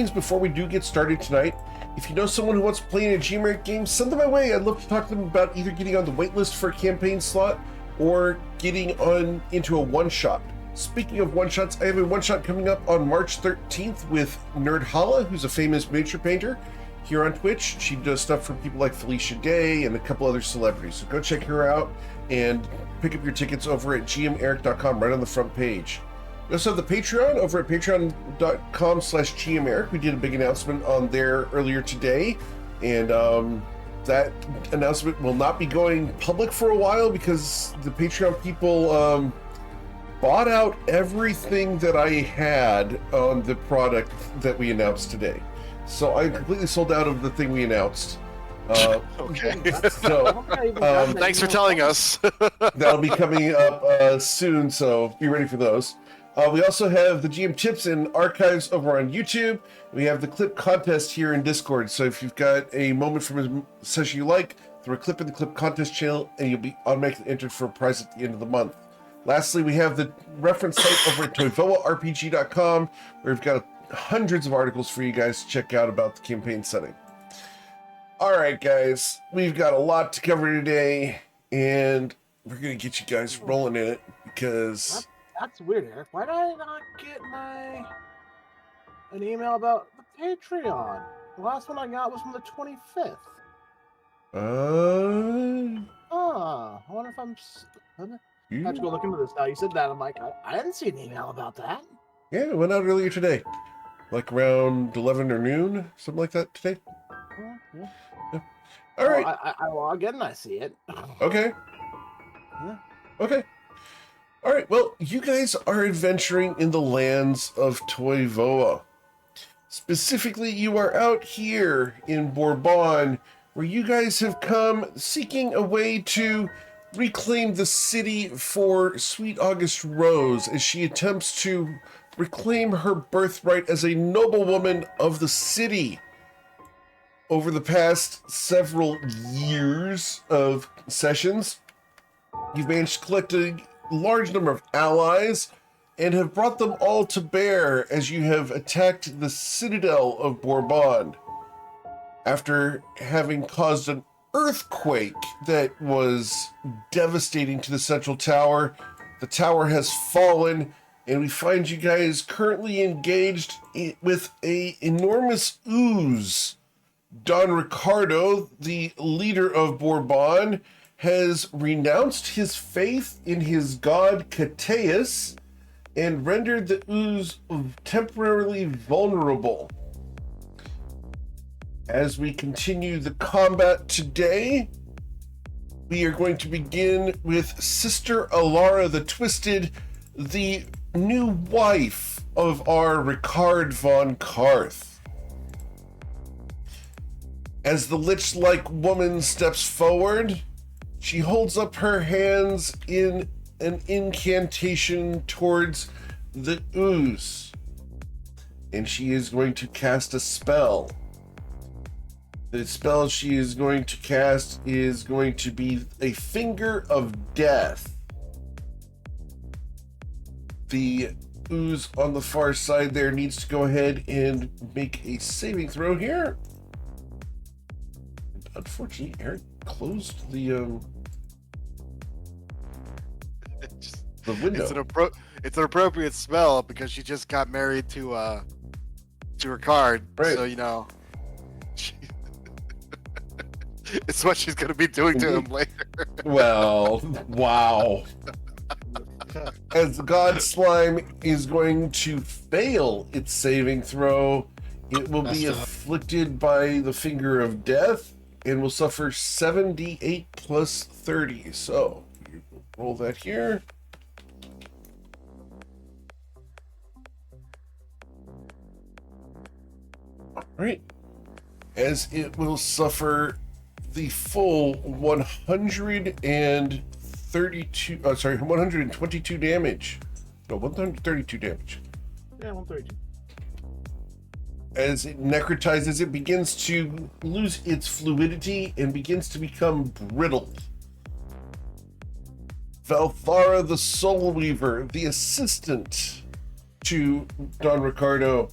things before we do get started tonight. If you know someone who wants to play in a GMR game, send them my way. I'd love to talk to them about either getting on the waitlist for a campaign slot or getting on into a one-shot. Speaking of one-shots, I have a one-shot coming up on March 13th with Nerdhala, who's a famous miniature painter here on Twitch. She does stuff for people like Felicia Day and a couple other celebrities. So go check her out and pick up your tickets over at gmeric.com right on the front page. We also have the Patreon over at patreon.com/gmeric. We did a big announcement on there earlier today, and that announcement will not be going public for a while because the Patreon people bought out everything that I had on the product that we announced today. So I completely sold out of the thing we announced. Okay. So thanks for telling us. That'll be coming up soon, so be ready for those. We also have the GM tips and archives over on YouTube. We have the clip contest here in Discord. So if you've got a moment from a session you like, throw a clip in the clip contest channel and you'll be automatically entered for a prize at the end of the month. Lastly, we have the reference site over at toyvoarpg.com, where we've got hundreds of articles for you guys to check out about the campaign setting. All right, guys, we've got a lot to cover today, and we're going to get you guys rolling in it because... That's weird, Eric. Why did I not get an email about the Patreon? The last one I got was from the 25th. I wonder if I'm... I have to go look into this now. You said that. I'm like, I didn't see an email about that. Yeah, it went out earlier today. Like around 11 or noon, something like that today. Yeah. All right. I log in and I see it. Okay. Yeah. Okay. All right. Well, you guys are adventuring in the lands of Toyvoa. Specifically, you are out here in Bourbon, where you guys have come seeking a way to reclaim the city for Sweet August Rose as she attempts to reclaim her birthright as a noblewoman of the city. Over the past several years of sessions, you've managed to collect a large number of allies and have brought them all to bear as you have attacked the citadel of Bourbon. After having caused an earthquake that was devastating to the central tower, the tower has fallen, and we find you guys currently engaged with a enormous ooze. Don Ricardo, the leader of Bourbon, has renounced his faith in his god Cateus and rendered the ooze temporarily vulnerable. As we continue the combat today, we are going to begin with Sister Alara the Twisted, the new wife of our Ricard von Karth. As the lich-like woman steps forward, she holds up her hands in an incantation towards the ooze, and she is going to cast a spell. The spell she is going to cast is going to be a Finger of Death. The ooze on the far side there needs to go ahead and make a saving throw here. Unfortunately, Eric closed the window. It's an appropriate spell because she just got married to her card, right. So you know, it's what she's gonna be doing to him later. Well, wow. As God Slime is going to fail its saving throw, it will be afflicted by the Finger of Death and will suffer 7d8 plus 30. So, you roll that here. Alright. As it will suffer the full 122 damage. No, 132 damage. Yeah, 132. As it necrotizes, it begins to lose its fluidity and begins to become brittle. Valthara the Soul Weaver, the assistant to Don Ricardo,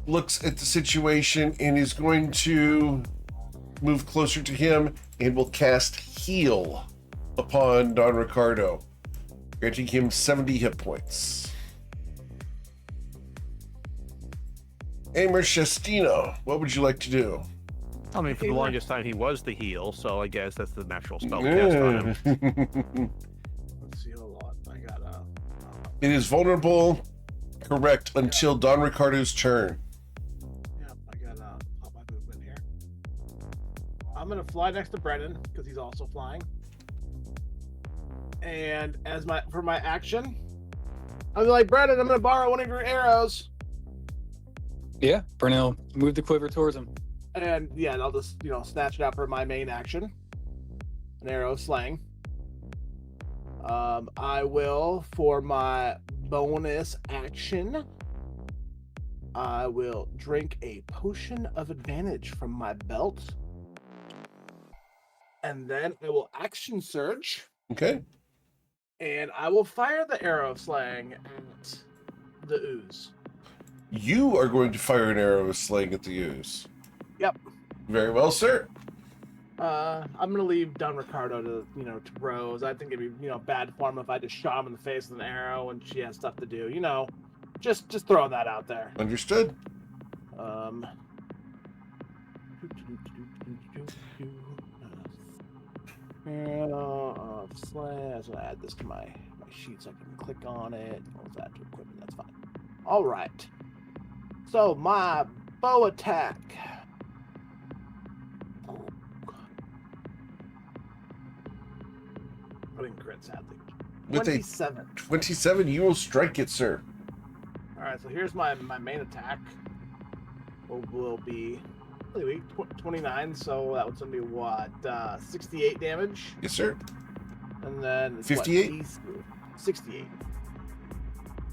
looks at the situation and is going to move closer to him and will cast Heal upon Don Ricardo, granting him 70 hit points. Amer Shestina, what would you like to do? I mean, for the longest time, he was the heal, so I guess that's the natural spell to cast on him. Let's see, hold on. I got It is vulnerable, correct, until Don Ricardo's turn. yeah, I got pop my movement here. I'm gonna fly next to Brennan because he's also flying. And as for my action, I'm like, Brennan, I'm gonna borrow one of your arrows. Yeah, Brennan, move the quiver towards him. And yeah, I'll just snatch it out for my main action. An arrow slaying. I will, for my bonus action, I will drink a potion of advantage from my belt. And then I will action surge. Okay. And I will fire the arrow of slaying at the ooze. You are going to fire an arrow of slaying at the ooze. Yep. Very well, sir. I'm gonna leave Don Ricardo to to Rose. I think it'd be bad form if I just shot him in the face with an arrow and she has stuff to do. Just throw that out there. Understood. Slash. I'll add this to my sheet so I can click on it. What's that to equipment? That's fine. All right. So my bow attack. Putting crit, sadly. With 27. 27, you will strike it, sir. All right, so here's my main attack. Will be 29, so that was gonna be what 68 damage, Yes, sir. and then it's 58? 68.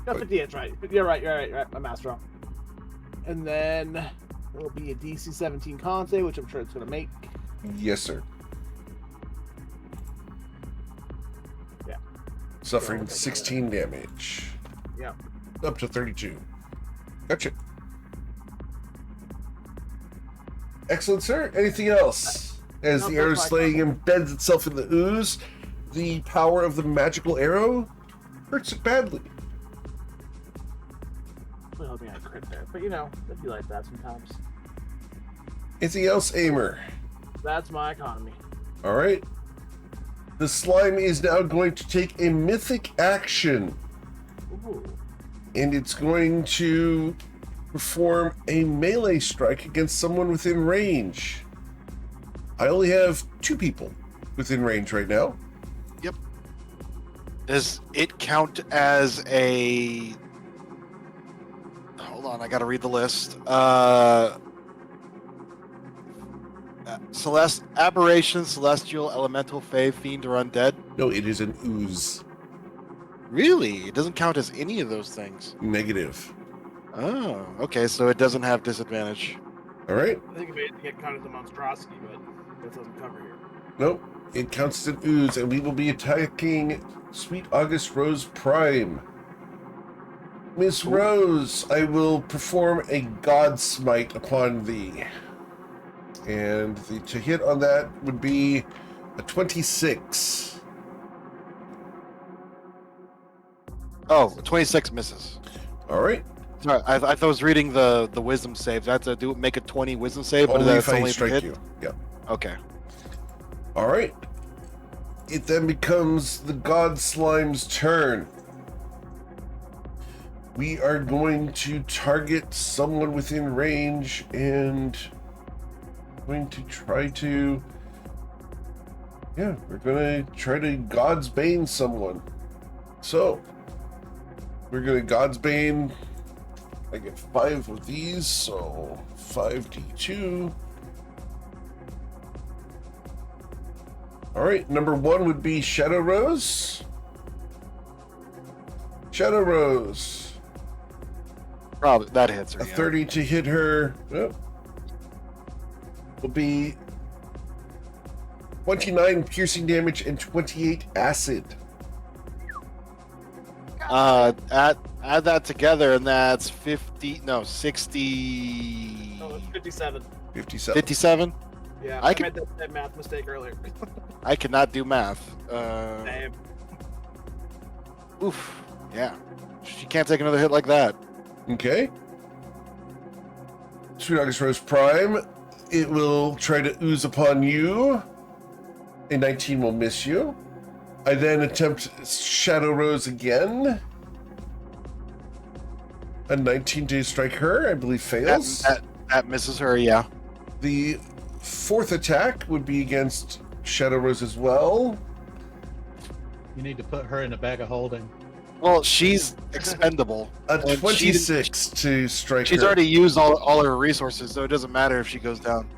No, 58. That's right. You're right. My math's wrong. And then it will be a DC 17 con save, which I'm sure it's gonna make. Yes, sir. Yeah. Suffering Okay. 16 damage. Yeah. Up to 32. Gotcha. Excellent, sir. Anything else? As No, the arrow that's my slaying embeds itself in the ooze, the power of the magical arrow hurts it badly. I'm hoping I crit there, but it'd be like that sometimes. Anything else, Amer? That's my economy. All right. The slime is now going to take a mythic action, Ooh. and it's going to perform a melee strike against someone within range. I only have 2 people within range right now. Does it count as a... Hold on, I gotta read the list. Aberration, Celestial, Elemental, Fae, Fiend, or Undead? No, it is an ooze. Really? It doesn't count as any of those things. Negative. Oh, okay, so it doesn't have disadvantage. All right. I think it may get counted as a monstrosity, but that doesn't cover here. Nope. It counts as an ooze, and we will be attacking Sweet August Rose Prime. Miss Rose, I will perform a God Smite upon thee. And to hit on that would be a 26. Oh, 26 misses. All right. Sorry, I thought I was reading the wisdom save. I have to make a 20 wisdom save, but Only that's if I only strike hit? you. Yeah. Okay. All right. It then becomes the God Slime's turn. We are going to target someone within range and going to try to... Yeah, we're going to try to God's Bane someone. So, we're going to God's Bane. I get 5 of these, so 5d2. All right, number 1 would be Shadow Rose. Shadow Rose. Probably that hits her. A Yeah. 30 to hit her. Yep. Will be 29 piercing damage and 28 acid. Add that together, and that's 60. No, it's 57. 57. 57. Yeah, I I could- made that math mistake earlier. I cannot do math. Same. Oof. Yeah. She can't take another hit like that. Okay. Sweet August Rose Prime. It will try to ooze upon you. A 19 will miss you. I then attempt Shadow Rose again. A 19 to strike her, I believe, fails. That misses her. Yeah. The fourth attack would be against Shadow Rose as well. You need to put her in a bag of holding. Well, she's expendable. A And 26 to strike She's her. already used all her resources, so it doesn't matter if she goes down.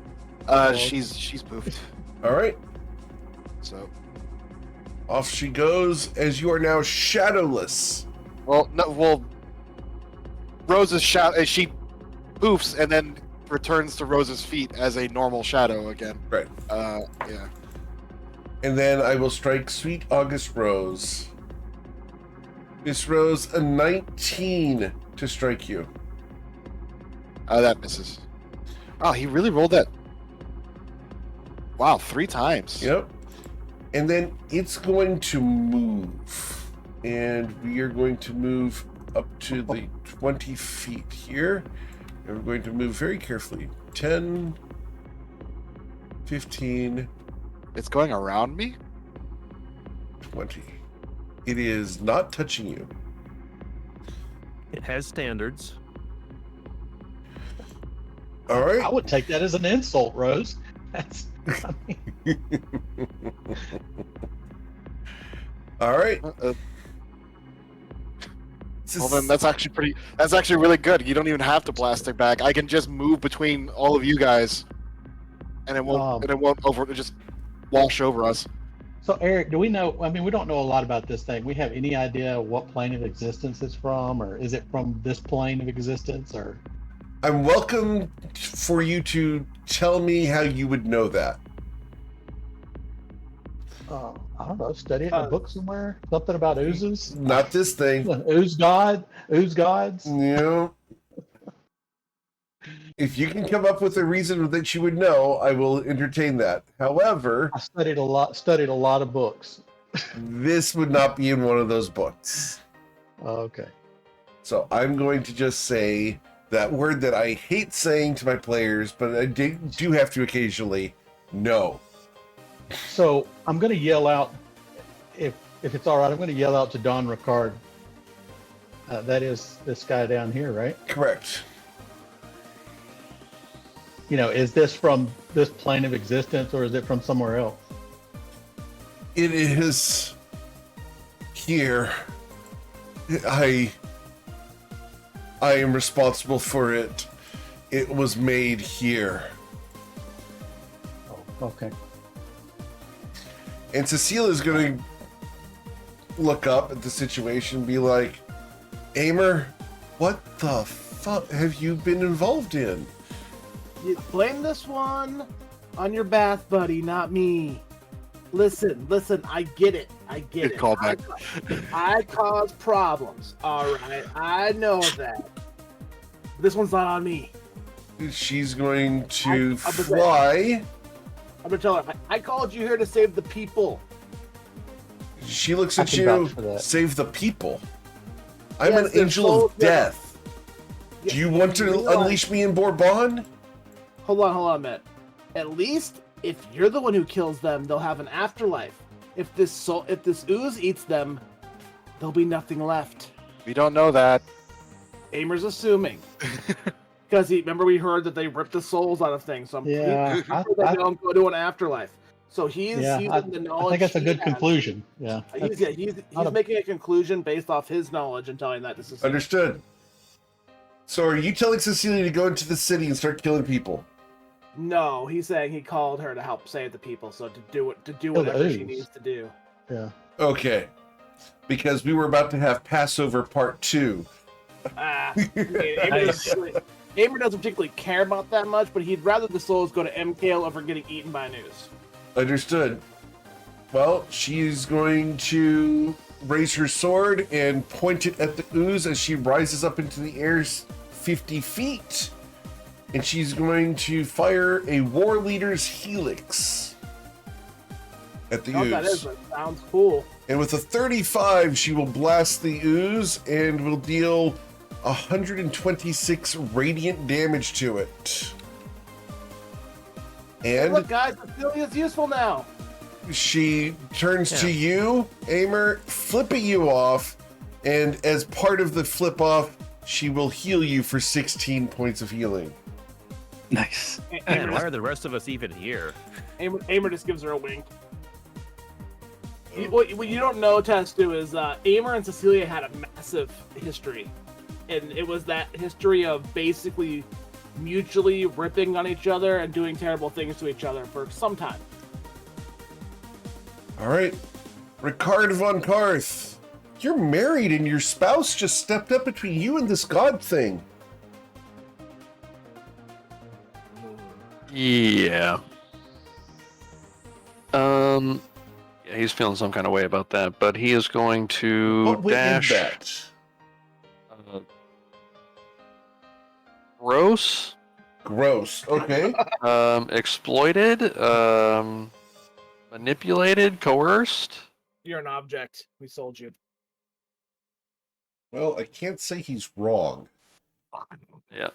Oh. She's poofed. All right. So, Off she goes as you are now shadowless. Rose's shadow. She poofs and then returns to Rose's feet as a normal shadow again. Right. Yeah. And then I will strike Sweet August Rose. Miss Rose, a 19 to strike you. That misses. Oh, he really rolled that. Wow, 3 times. Yep. And then it's going to move. And we are going to move up to the 20 feet here. And we're going to move very carefully. 10, 15, It's going around me? 20. It is not touching you. It has standards. All right. I would take that as an insult, Rose. That's. I mean, All right. Well, then that's actually really good. You don't even have to blast it back. I can just move between all of you guys, and it won't just wash over us. so, Eric, do we know? I mean, we don't know a lot about this thing. We have any idea what plane of existence it's from, or is it from this plane of existence, or? I'm welcome for you to tell me how you would know that. I don't know. Study it in a book somewhere. Something about oozes. Not this thing. Ooze god. Ooze gods. Yeah. If you can come up with a reason that you would know, I will entertain that. However, I studied a lot of books. this would not be in one of those books. Okay. So I'm going to just say that word that I hate saying to my players, but I do have to occasionally. No. So I'm going to yell out, if it's all right, I'm going to yell out to Don Ricard. That is this guy down here, right? Correct. You know, is this from this plane of existence, or is it from somewhere else? It is here. I am responsible for it. It was made here. Oh, okay. And Cecile is going to look up at the situation and be like, Amer, what the fuck have you been involved in? You blame this one on your bath buddy, not me. Listen, I get it. Good callback. I cause problems, all right? I know that. This one's not on me. She's going to I'm fly. I'm gonna tell her, I called you here to save the people. She looks I at can you, vouch for that. save the people. I'm Yes, an they're angel both of death. Yeah, Do you want to realize- unleash me in Bourbon? Hold on a minute. At least if you're the one who kills them, they'll have an afterlife. If this ooze eats them, there'll be nothing left. We don't know that. Amer's assuming. Because remember we heard that they ripped the souls out of things. So I'm Yeah, pretty sure that they'll go to an afterlife. So he's using the knowledge. I think that's a he good has. conclusion. Yeah. He's making a conclusion based off his knowledge and telling that to Cecilia. Understood. So are you telling Cecilia to go into the city and start killing people? No, he's saying he called her to help save the people. So to do the whatever she ooze. needs to do. Yeah. Okay. Because we were about to have Passover Part 2. I mean, Amer doesn't particularly care about that much, but he'd rather the souls go to MKL over getting eaten by an ooze. Understood. Well, she's going to raise her sword and point it at the ooze as she rises up into the air 50 feet. And she's going to fire a War Leader's Helix at the Oh, ooze. that is. That sounds cool. And with a 35, she will blast the ooze and will deal 126 radiant damage to it. And Look, guys, Cecilia's useful now. she turns to you, Aimer, flipping you off, and as part of the flip off, she will heal you for 16 points of healing. Nice. Man, why are the rest of us even here? Aimer just gives her a wink. What you don't know, Testu, is Aimer and Cecilia had a massive history. And it was that history of basically mutually ripping on each other and doing terrible things to each other for some time. All right, Ricard von Karth, you're married and your spouse just stepped up between you and this god thing. Yeah. Yeah, he's feeling some kind of way about that, but he is going to What would end dash. that? Gross. Gross. Okay. Exploited. Manipulated. Coerced. You're an object. We sold you. Well, I can't say he's wrong. Yeah.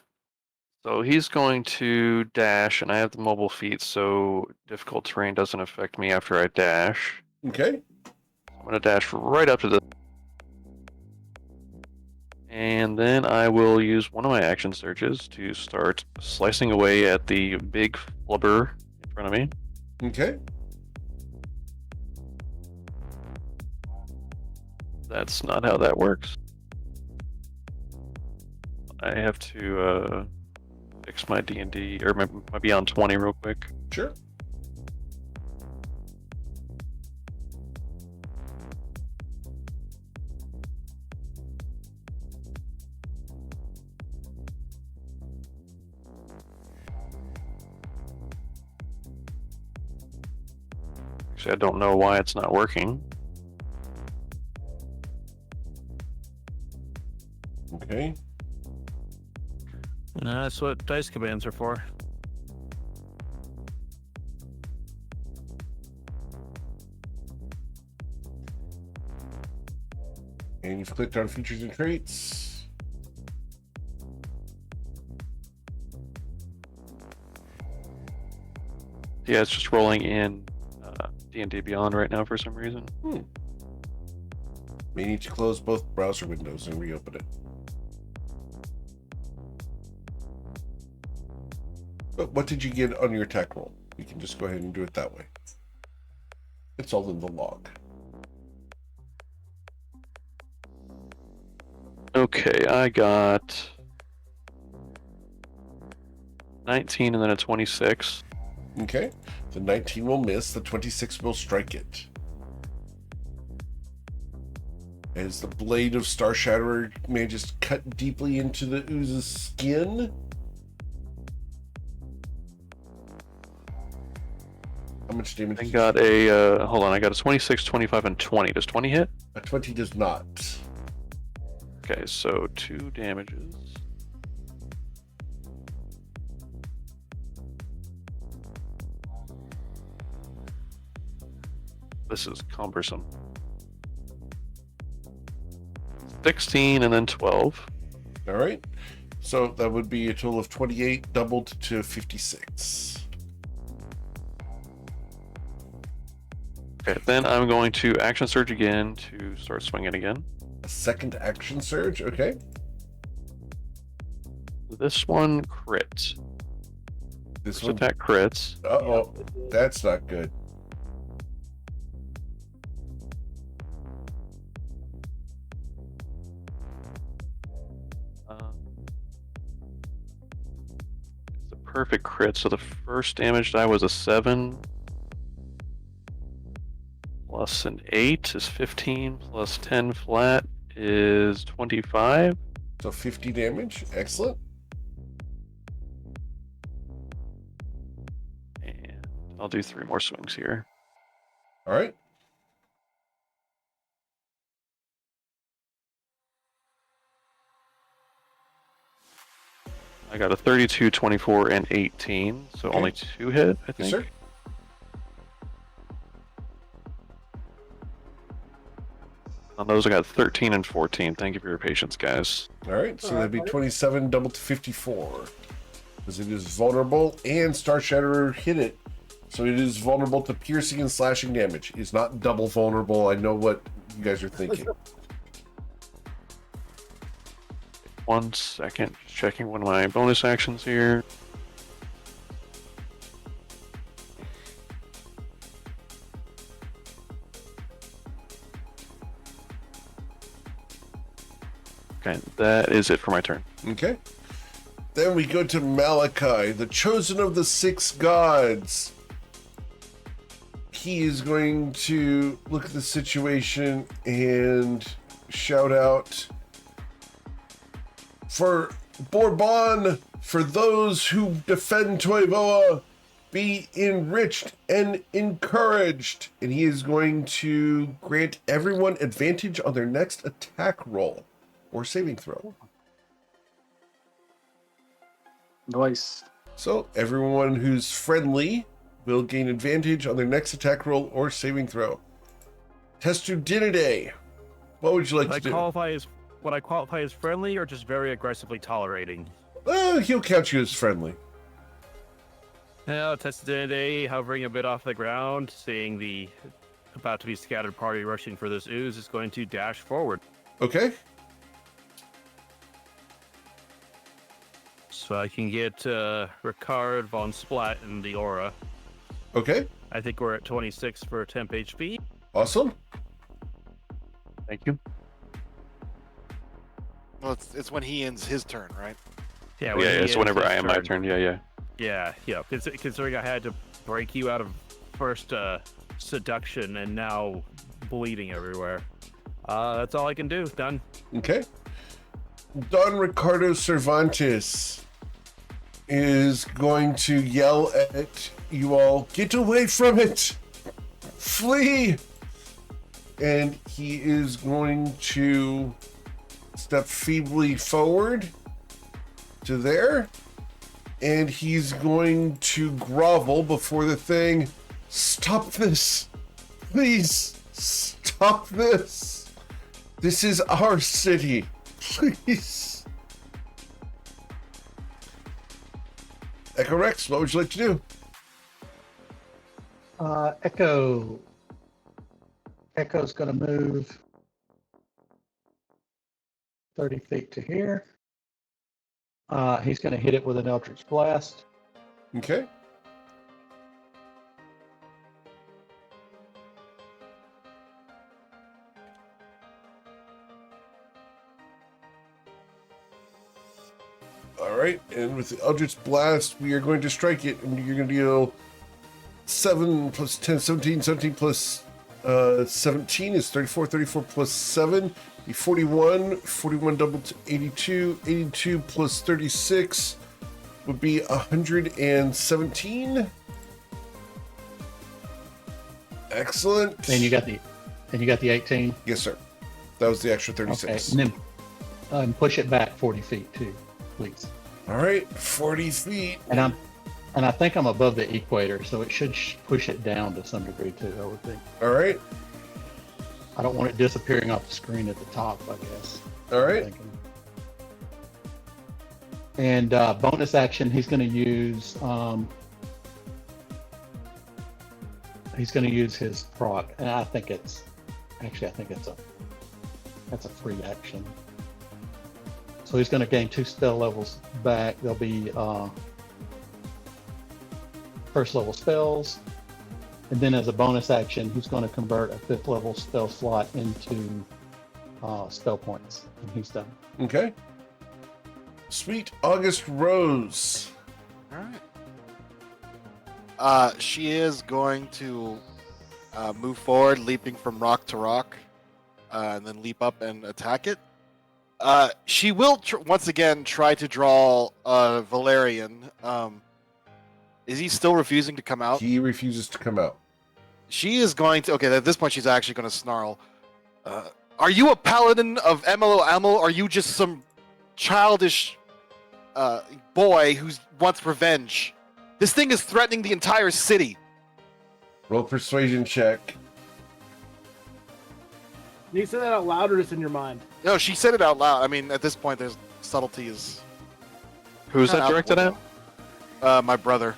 So he's going to dash, and I have the mobile feat, so difficult terrain doesn't affect me after I dash. Okay. I'm going to dash right up to the... And then I will use one of my action surges to start slicing away at the big flubber in front of me. Okay. That's not how that works. I have to fix my D&D, or my Beyond 20 real quick. Sure. Actually, I don't know why it's not working. Okay. That's what dice commands are for. And you've clicked on features and traits. Yeah, it's just rolling in D&D Beyond right now for some reason. May need to close both browser windows and reopen it. But what did you get on your attack roll? You can just go ahead and do it that way. It's all in the log. Okay, I got 19 and then a 26. Okay. The 19 will miss. The 26 will strike it. As the blade of Star Shatterer manages to cut deeply into the ooze's skin. How much damage? I got a, hold on, I got a 26, 25, and 20. Does 20 hit? A 20 does not. Okay, so 2 damages. This is cumbersome. 16 and then 12. All right. So that would be a total of 28 doubled to 56. Okay, then I'm going to action surge again to start swinging again. A second action surge. Okay. This one crit. This First one. attack crits. Uh-oh. That's not good. It's a perfect crit. So the first damage die was a 7. Plus an 8 is 15. Plus 10 flat is 25. So 50 damage. Excellent. And I'll do 3 more swings here. All right. I got a 32, 24, and 18, so Okay. only 2 hit, I think. Yes, sir. On those, I got 13 and 14. Thank you for your patience, guys. All right, so that'd be 27 double to 54. Because it is vulnerable, and Star Shatterer hit it. So it is vulnerable to piercing and slashing damage. It's not double vulnerable. I know what you guys are thinking. 1 second, checking one of my bonus actions here. Okay, that is it for my turn. Okay. Then we go to Malachi, the chosen of the 6 gods. He is going to look at the situation and shout out, for Bourbon, for those who defend Toivoa, be enriched and encouraged. And he is going to grant everyone advantage on their next attack roll or saving throw. Nice. So everyone who's friendly will gain advantage on their next attack roll or saving throw. Testudinidae, what would you like to do? Would I qualify as friendly or just very aggressively tolerating? He'll count you as friendly. Now, Testudinidae hovering a bit off the ground, seeing the about to be scattered party rushing for this ooze, is going to dash forward. Okay. So I can get Ricard, Von Splat, and the aura. Okay. I think we're at 26 for temp HP. Awesome. Thank you. Well, it's when he ends his turn, right? Yeah, Yeah, it's ends whenever his I am my turn. Yeah. Yeah. Considering I had to break you out of first seduction and now bleeding everywhere. That's all I can do. Done. Okay. Don Ricardo Cervantes is going to yell at you all, get away from it! Flee! And he is going to step feebly forward to there. And he's going to grovel before the thing. Stop this! Please, stop this! This is our city. Please. Echo Rex, what would you like to do? Echo's going to move 30 feet to here. He's going to hit it with an Eldritch Blast. Okay. All right, and with the Eldritch Blast, we are going to strike it, and you're going to deal 7 plus 10, 17, 17 plus 17 is 34, 34 plus 7, be 41, 41 double to 82, 82 plus 36 would be 117. Excellent. And you got the 18. Yes, sir. That was the extra 36. Okay, and then push it back 40 feet too, please. All right, 40 feet. And I think I'm above the equator, so it should push it down to some degree too, I would think. All right. I don't want it disappearing off the screen at the top, I guess. All right. And bonus action, he's going to use his proc, and I think it's a free action. So he's going to gain 2 spell levels back. They'll be first level spells, and then as a bonus action, he's going to convert a 5th level spell slot into spell points, and he's done. Okay. Sweet August Rose. All right. She is going to move forward, leaping from rock to rock, and then leap up and attack it. She will once again try to draw Valerian. Is he still refusing to come out? He refuses to come out. She is going to. Okay, at this point, she's actually going to snarl. Are you a paladin of MLO Ammo? Or are you just some childish boy who wants revenge. This thing is threatening the entire city. Roll persuasion check. You say that out loud or just in your mind? No, she said it out loud. I mean, at this point, there's subtlety is. Who's that directed at? My brother.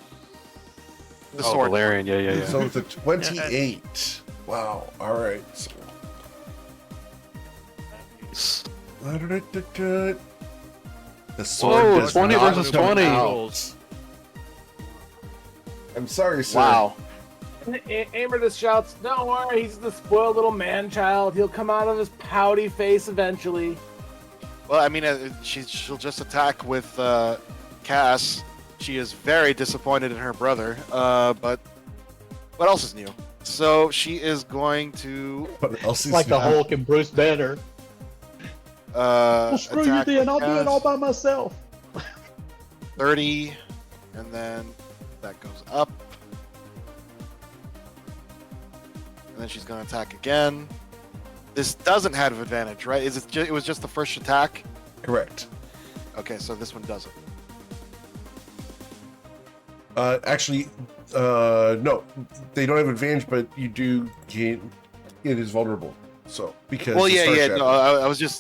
The Oh, sword. Valerian. Yeah. So it's a 28. Wow. All right. So, the sword Whoa, does 20 not versus come 20. out. I'm sorry, sir. Wow. Amer just shouts, "Don't worry, he's the spoiled little man-child. He'll come out of his pouty face eventually." Well, I mean, she'll just attack with Cass. She is very disappointed in her brother, but what else is new? So she is going to What else is Like the new? Hulk and Bruce Banner. Well, screw you attack then. with I'll do it Cass. all by myself. 30, and then that goes up. And then she's going to attack again. This doesn't have advantage, right? Is it? It was just the first attack. Correct. Okay, so this one doesn't. Actually, no, they don't have advantage, but you do gain. It is vulnerable. So because Well, the yeah, Star yeah. Shadow-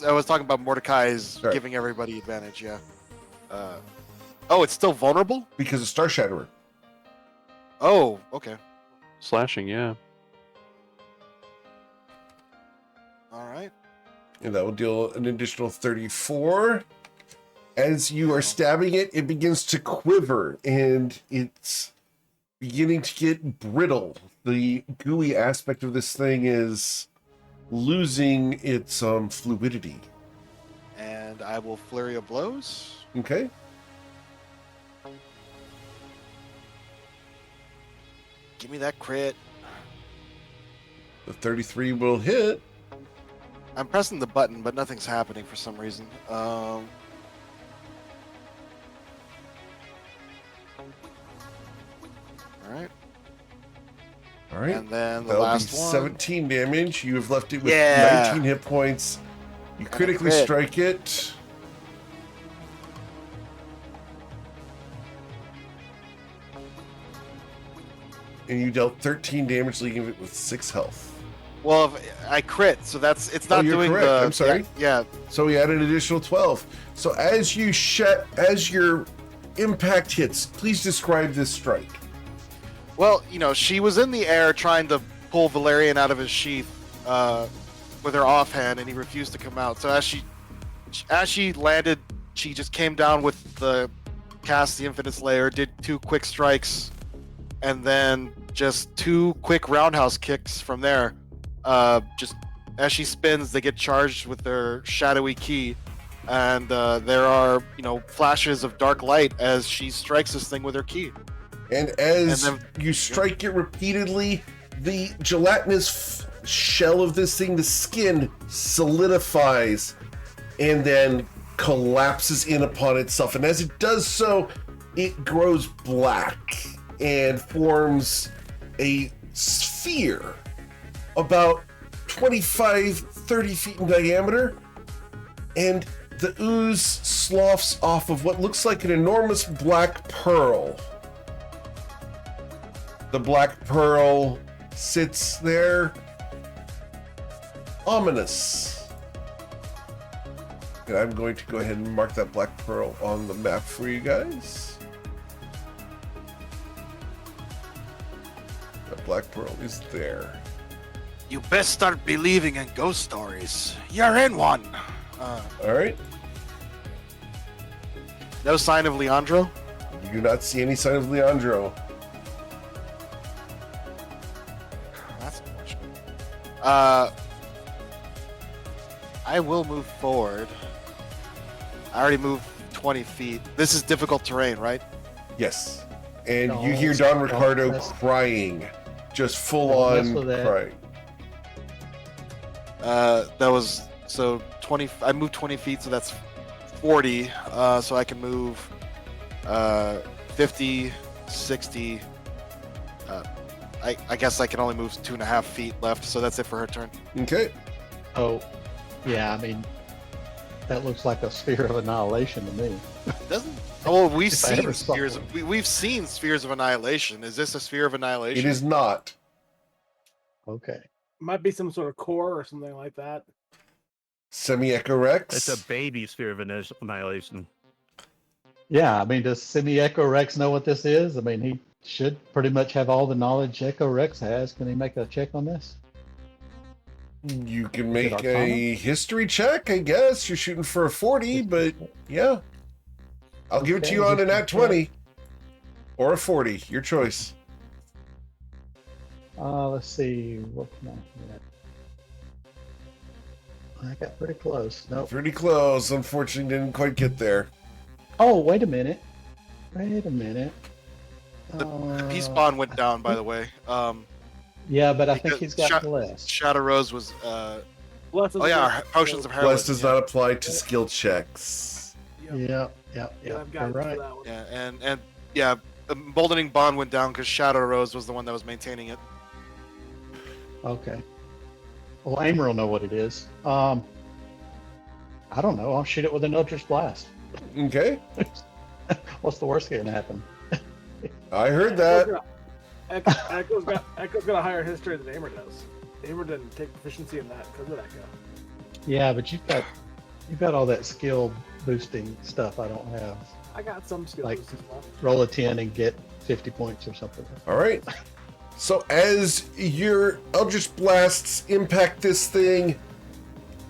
No, I was talking about Mordecai's Right. giving everybody advantage. Yeah. Oh, it's still vulnerable. because of Star Shatterer. Oh, okay. Slashing, yeah. All right. And that will deal an additional 34. As you are stabbing it, it begins to quiver and it's beginning to get brittle. The gooey aspect of this thing is losing its fluidity. And I will flurry of blows. Okay. Give me that crit. The 33 will hit. I'm pressing the button, but nothing's happening for some reason. All right. All right. And then the That'll last be one. 17 damage. You have left it with Yeah. 19 hit points. You a critically crit. strike it. And you dealt 13 damage, leaving it with 6 health. Well, if I crit, so it's Oh, not you're doing correct. the. I'm sorry. Yeah. So we add an additional 12. So as your impact hits, please describe this strike. Well, she was in the air trying to pull Valerian out of his sheath with her offhand, and he refused to come out. So as she landed, she just came down with the cast the Infinite Slayer, did 2 quick strikes, and then just 2 quick roundhouse kicks from there. Just as she spins, they get charged with their shadowy key, and there are flashes of dark light as she strikes this thing with her key. And as And you strike it repeatedly, the gelatinous shell of this thing, the skin, solidifies and then collapses in upon itself. And as it does so, it grows black and forms a sphere about 25, 30 feet in diameter. And the ooze sloughs off of what looks like an enormous black pearl. The black pearl sits there, ominous. And I'm going to go ahead and mark that black pearl on the map for you guys. That black pearl is there. You best start believing in ghost stories. You're in one. All right. No sign of Leandro. You do not see any sign of Leandro. That's unfortunate. I will move forward. I already moved 20 feet. This is difficult terrain, right? Yes. And No, you hear Don don't Ricardo mess- crying. Just full Don't mess on with that. crying. That was so 20. I moved 20 feet, so that's 40. So I can move 50, 60. I guess I can only move 2.5 feet left, so that's it for her turn. Okay. Oh, yeah. I mean, That looks like a sphere of annihilation to me. Doesn't? Oh, we've If I ever seen saw spheres. one. We've seen spheres of annihilation. Is this a sphere of annihilation? It is not. Okay. Might be some sort of core or something like that. Semi-Echo Rex. It's a baby sphere of annihilation. Yeah, I mean, does Semi Echo Rex know what this is? I mean, he should pretty much have all the knowledge Echo Rex has. Can he make a check on this? You can Is it make Arcana? a history check, I guess. You're shooting for a 40, but yeah. I'll give it to Okay, you on a history nat 20. Or a 40, your choice. Let's see. What can I got pretty close. Nope. Pretty close. Unfortunately, didn't quite get there. Oh, wait a minute. Wait a minute. The peace bond went down, by the way. Yeah, but I think because he's got shot- less. Shadow Rose was. Bless Oh yeah, potions of heroism. Bless does not apply to skill checks. Yep. Yeah, You're I've got right. that one. Yeah, and yeah, emboldening bond went down because Shadow Rose was the one that was maintaining it. Okay. Well, Aimer will know what it is. I don't know. I'll shoot it with an Eldritch Blast. Okay, What's the worst that can happen? I heard that. Echo's got a higher history than Aimer does. Aimer didn't take proficiency in that because of Echo. Yeah, but you've got all that skill boosting stuff I don't have. I got some skills Like- as well. Roll a 10 and get 50 points or something. All right. So as your Eldritch Blasts impact this thing,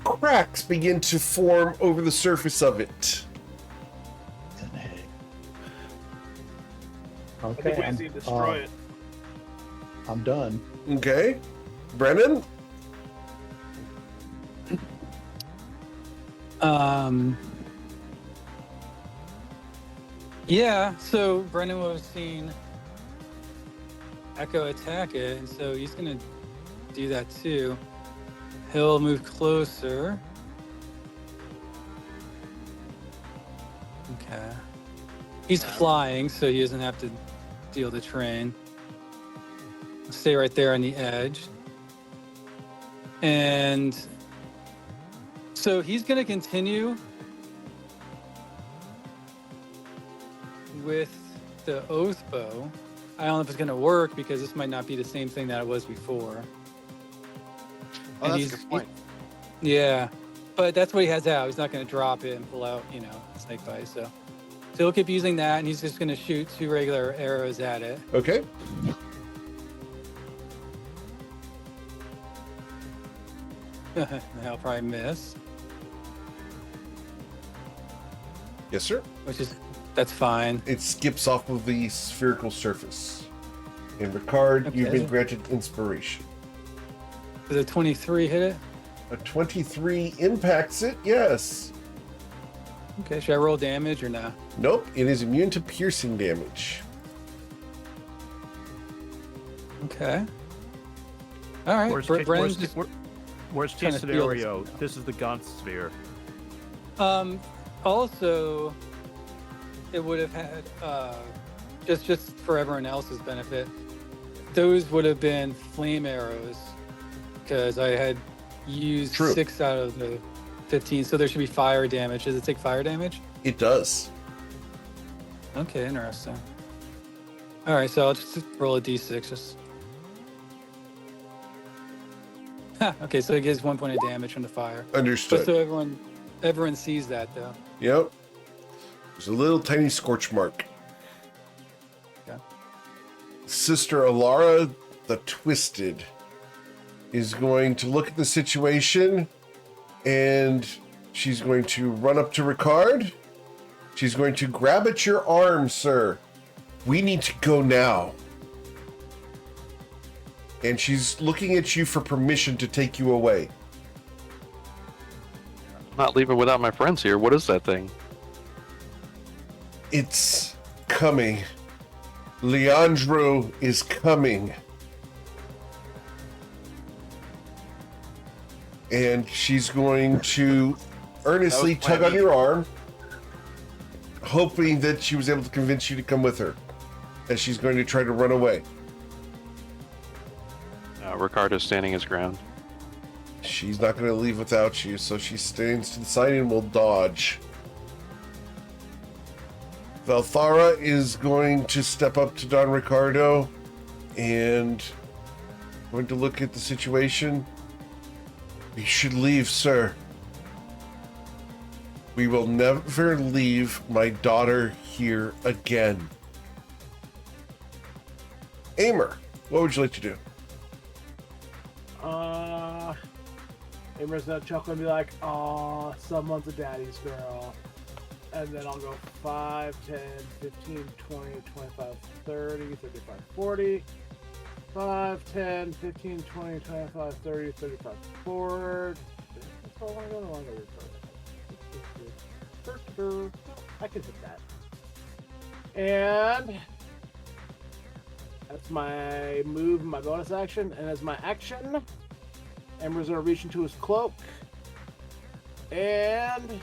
cracks begin to form over the surface of it. I think Okay, we just need to destroy it. I'm done. Okay. Brennan? Yeah, so Brendan would have seen Echo attack it, and so he's gonna do that too. He'll move closer. Okay. He's flying, so he doesn't have to deal the train. Stay right there on the edge. And so he's gonna continue with the oath bow. I don't know if it's gonna work because this might not be the same thing that it was before. Oh, And that's a he's- good point. Yeah, but that's what he has out. He's not gonna drop it and pull out, snake bite. So he'll keep using that, and he's just gonna shoot 2 regular arrows at it. Okay. I'll probably miss, Yes, sir. that's fine. It skips off of the spherical surface. And Ricard, you've Okay. been granted inspiration. Does a 23 hit it? A 23 impacts it, yes. Okay, should I roll damage or not? Nope, it is immune to piercing damage. Okay. All right. Brendan's just Worst trying case to feel this scenario, out. this is the Gaunt sphere. Also, it would have had just for everyone else's benefit. Those would have been flame arrows because I had used True. 6 out of the 15, so there should be fire damage. Does it take fire damage? It does. Okay, interesting. All right, so I'll just roll a d6. Just. Okay, so it gives 1 point of damage from the fire. Understood. Just so everyone sees that though. Yep. There's a little tiny scorch mark. Okay. Sister Alara, the Twisted, is going to look at the situation and she's going to run up to Ricard. She's going to grab at your arm, sir. We need to go now. And she's looking at you for permission to take you away. I'm not leaving without my friends here. What is that thing? It's coming. Leandro is coming. And she's going to earnestly That was tug on plan your arm, hoping that she was able to convince you to come with her, as she's going to try to run away. Ricardo's standing his ground. she's not going to leave without you, so she stands to the side and will dodge. Valthara is going to step up to Don Ricardo and going to look at the situation. You should leave, sir. We will never leave my daughter here again. Aimer, what would you like to do? Amer's gonna chuckle and be like, "Aw, someone's a daddy's girl." And then I'll go 5, 10, 15, 20, 25, 30, 35, 40. 5, 10, 15, 20, 25, 30, 35, 40. That's all I want to go. I want to go. I can hit that. And that's my move, my bonus action. And as my action, Ember's gonna reach into his cloak and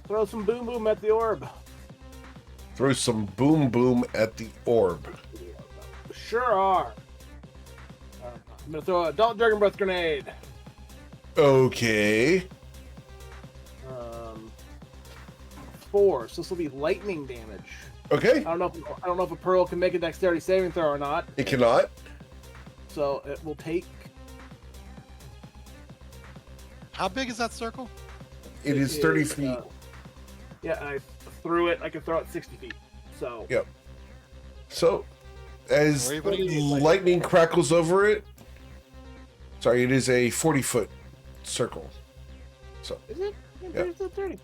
throw some boom boom at the orb. Throw some boom boom at the orb. Sure are. I'm gonna throw a Adult Dragon Breath Grenade. Okay. 4. So this will be lightning damage. Okay. I don't know if a pearl can make a dexterity saving throw or not. It cannot. So it will take. How big is that circle? It is 30 feet. Yeah, and I threw it. I can throw it 60 feet. So. Yep. So, as Where are you putting it? lightning crackles over it. Sorry, it is a 40-foot circle. So. Is it? Yep. It's 30.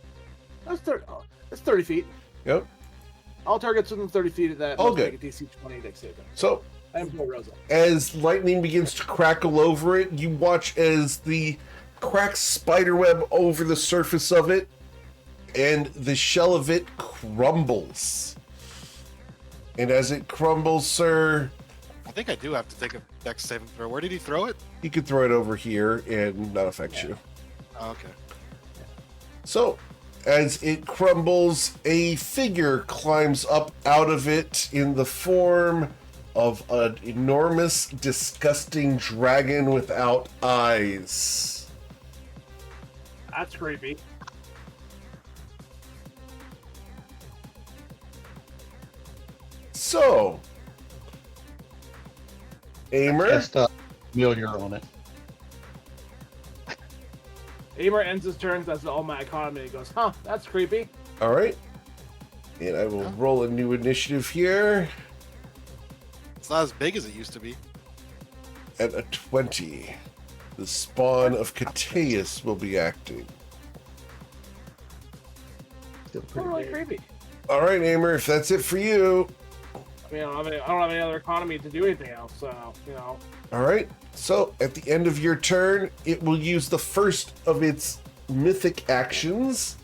That's 30. Oh, that's 30 feet. Yep. All targets within 30 feet of that. All must good. make a DC 20 dex saving. So, I am Rosa. as lightning begins to crackle over it, you watch as the cracks spiderweb over the surface of it, and the shell of it crumbles. And as it crumbles, sir, I think I do have to take a dex saving throw. Where did he throw it? you could throw it over here and not affect you. Oh, okay. So, as it crumbles, a figure climbs up out of it in the form of an enormous, disgusting dragon without eyes. That's creepy. So, Aimer, Cast familiar on it. Amer ends his turn, that's all my economy. He goes, huh, that's creepy. all right. And I will roll a new initiative here It's not as big as it used to be. at a 20. The spawn of Cateus will be acting. Still Not pretty really big. creepy. All right, Aimer, if that's it for you. I mean, I don't have any other economy to do anything else, so, you know. All right. So at the end of your turn, it will use the first of its mythic actions,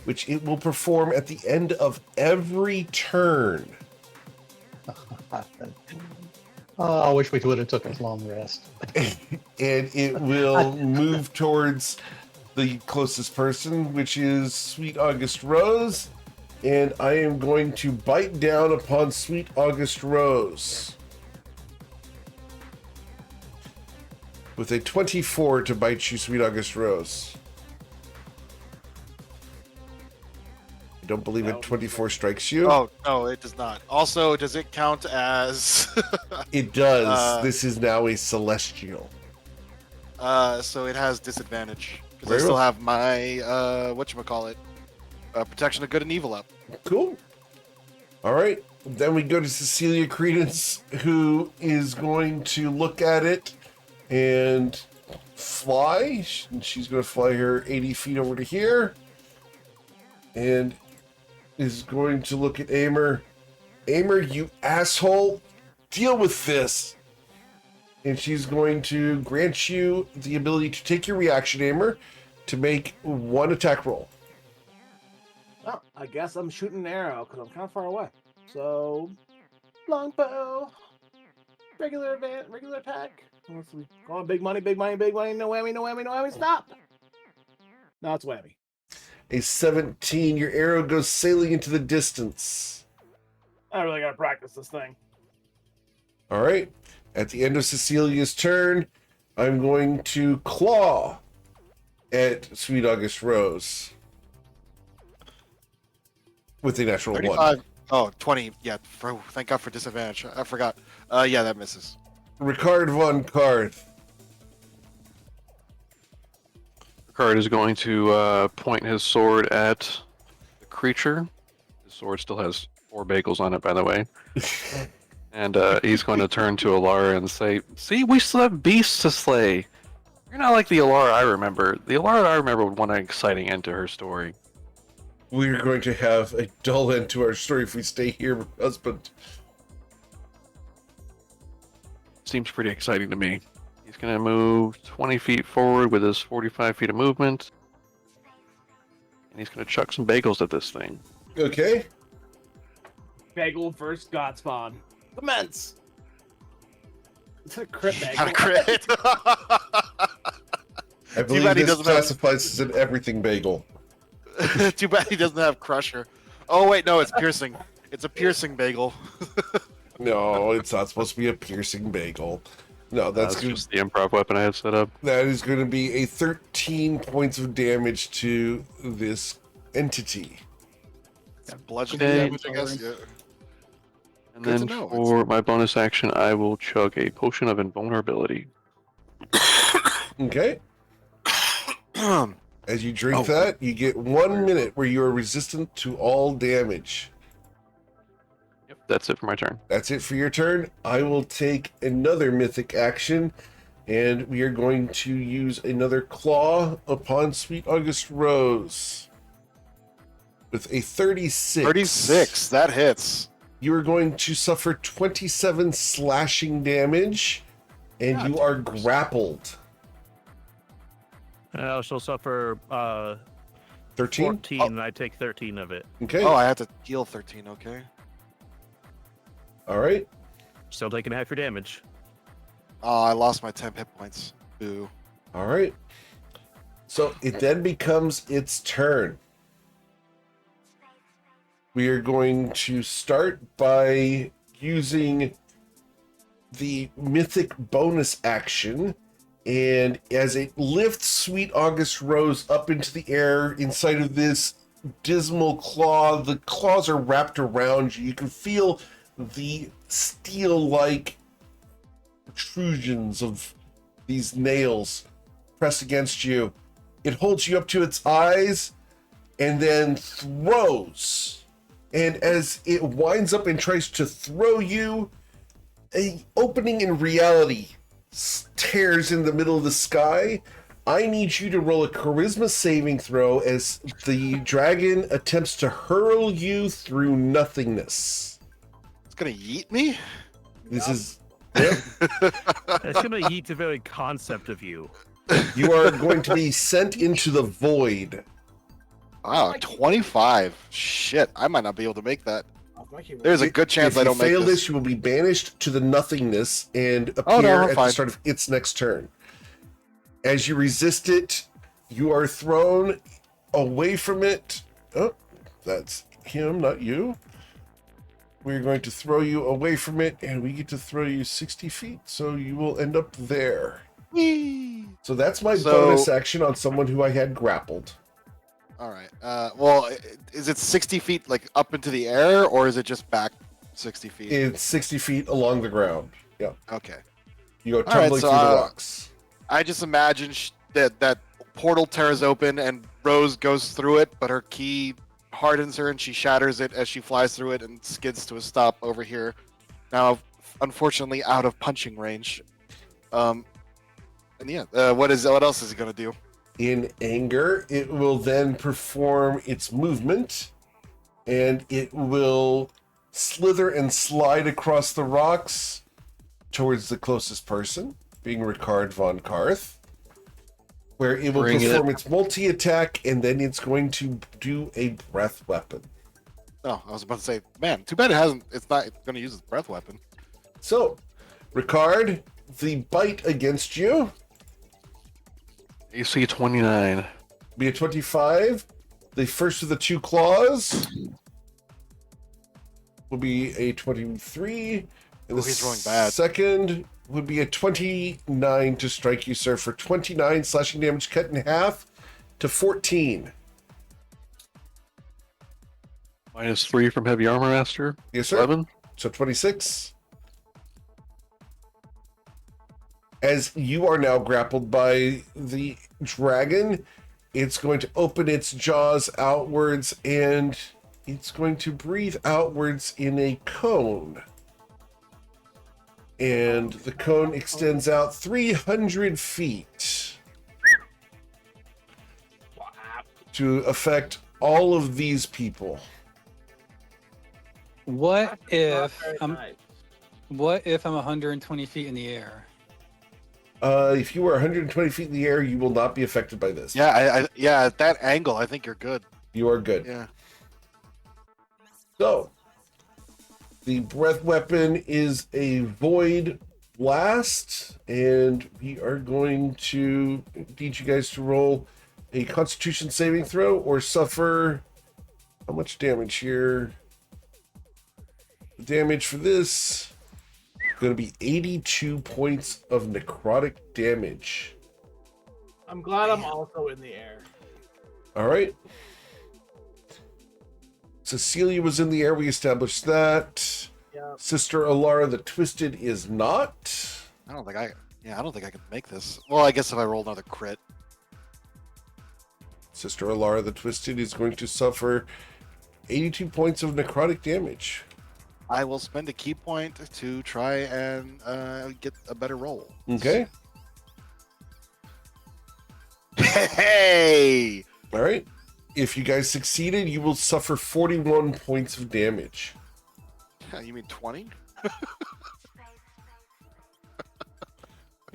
which it will perform at the end of every turn. Oh, I wish we would have took a long rest. And it will move towards the closest person, which is Sweet August Rose. And I am going to bite down upon Sweet August Rose. With a 24 to bite you, Sweet August Rose. I don't believe a 24 strikes you. Oh, no, it does not. Also, does it count as... It does. This is now a celestial. so it has disadvantage. Because I Very still well. have my, whatchamacallit, Protection of Good and Evil up. Cool. All right. Then we go to Cecilia Credence, who is going to look at it and fly. She's going to fly her 80 feet over to here. And is going to look at Aimer. Aimer, you asshole. Deal with this. And she's going to grant you the ability to take your reaction, Aimer, to make one attack roll. Well, I guess I'm shooting an arrow because I'm kind of far away. So, longbow, regular attack. Let's see. Go on, big money, big money, big money. No whammy, no whammy, no whammy. Stop. No, it's whammy. A 17. Your arrow goes sailing into the distance. I really gotta practice this thing. All right. At the end of Cecilia's turn, I'm going to claw at Sweet August Rose with a natural 1. 35. Oh, 20. Yeah. Thank God for disadvantage. I forgot. Yeah, that misses. Ricard von Karth. Ricard is going to point his sword at the creature. His sword still has 4 bagels on it, by the way. And he's going to turn to Alara and say, "See, we still have beasts to slay. You're not like the Alara I remember. The Alara I remember would want an exciting end to her story." We're going to have a dull end to our story if we stay here, husband. Seems pretty exciting to me. He's going to move 20 feet forward with his 45 feet of movement. And he's going to chuck some bagels at this thing. Okay. Bagel versus Godspawn. Commence! It's a crit bagel. Not a crit. I believe bad he this doesn't have- classifies as an everything bagel. Too bad he doesn't have Crusher. Oh wait, no, it's piercing. It's a piercing bagel. No, it's not supposed to be a piercing bagel. No, that's good. just the improv weapon I had set up. That is going to be a 13 points of damage to this entity. Bludgeoning Okay. damage, I guess. Yeah. And Good to then know. for my bonus action, I will chug a potion of invulnerability. Okay. As you drink that, you get 1 minute where you are resistant to all damage. Yep, that's it for my turn. That's it for your turn. I will take another mythic action, and we are going to use another claw upon Sweet August Rose. With a 36. 36. That hits. You are going to suffer 27 slashing damage, and you are grappled. And I also suffer 13? 14, and I take 13 of it. Okay. Oh, I have to heal 13. Okay. All right. Still taking half your damage. Oh, I lost my 10 hit points. Boo. All right. So it then becomes its turn. We are going to start by using the mythic bonus action. And as it lifts Sweet August Rose up into the air inside of this dismal claw, the claws are wrapped around you. You can feel the steel-like protrusions of these nails press against you. It holds you up to its eyes and then throws. And as it winds up and tries to throw you, an opening in reality tears in the middle of the sky. I need you to roll a charisma saving throw as the dragon attempts to hurl you through nothingness. It's gonna yeet me. This is... Yep. It's going to eat the very concept of you. You are going to be sent into the void. Wow, 25. Shit, I might not be able to make that. There's a good chance If I don't you fail make this, you will be banished to the nothingness and appear Oh, no, I'm at the fine. start of its next turn. As you resist it, you are thrown away from it. Oh, that's him, not you. We're going to throw you away from it, and we get to throw you 60 feet, so you will end up there. Whee! So that's my So- bonus action on someone who I had grappled. All right. Well, is it 60 feet like up into the air, or is it just back 60 feet? It's 60 feet along the ground. Yeah. Okay. You go right, tumbling so, through the rocks. I just imagine that portal tears open and Rose goes through it, but her key hardens her and she shatters it as she flies through it and skids to a stop over here. Now, unfortunately, out of punching range. And yeah, what else is it gonna do? In anger, it will then perform its movement, and it will slither and slide across the rocks towards the closest person, being Ricard von Karth, where it will Bring it. perform its multi-attack, and then it's going to do a breath weapon. Oh, I was about to say, man, too bad it's not gonna use its breath weapon. So, Ricard, the bite against you AC 29. be a 25. The first of the two claws will be a 23. And Oh, the he's rolling bad. second would be a 29 to strike you, sir, for 29 slashing damage cut in half to 14. -3 from heavy armor master. Yes, sir. 11. So 26. As you are now grappled by the dragon, it's going to open its jaws outwards and it's going to breathe outwards in a cone. And the cone extends out 300 feet to affect all of these people. What if Very I'm nice. 120 feet in the air? If you are 120 feet in the air, you will not be affected by this. Yeah, yeah, at that angle, I think you're good. You are good. Yeah. So, the breath weapon is a void blast, and we are going to need you guys to roll a Constitution saving throw or suffer how much damage here? The damage for this is going to be 82 points of necrotic damage. I'm glad I'm also in the air. All right. Cecilia was in the air. We established that. Yeah. Sister Alara the Twisted is not. I don't think I can make this. Well, I guess if I roll another crit. Sister Alara the Twisted is going to suffer 82 points of necrotic damage. I will spend a key point to try and get a better roll. Okay. Hey! All right. If you guys succeeded, you will suffer 41 points of damage. You mean 20?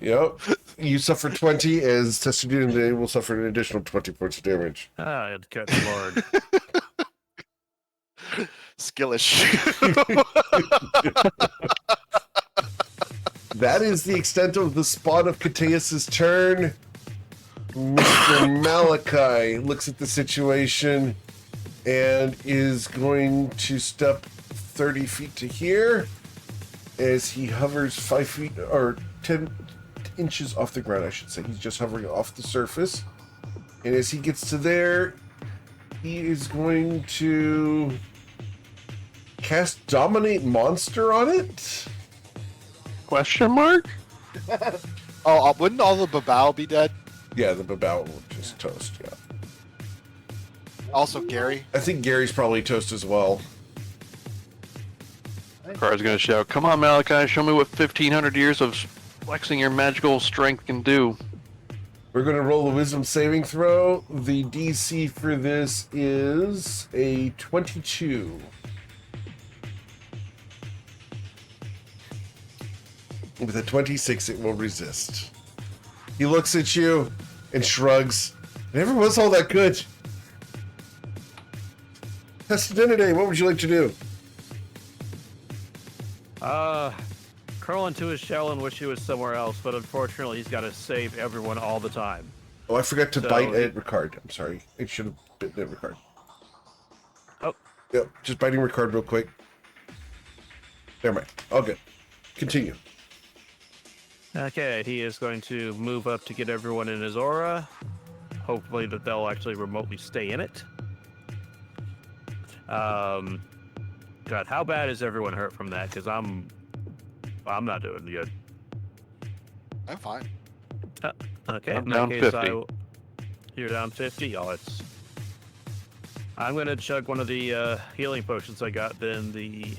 Yep. You suffer 20, as tested today will suffer an additional 20 points of damage. Ah, good lord. Skillish. That is the extent of the Spawn of Cateus's turn. Mr. Malachi looks at the situation and is going to step 30 feet to here as he hovers 5 feet or 10 inches off the ground, I should say. He's just hovering off the surface. And as he gets to there, he is going to cast Dominate Monster on it. Question mark? Oh, wouldn't all the Babao be dead? Yeah, the Babao will just toast, yeah. Also, Gary. I think Gary's probably toast as well. Car's gonna shout, "Come on, Malachi, show me what 1,500 years of flexing your magical strength can do." We're going to roll a wisdom saving throw. The DC for this is a 22. With a 26, it will resist. He looks at you and shrugs. It never was all that good. Testadinidae, what would you like to do? Curl into his shell and wish he was somewhere else, but unfortunately he's got to save everyone all the time. Oh, I forgot to So- bite at Ricard. I'm sorry. I should have bitten at Ricard. Oh. Yep, just biting Ricard real quick. Never mind. All good. Continue. Okay, he is going to move up to get everyone in his aura. Hopefully that they'll actually remotely stay in it. God, how bad is everyone hurt from that? Because I'm not doing good. I'm fine. Okay, I'm in that down case, 50. You're down 50? Oh, it's... I'm going to chug one of the healing potions I got, then the...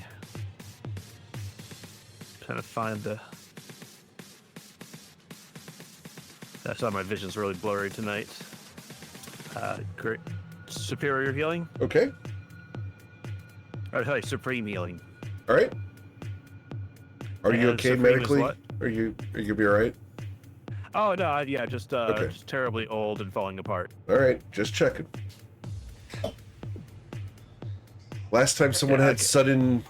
Trying to find the... That's why my vision's really blurry tonight. Great. Superior healing? Okay. Or, sorry, supreme healing. All right. Are you And okay supreme is medically? what? Are you gonna be all right? Oh, no, yeah, just Okay. just terribly old and falling apart. All right, just checking. Last time someone Yeah, had okay. sudden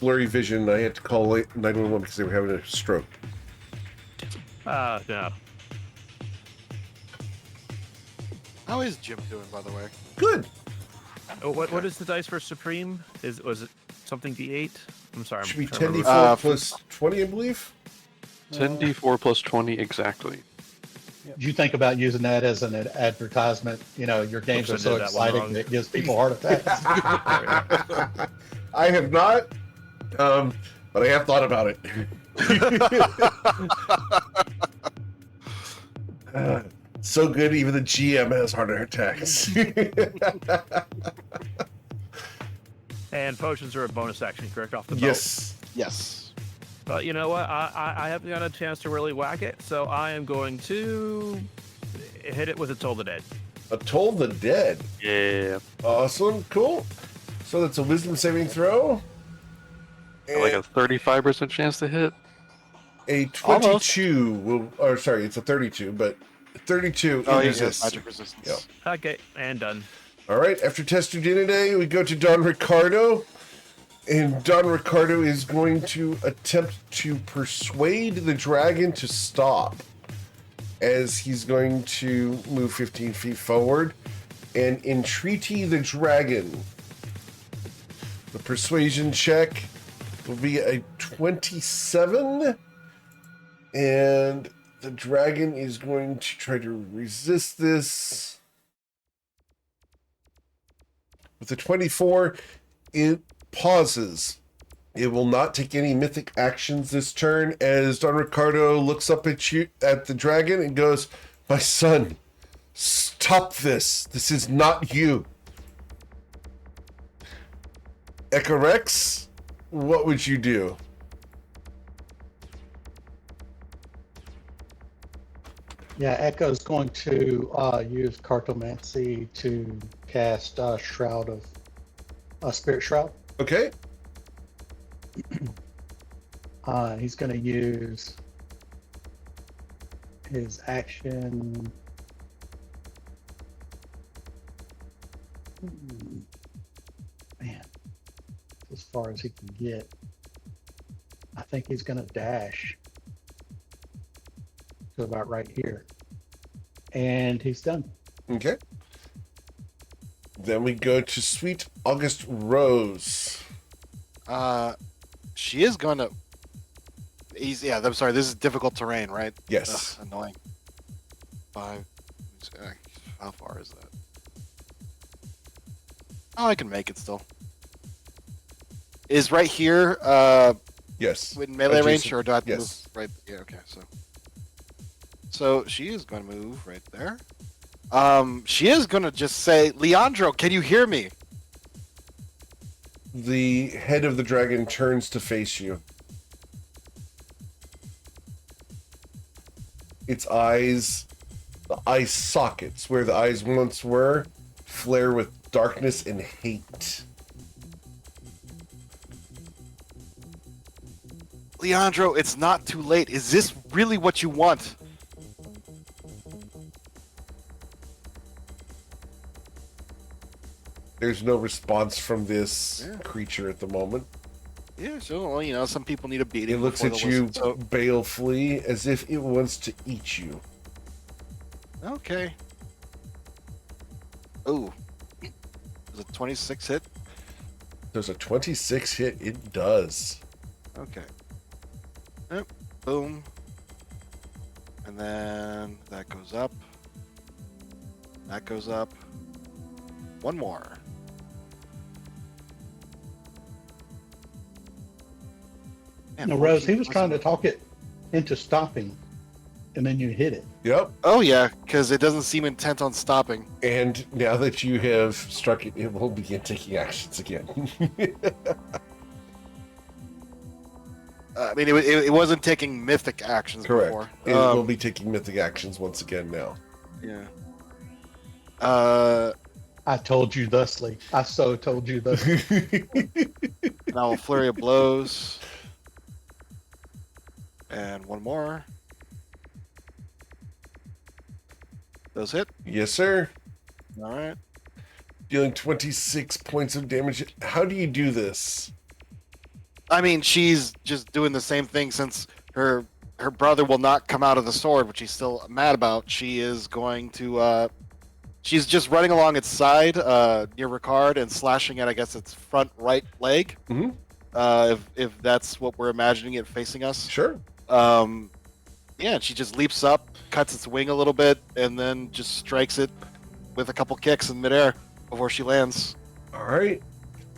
blurry vision, I had to call 911 because they were having a stroke. No. How is Jim doing, by the way? Good. Oh, what is the dice for supreme? Was it something D8? I'm sorry. Should be I'm trying to 10d4 remember. plus 20, I believe. 10d4 plus 20 exactly. Do you think about using that as an advertisement? You know, your games are Oops, I so did that one exciting wrong. that it gives people heart attacks. I have not, but I have thought about it. So good, even the GM has heart attacks. And potions are a bonus action, correct? Off the boat? Yes. Yes. But you know what? I haven't got a chance to really whack it, so I am going to hit it with a Toll the Dead. A Toll the Dead. Yeah. Awesome. Cool. So that's a wisdom saving throw. Like a 35% chance to hit. A 22 will, or sorry, it's a 32, but 32 Oh, it he has resists. magic resistance. Yep. Okay, and done. All right, after Test Dinner Day, we go to Don Ricardo. And Don Ricardo is going to attempt to persuade the dragon to stop, as he's going to move 15 feet forward and entreaty the dragon. The persuasion check will be a 27, and the dragon is going to try to resist this. With a 24, it pauses. It will not take any mythic actions this turn, as Don Ricardo looks up at the dragon, and goes, "My son, stop this. This is not you." Echorex, what would you do? Yeah, Echo's going to use Cartomancy to cast Shroud of Spirit Shroud. Okay. He's going to use his action. Man, as far as he can get. I think he's going to dash to about right here. And he's done. Okay. Then we go to Sweet August Rose. She is gonna. Yeah, I'm sorry. This is difficult terrain, right? Yes. Ugh, annoying. 5. How far is that? Oh, I can make it still. Is right here Yes. in melee range, Adjacent. or do I have to Yes. move right? Yeah. Okay. So she is going to move right there. She is going to just say, "Leandro, can you hear me?" The head of the dragon turns to face you. Its eyes, the eye sockets where the eyes once were, flare with darkness and hate. Leandro, it's not too late. Is this really what you want? There's no response from this Yeah. creature at the moment. Yeah, sure. Well, you know, some people need a beating. It looks before at they'll you listen. So, balefully as if it wants to eat you. okay. Ooh. Is it 26 hit? There's a 26 hit. It does. Okay. Yep. Boom. And then that goes up. That goes up. One more. Man, No, Rose, he 14 was trying to talk it into stopping, and then you hit it. Yep. Oh yeah, because it doesn't seem intent on stopping. And now that you have struck it, it will begin taking actions again. I mean, it wasn't taking mythic actions Correct. before. It will be taking mythic actions once again now. Yeah. I told you thusly. I so told you thusly. Now a flurry of blows. And one more. Those hit. Yes, sir. All right. Dealing 26 points of damage. How do you do this? I mean, she's just doing the same thing since her brother will not come out of the sword, which she's still mad about. She is going to she's just running along its side near Ricard and slashing at, I guess, its front right leg. Mhm. If that's what we're imagining it facing us. Sure. Yeah, and she just leaps up, cuts its wing a little bit, and then just strikes it with a couple kicks in midair before she lands. All right.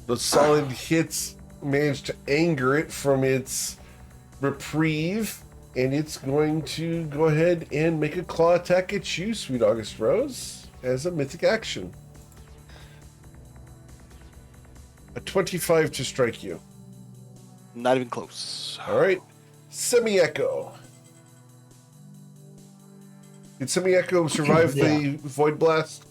Those solid hits manage to anger it from its reprieve, and it's going to go ahead and make a claw attack at you, Sweet August Rose, as a mythic action. A 25 to strike you. Not even close. All right. Semi-Echo. Did Semi-Echo survive the Void Blast?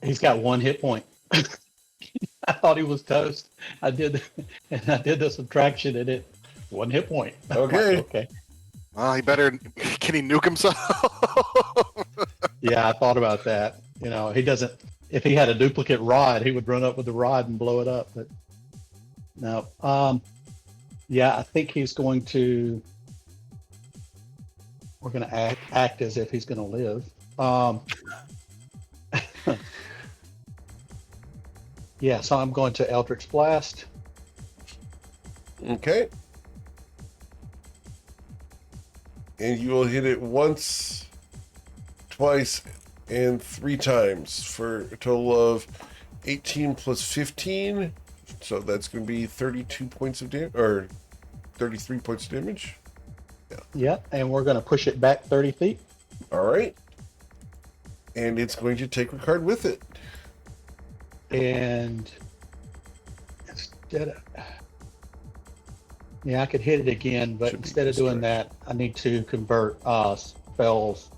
He's got 1 hit point. I thought he was toast. I did the subtraction and it 1 hit point. Okay. Okay. Well, he better. Can he nuke himself? Yeah, I thought about that. You know, he doesn't. If he had a duplicate rod, he would run up with the rod and blow it up. But no. Yeah, I think he's going to. We're going to act as if he's going to live. Yeah, so I'm going to Eldritch Blast. Okay. And you will hit it once, twice, and 3 times for a total of 18 plus 15. So that's going to be 32 points of damage, or 33 points of damage. Yeah, and we're going to push it back 30 feet. All right. And it's going to take Ricard with it. And instead of, yeah, I could hit it again, but Should be instead of doing distracted. that, I need to convert spells,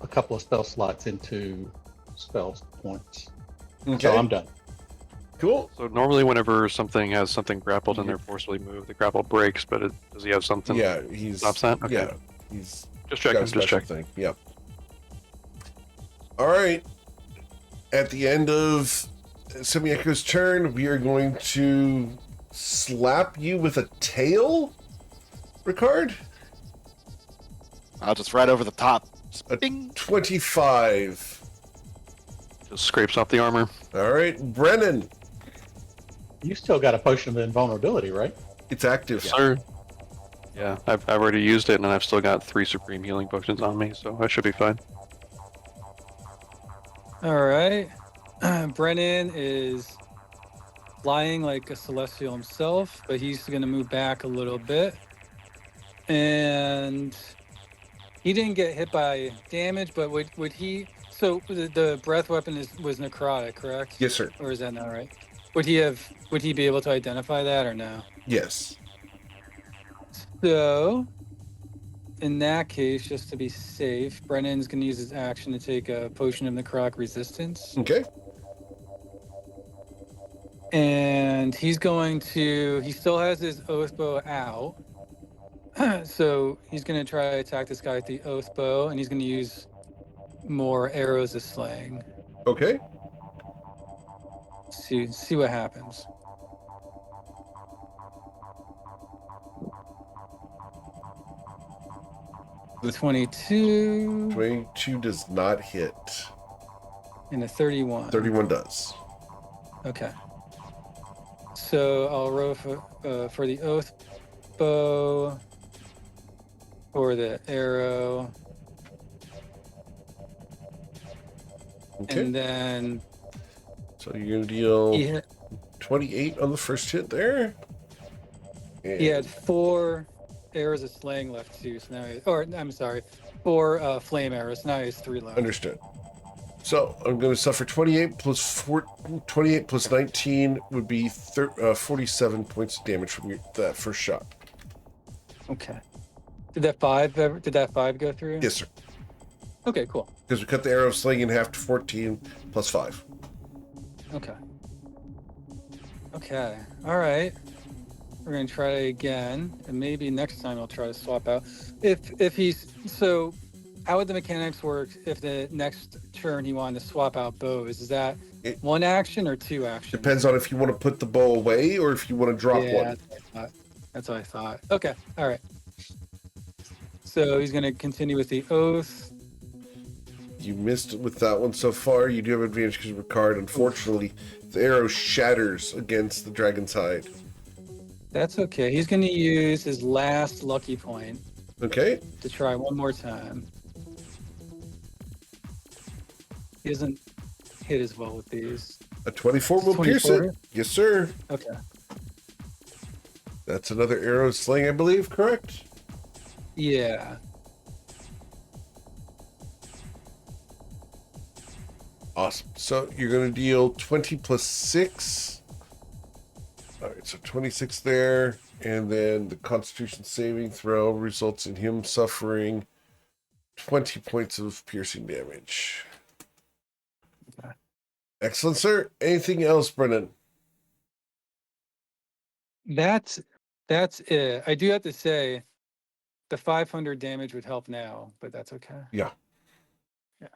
a couple of spell slots into spells points. Okay. So I'm done. Cool. So normally, whenever something has something grappled and they're forcibly moved, the grapple breaks. But does he have something? Yeah, he's Stops that? Okay. Yeah, he's Just got checking. a Just special checking. thing. Yep. All right. At the end of Semi-Echo's turn, we are going to slap you with a tail, Ricard. I'll just right over the top. Just A bing. 25. Just scrapes off the armor. All right, Brennan. You still got a potion of invulnerability, right? It's active. Sir. Yeah, I've already used it, and I've still got 3 supreme healing potions on me, so I should be fine. All right. Brennan is flying like a celestial himself, but he's going to move back a little bit. And he didn't get hit by damage, but would he? So the breath weapon was necrotic, correct? Yes, sir. Or is that not right? Would he be able to identify that or no? Yes. So, in that case, just to be safe, Brennan's going to use his action to take a potion of necrotic resistance. Okay. And he's going to, he still has his oath bow out. So he's going to try to attack this guy with the oath bow, and he's going to use more arrows of slaying. Okay. See what happens. The 22 22 does not hit. and a 31. 31 does. Okay. So I'll roll for the oath bow, for the arrow, Okay. and then So you're going to deal he had, 28 on the first hit there. And he had 4 arrows of slaying left too. So now, I'm sorry, 4 flame arrows. Now he has 3 left. Understood. So I'm going to suffer 28 plus 19 would be 47 points of damage from that first shot. Okay. Did that 5 go through? Yes, sir. Okay, cool. Because we cut the arrow of slaying in half to 14 plus 5. Okay. Okay. All right. We're gonna try again, and maybe next time I'll try to swap out. If he's so, how would the mechanics work if the next turn he wanted to swap out bows? Is that It- 1 action or 2 actions? Depends on if you want to put the bow away or if you want to drop Yeah, one. that's what I thought. Okay. All right. So he's gonna continue with the oath. You missed with that one so far. You do have advantage because Ricard, unfortunately, the arrow shatters against the dragon's hide. That's okay. He's gonna use his last lucky point. Okay. to try one more time. He doesn't hit as well with these. A 24 will pierce 24 it. Yes, sir. Okay. That's another arrow sling, I believe, correct? Yeah. Awesome. So you're going to deal 20 plus 6. All right, so 26 there. And then the Constitution saving throw results in him suffering 20 points of piercing damage. Okay. Excellent, sir. Anything else, Brennan? That's it. I do have to say the 500 damage would help now, but that's okay. Yeah. Yeah.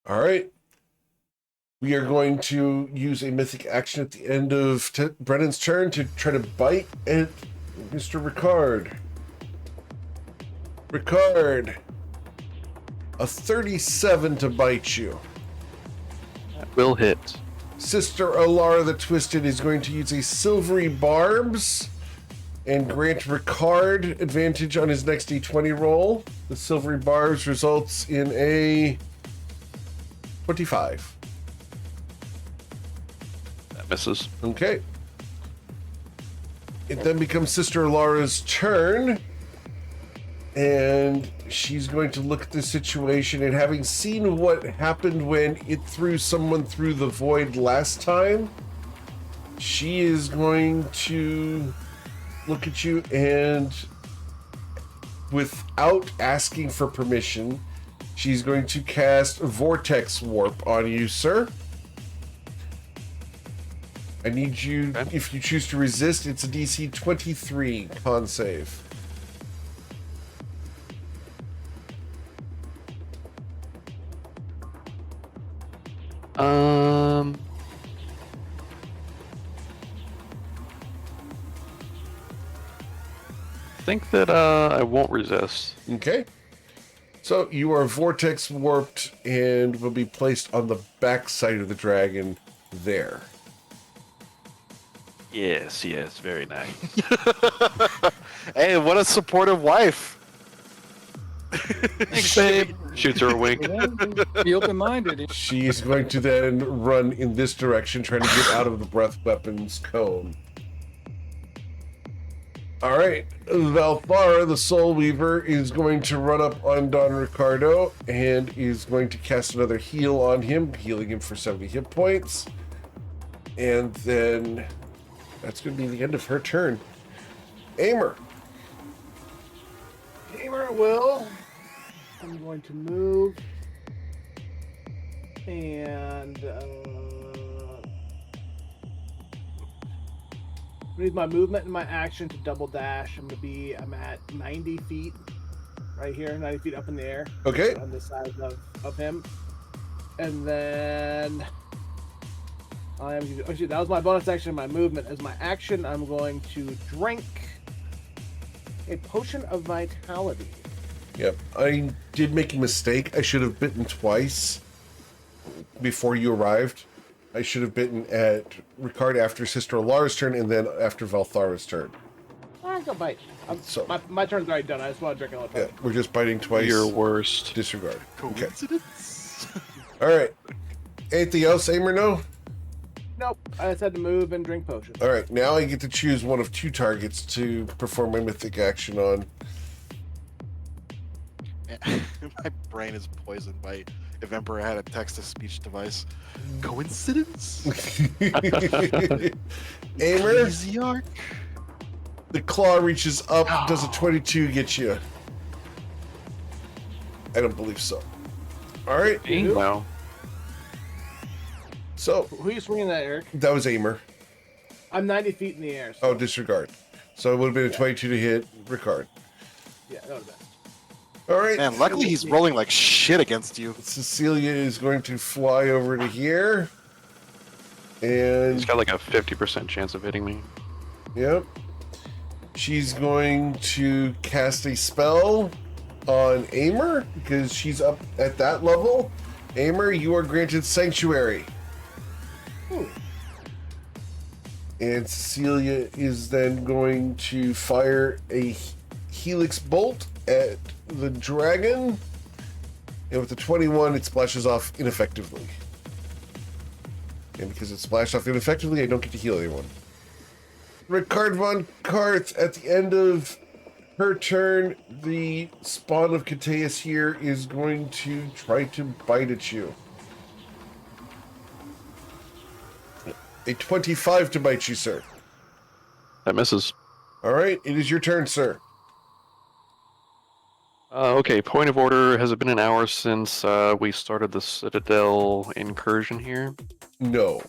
All right. We are going to use a mythic action at the end of Brennan's turn to try to bite at Mr. Ricard. Ricard, a 37 to bite you. That will hit. Sister Alara the Twisted is going to use a silvery barbs and grant Ricard advantage on his next d20 roll. The silvery barbs results in a 25. That misses. Okay. It then becomes Sister Alara's turn. And she's going to look at the situation, and having seen what happened when it threw someone through the void last time, she is going to look at you and, without asking for permission, she's going to cast Vortex Warp on you, sir. I need you, if you choose to resist, it's a DC 23 con save. I think that I won't resist. Okay. So you are vortex warped and will be placed on the back side of the dragon there. Yes, very nice. Hey, what a supportive wife. Thanks, babe. Shoots her a wink. Be open-minded. She is going to then run in this direction, trying to get out of the breath weapons cone. All right, Valthara, the Soul Weaver, is going to run up on Don Ricardo and is going to cast another heal on him, healing him for 70 hit points. And then that's going to be the end of her turn. Aimer. Gamer will. I'm going to move and use my movement and my action to double dash. I'm at 90 feet right here, 90 feet up in the air. Okay. On the side of him. And then actually, that was my bonus action, my movement. As my action, I'm going to drink a potion of vitality. Yep, I did make a mistake. I should have bitten twice before you arrived. I should have bitten at Ricard after Sister Alara's turn and then after Valthara's turn. I go bite. So- My turn's already done. I just want to drink a little Yeah, bit. we're just biting twice. Your worst. Disregard. Okay. Coincidence? All right. Anything else, Aimer? No? Nope. I just had to move and drink potion. All right. Now I get to choose one of two targets to perform my mythic action on. My brain is poisoned by if Emperor had a text-to-speech device. Coincidence? Aimer, Easy arc? the claw reaches up. Does a 22 get you? I don't believe so. All right. Wow. So Who are you swinging at, Eric? that was Aimer. I'm 90 feet in the air. So Oh, disregard. So it would have been a 22 to hit Ricard. yeah, that was best. All right. Man, luckily he's rolling like shit against you. Cecilia is going to fly over to here. And He's got like a 50% chance of hitting me. yep. She's going to cast a spell on Aimer because she's up at that level. Aimer, you are granted Sanctuary. Ooh. And Cecilia is then going to fire a Helix Bolt at the dragon. And with the 21, it splashes off ineffectively. And because it splashed off ineffectively, I don't get to heal anyone. Ricard von Karth, at the end of her turn, the spawn of Cateus here is going to try to bite at you. A 25 to bite you, sir. That misses. All right, it is your turn, sir. Okay, point of order. Has it been an hour since we started the Citadel incursion here? No.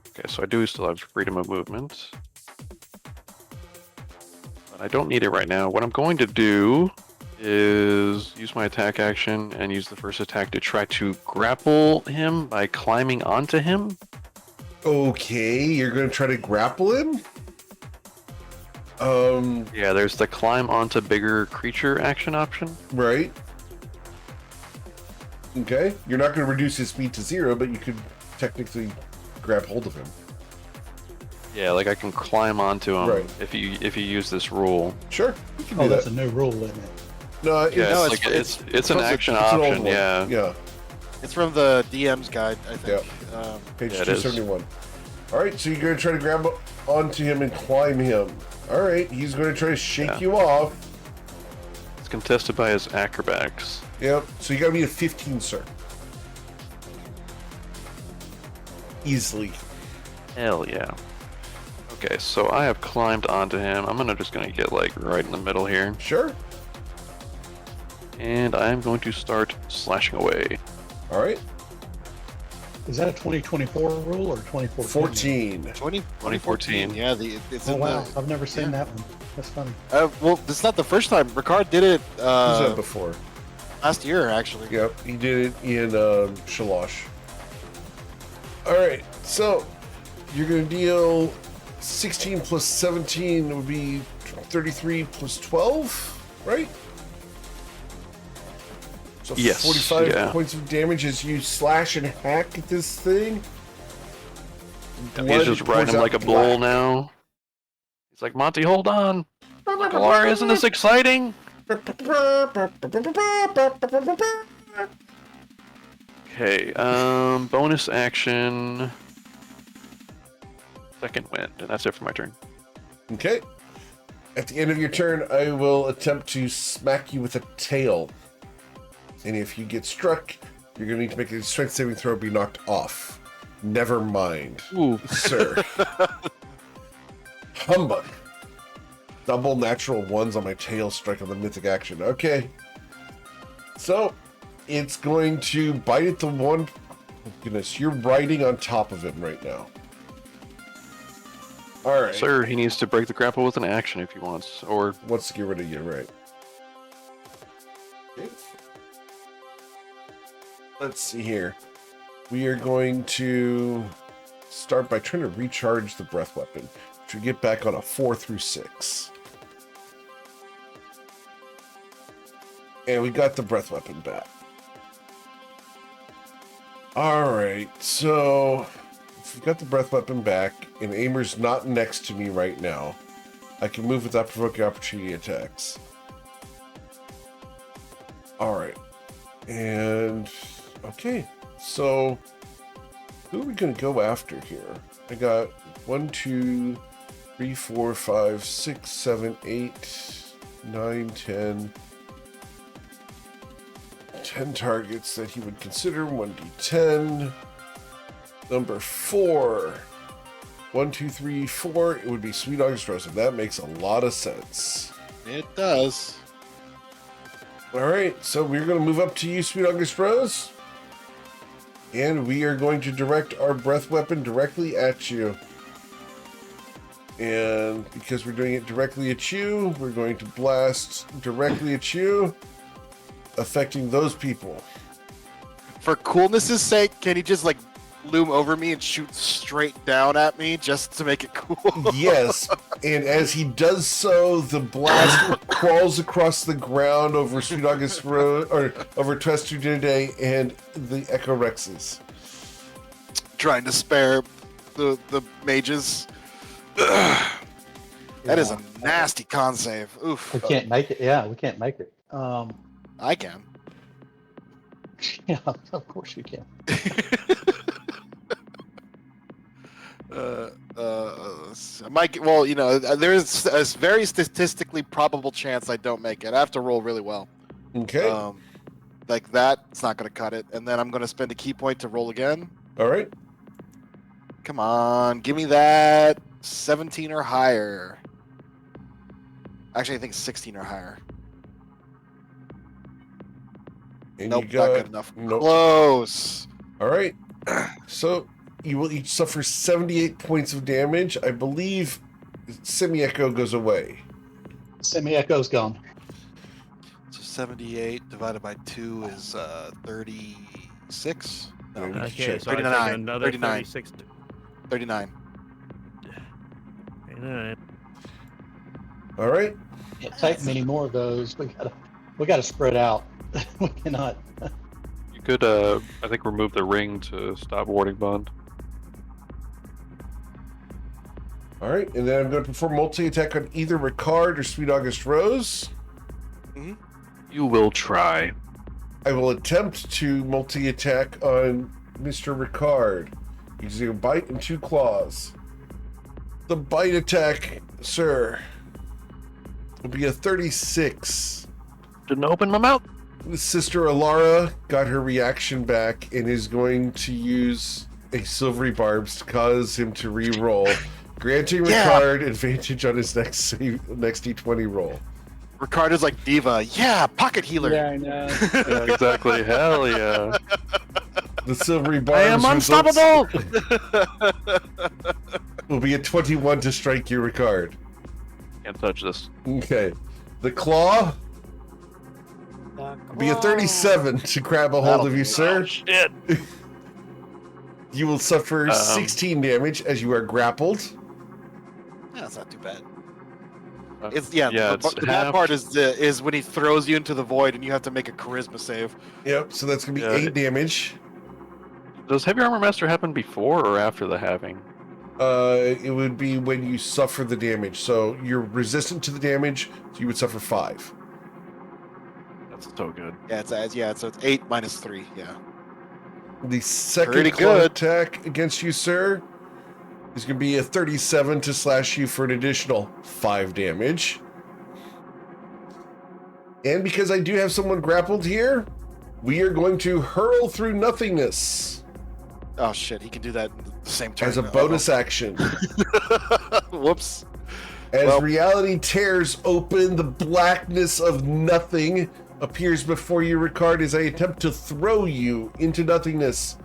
Okay, so I do still have freedom of movement. But I don't need it right now. What I'm going to do is use my attack action and use the first attack to try to grapple him by climbing onto him. Okay, you're going to try to grapple him? Yeah, there's the climb onto bigger creature action option. Right. Okay, you're not going to reduce his speed to 0, but you could technically grab hold of him. Yeah, like I can climb onto him Right. if you use this rule. Sure, you can Oh, do that's that. a new rule, isn't it? No, it's, Yeah, No, it's an action it's an old option. one. Yeah. Yeah, It's from the DM's guide, I think. page Yeah, it is. 271. All right, so you're going to try to grab onto him and climb him. All right, he's going to try to shake Yeah. you off. It's contested by his acrobatics. Yep, so you got to be a 15, sir. Easily. Hell yeah. Okay, so I have climbed onto him. I'm just gonna get like right in the middle here, Sure. and I am going to start slashing away. All right, Is that a 2024 rule or 2014? 14. 2014. Yeah, it's Oh in wow, the. I've never seen that one. That's funny. Well, this is not the first time. Ricard did it Who's that before? last year, actually. Yep, he did it in Shalosh. All right, so you're going to deal 16 plus 17 would be 33 plus 12, right? So Yes, 45 yeah. points of damage as you slash and hack at this thing. He's Blood just pours riding him out like a bull black. now. He's like, Monty, hold on. Galar, isn't this exciting? Okay, bonus action. Second wind, and that's it for my turn. Okay. At the end of your turn, I will attempt to smack you with a tail. And if you get struck, you're going to need to make a strength saving throw or be knocked off. Never mind, Ooh. sir. Humbug. Double natural ones on my tail strike on the mythic action. Okay. So, it's going to bite at the one... Oh, goodness, you're riding on top of him right now. All right. Sir, he needs to break the grapple with an action if he wants, or Wants to get rid of you, right? Okay. Let's see here. We are going to start by trying to recharge the breath weapon, which we get back on a 4 through 6. And we got the breath weapon back. Alright, so if we got the breath weapon back, and Aimer's not next to me right now, I can move without provoking opportunity attacks. Alright. And okay. So who are we gonna go after here? I got 1, 2, 3, 4, 5, 6, 7, 8, 9, 10. 10 targets that he would consider. 1d10. Number 4. 1, 2, 3, 4. It would be Sweet August Rose, and that makes a lot of sense. It does. Alright, so we're going to move up to you, Sweet August Rose. And we are going to direct our breath weapon directly at you. And because we're doing it directly at you, we're going to blast directly at you, affecting those people. For coolness' sake, can he just like loom over me and shoot straight down at me just to make it cool? Yes, and as he does so, the blast crawls across the ground over Sweet August Road, or over Twestudide and the Echo Rexes. Trying to spare the mages. That is a nasty con save. Oof. We can't make it. Yeah, we can't make it. I can. Yeah, of course you can. Mike, well, there's a very statistically probable chance I don't make it. I have to roll really well. Okay. Like that, it's not going to cut it. And then I'm going to spend a key point to roll again. All right. Come on, give me that 17 or higher. Actually, I think 16 or higher. And Nope, you got, not good enough. Nope. Close. All right. So you will each suffer 78 points of damage. I believe semi-echo goes away. Semi-echo's gone. So 78 divided by 2 is 36. No, Okay, so I 39, take another 39. 36. 39. 39. All right. Can't take many more of those. We gotta spread out. We cannot. You could, I think, remove the ring to stop warding bond. All right. And then I'm going to perform multi-attack on either Ricard or Sweet August Rose. You will try. I will attempt to multi-attack on Mr. Ricard using a bite and 2 claws. The bite attack, sir, will be a 36. Didn't open my mouth. Sister Alara got her reaction back and is going to use a silvery barbs to cause him to re-roll, granting Yeah. Ricard advantage on his next D20 roll. Ricardo's like diva. Yeah, pocket healer. Yeah, I know. Yeah, exactly. Hell yeah. The silvery I barbs am results unstoppable. will be a 21 to strike you, Ricard. Can't touch this. Okay. The claw will be a 37 to grab a hold That'll of you, be- sir. Oh, shit. You will suffer 16 damage as you are grappled. Yeah, that's not too bad. Uh, It's yeah, the it's bad half- part is when he throws you into the void and you have to make a charisma save. Yep, so that's going to be Yeah, 8 damage. Does Heavy Armor Master happen before or after the halving? It would be when you suffer the damage. So you're resistant to the damage, so you would suffer 5. That's so good. So it's 8 minus 3. Yeah. The second Pretty claw good. attack against you, sir, is going to be a 37 to slash you for an additional 5 damage. And because I do have someone grappled here, we are going to hurl through nothingness Oh shit, he can do that in the same turn. as a bonus action. Whoops. As Well- reality tears open, the blackness of nothing appears before you, Ricard, as I attempt to throw you into nothingness.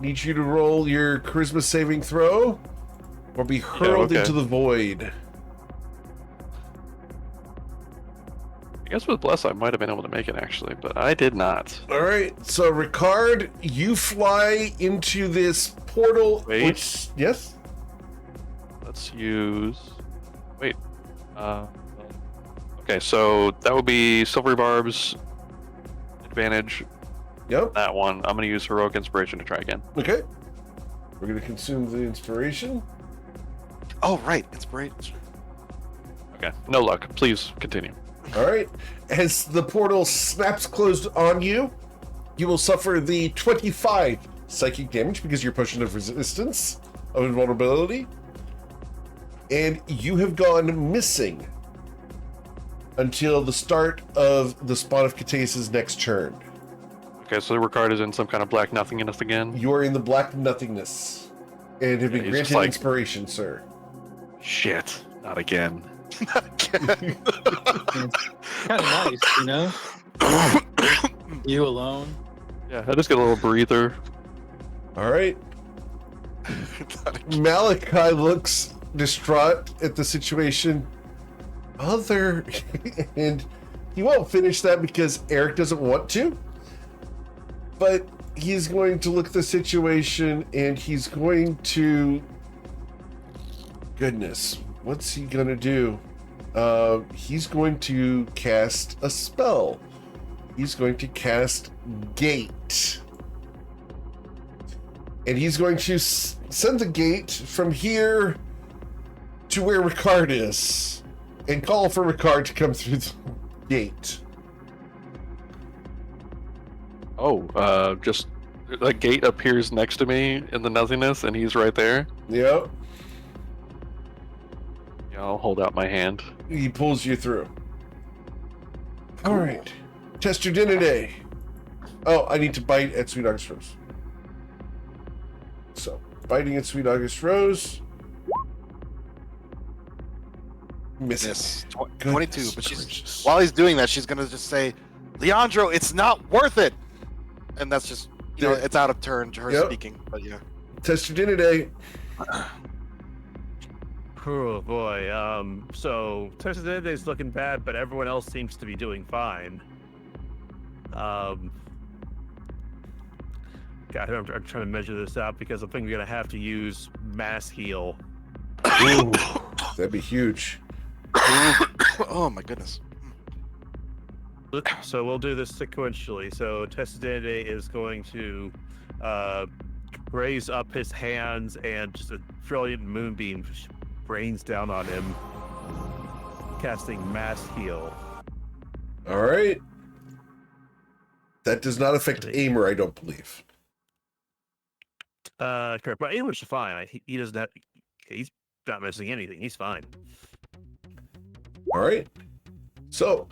Need you to roll your charisma saving throw or be hurled okay. into the void. I guess with Bless, I might have been able to make it actually, but I did not. All right, so Ricard, you fly into this portal. Wait. Which, yes? Let's use. Wait. Okay, so that would be Silvery Barb's advantage. Yep. That one. I'm going to use Heroic Inspiration to try again. Okay. We're going to consume the inspiration. Oh right, inspiration. Okay. No luck. Please continue. All right. As the portal snaps closed on you, you will suffer the 25 psychic damage because you're potion of resistance, of invulnerability. And you have gone missing until the start of the Spawn of Cateus' next turn. Okay, so Ricard is in some kind of black nothingness again. You are in the black nothingness and have been he's granted just like- inspiration, sir. Shit. Not again. Kind of nice, you know? You alone. Yeah, I just get a little breather. All right. Malachi looks distraught at the situation. And he won't finish that because Eric doesn't want to. But he's going to look at the situation and he's going to... Goodness, what's he going to do? He's going to cast a spell. He's going to cast Gate. And he's going to send the gate from here to where Ricard is and call for Ricard to come through the gate. Oh, just a gate appears next to me in the nothingness, and he's right there. Yep. Yeah, I'll hold out my hand. He pulls you through. All right. Test your dinner day. Oh, I need to bite at Sweet August Rose. So, biting at Sweet August Rose. Misses. Miss. Goodness 22. But gracious. while he's doing that, she's gonna just say, "Leandro, it's not worth it." And that's just, Yeah. it's out of turn to her Yep. speaking. But yeah. Test your dinner day. Oh boy. So Tessadin's looking bad, but everyone else seems to be doing fine. God, I'm trying to measure this out because I think we're gonna have to use mass heal. Ooh, that'd be huge. Oh my goodness. So we'll do this sequentially. So Tessadin is going to raise up his hands, and just a brilliant moonbeam rains down on him, casting mass heal. All right. That does not affect Aimer, I don't believe. Correct. But English is fine. He doesn't have. He's not missing anything. He's fine. All right. So,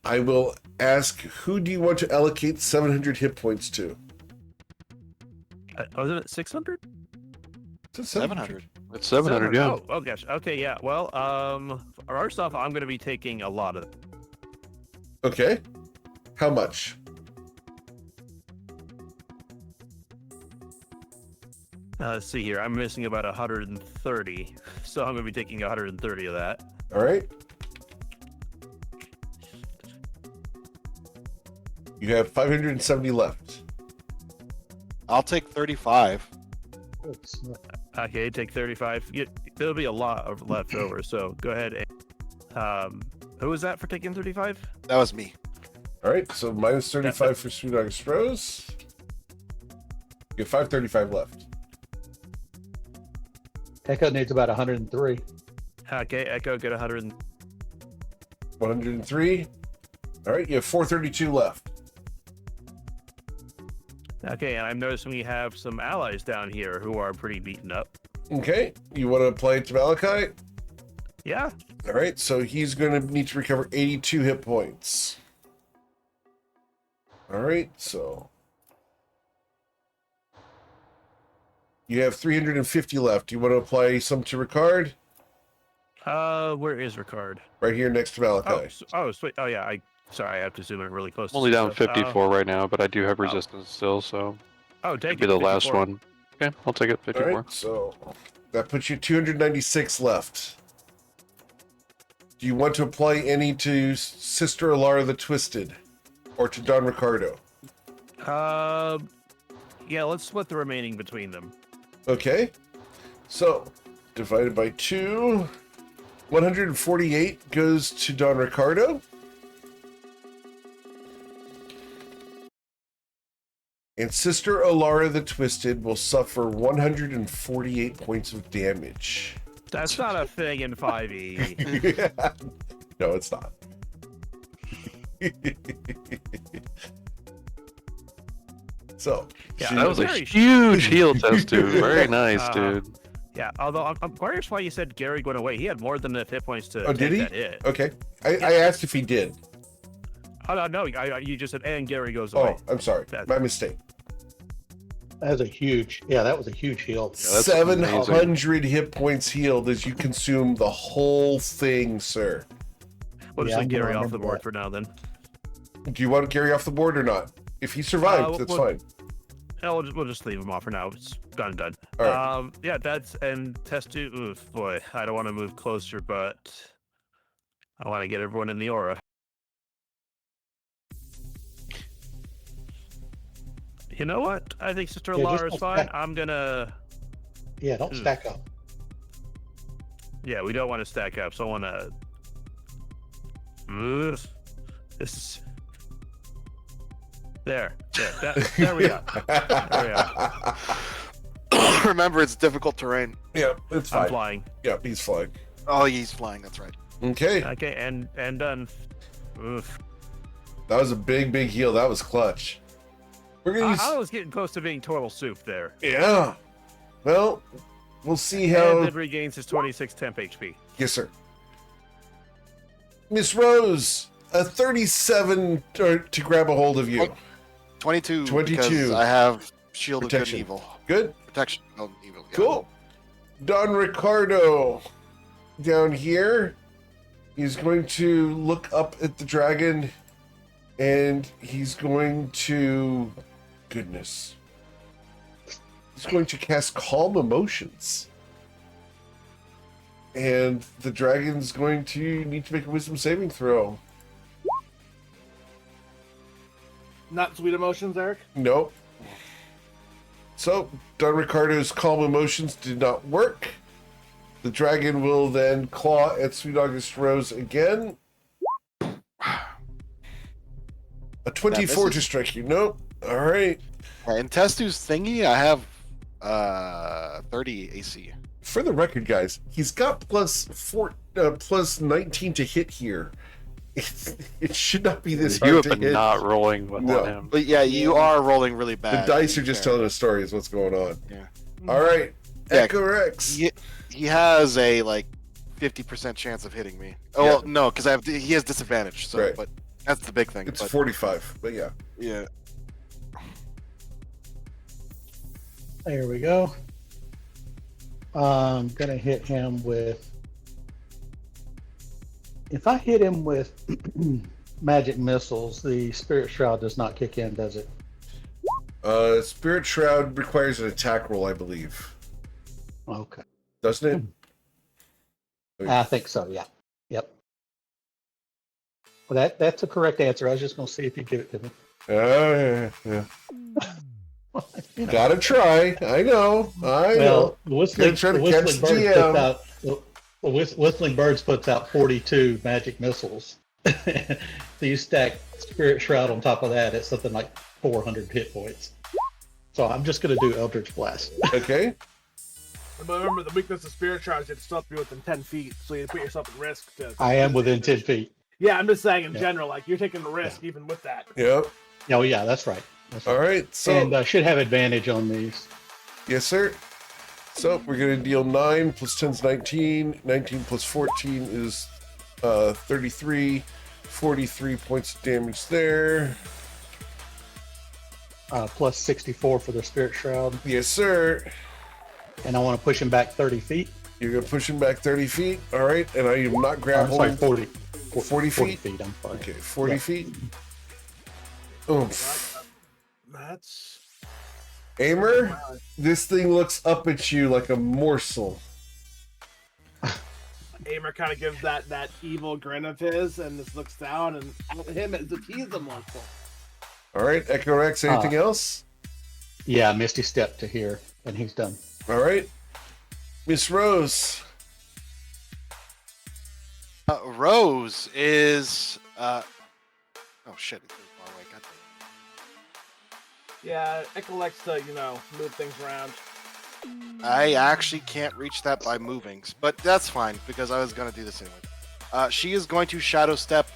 I will ask, who do you want to allocate 700 hit points to? Wasn't it 600? Is it 700. It's 700, yeah. Oh gosh. Okay, yeah. Well, first off, I'm going to be taking a lot of it. Okay. How much? Let's see here. I'm missing about 130, so I'm going to be taking 130 of that. All right. You have 570 left. I'll take 35. Okay, take 35. There'll be a lot of left over, so go ahead. Who was that for taking 35? That was me. All right. So minus 35 for Sweet August Rose. You have 535 left. Echo needs about 103. Okay, Echo, get 100. 103. All right. You have 432 left. Okay, and I'm noticing we have some allies down here who are pretty beaten up. Okay. You want to play to Malachi? Yeah. All right. So he's going to need to recover 82 hit points. All right. So you have 350 left. Do you want to apply some to Ricard? Where is Ricard? Right here next to Malachi. Sweet. Oh yeah, sorry, I have to zoom in really close. I'm only to down stuff. 54 right now, but I do have resistance still, so Oh, take could be it. the last 54. one. Okay, I'll take it. 54. All right, so that puts you 296 left. Do you want to apply any to Sister Alara the Twisted or to Don Ricardo? Yeah, let's split the remaining between them. Okay. So, divided by 2, 148 goes to Don Ricardo. And Sister Alara the Twisted will suffer 148 points of damage. That's not a thing in 5e. No, it's not. So, Yeah, That was a very- huge heal test, dude. Very nice, dude. Yeah, although I'm curious why you said Gary went away. He had more than enough hit points to Oh, take did he? that hit. Okay. I asked if he did. Oh, no, you just said, and Gary goes Oh, away. I'm sorry. That- My mistake. That was a huge, that was a huge heal. Yeah, that's 700 hit points healed as you consume the whole thing, sir. We'll just Yeah, let I'm gonna Gary off the remember board that. for now then. Do you want Gary off the board or not? If he survived, that's well- fine. No, we'll just leave him off for now. It's done. All right. Yeah, that's and test two. Oof, boy, I don't want to move closer, but I want to get everyone in the aura. You know what? I think Sister Yeah, just Alara is don't fine. stack. I'm gonna. Yeah, don't stack up. Yeah, we don't want to stack up, so I want to. This is. There we go. There we go. Remember, it's difficult terrain. Yeah, it's I'm fine. flying. Yeah, he's flying. Oh, he's flying. That's right. Okay. Okay, and done. Oof. That was a big heal. That was clutch. We're gonna use. I was getting close to being total soup there. Yeah. Well, we'll see And how. then regains his 26 temp HP. Yes, sir. Miss Rose, a 37 to grab a hold of you. 22. 22. Because I have Shield Protection. of Good and Evil. Good. Protection of Good and Evil. Yeah. Cool. Don Ricardo down here. He's going to look up at the dragon and he's going to. Goodness. He's going to cast Calm Emotions. And the dragon's going to need to make a wisdom saving throw. Not sweet emotions, Eric. Nope. So, Don Ricardo's Calm Emotions did not work. The dragon will then claw at Sweet August Rose again. A 24 to strike you. Nope. All right. In Testu's thingy, I have 30 AC. For the record, guys, he's got plus 19 to hit here. It should not be this You hard have to been hit. not rolling with No. on him. But yeah, you are rolling really The bad. dice are just telling a story is what's going on. Yeah. All right. Yeah, Echo Rex. He has a like 50% chance of hitting me. Oh Yeah. well, no, because he has disadvantage. So, Right. but that's the big thing. It's but, 45, but yeah. Yeah. There we go. I'm gonna hit him with. If I hit him with magic missiles, the Spirit Shroud does not kick in, does it? Spirit Shroud requires an attack roll, I believe. Okay. Doesn't it? I think so. Yeah. Yep. Well, that's a correct answer. I was just gonna see if you give it to me. Yeah. You know. Gotta try. I know. Well, the Whistling, Gotta try to the catch Whistling the Birds GM. puts out Whistling Birds puts out 42 magic missiles. So you stack Spirit Shroud on top of that, it's something like 400 hit points. So I'm just gonna do Eldritch Blast. Okay. But remember, the weakness of Spirit Shroud is you have to still be within 10 feet, so you put yourself at risk. I am within 10 feet. Yeah, I'm just saying in Yeah. general, like, you're taking the risk even with that. Yep. Oh yeah, that's right. That's All right. So and I should have advantage on these. yes, sir. So we're gonna deal 9 plus 10 is 19. 19 plus 14 is 33. 43 points of damage there. Plus 64 for the Spirit Shroud. Yes, sir. And I want to push him back 30 feet. You're gonna push him back 30 feet. All right. And I am not I'm grappling. sorry, 40. 40 feet? I'm sorry. Okay, 40 Yeah. feet. Oomph. That's... Aimer, this thing looks up at you like a morsel. Aimer kind of gives that evil grin of his and just looks down and at him as if he's the monster. All right, Echo Rex, anything else? Yeah, Misty Step to here, and he's done. All right. Miss Rose. Rose is. Oh shit! It's really far away. God damn. Yeah, Echo likes to, move things around. I actually can't reach that by moving, but that's fine because I was gonna do this anyway. She is going to shadow step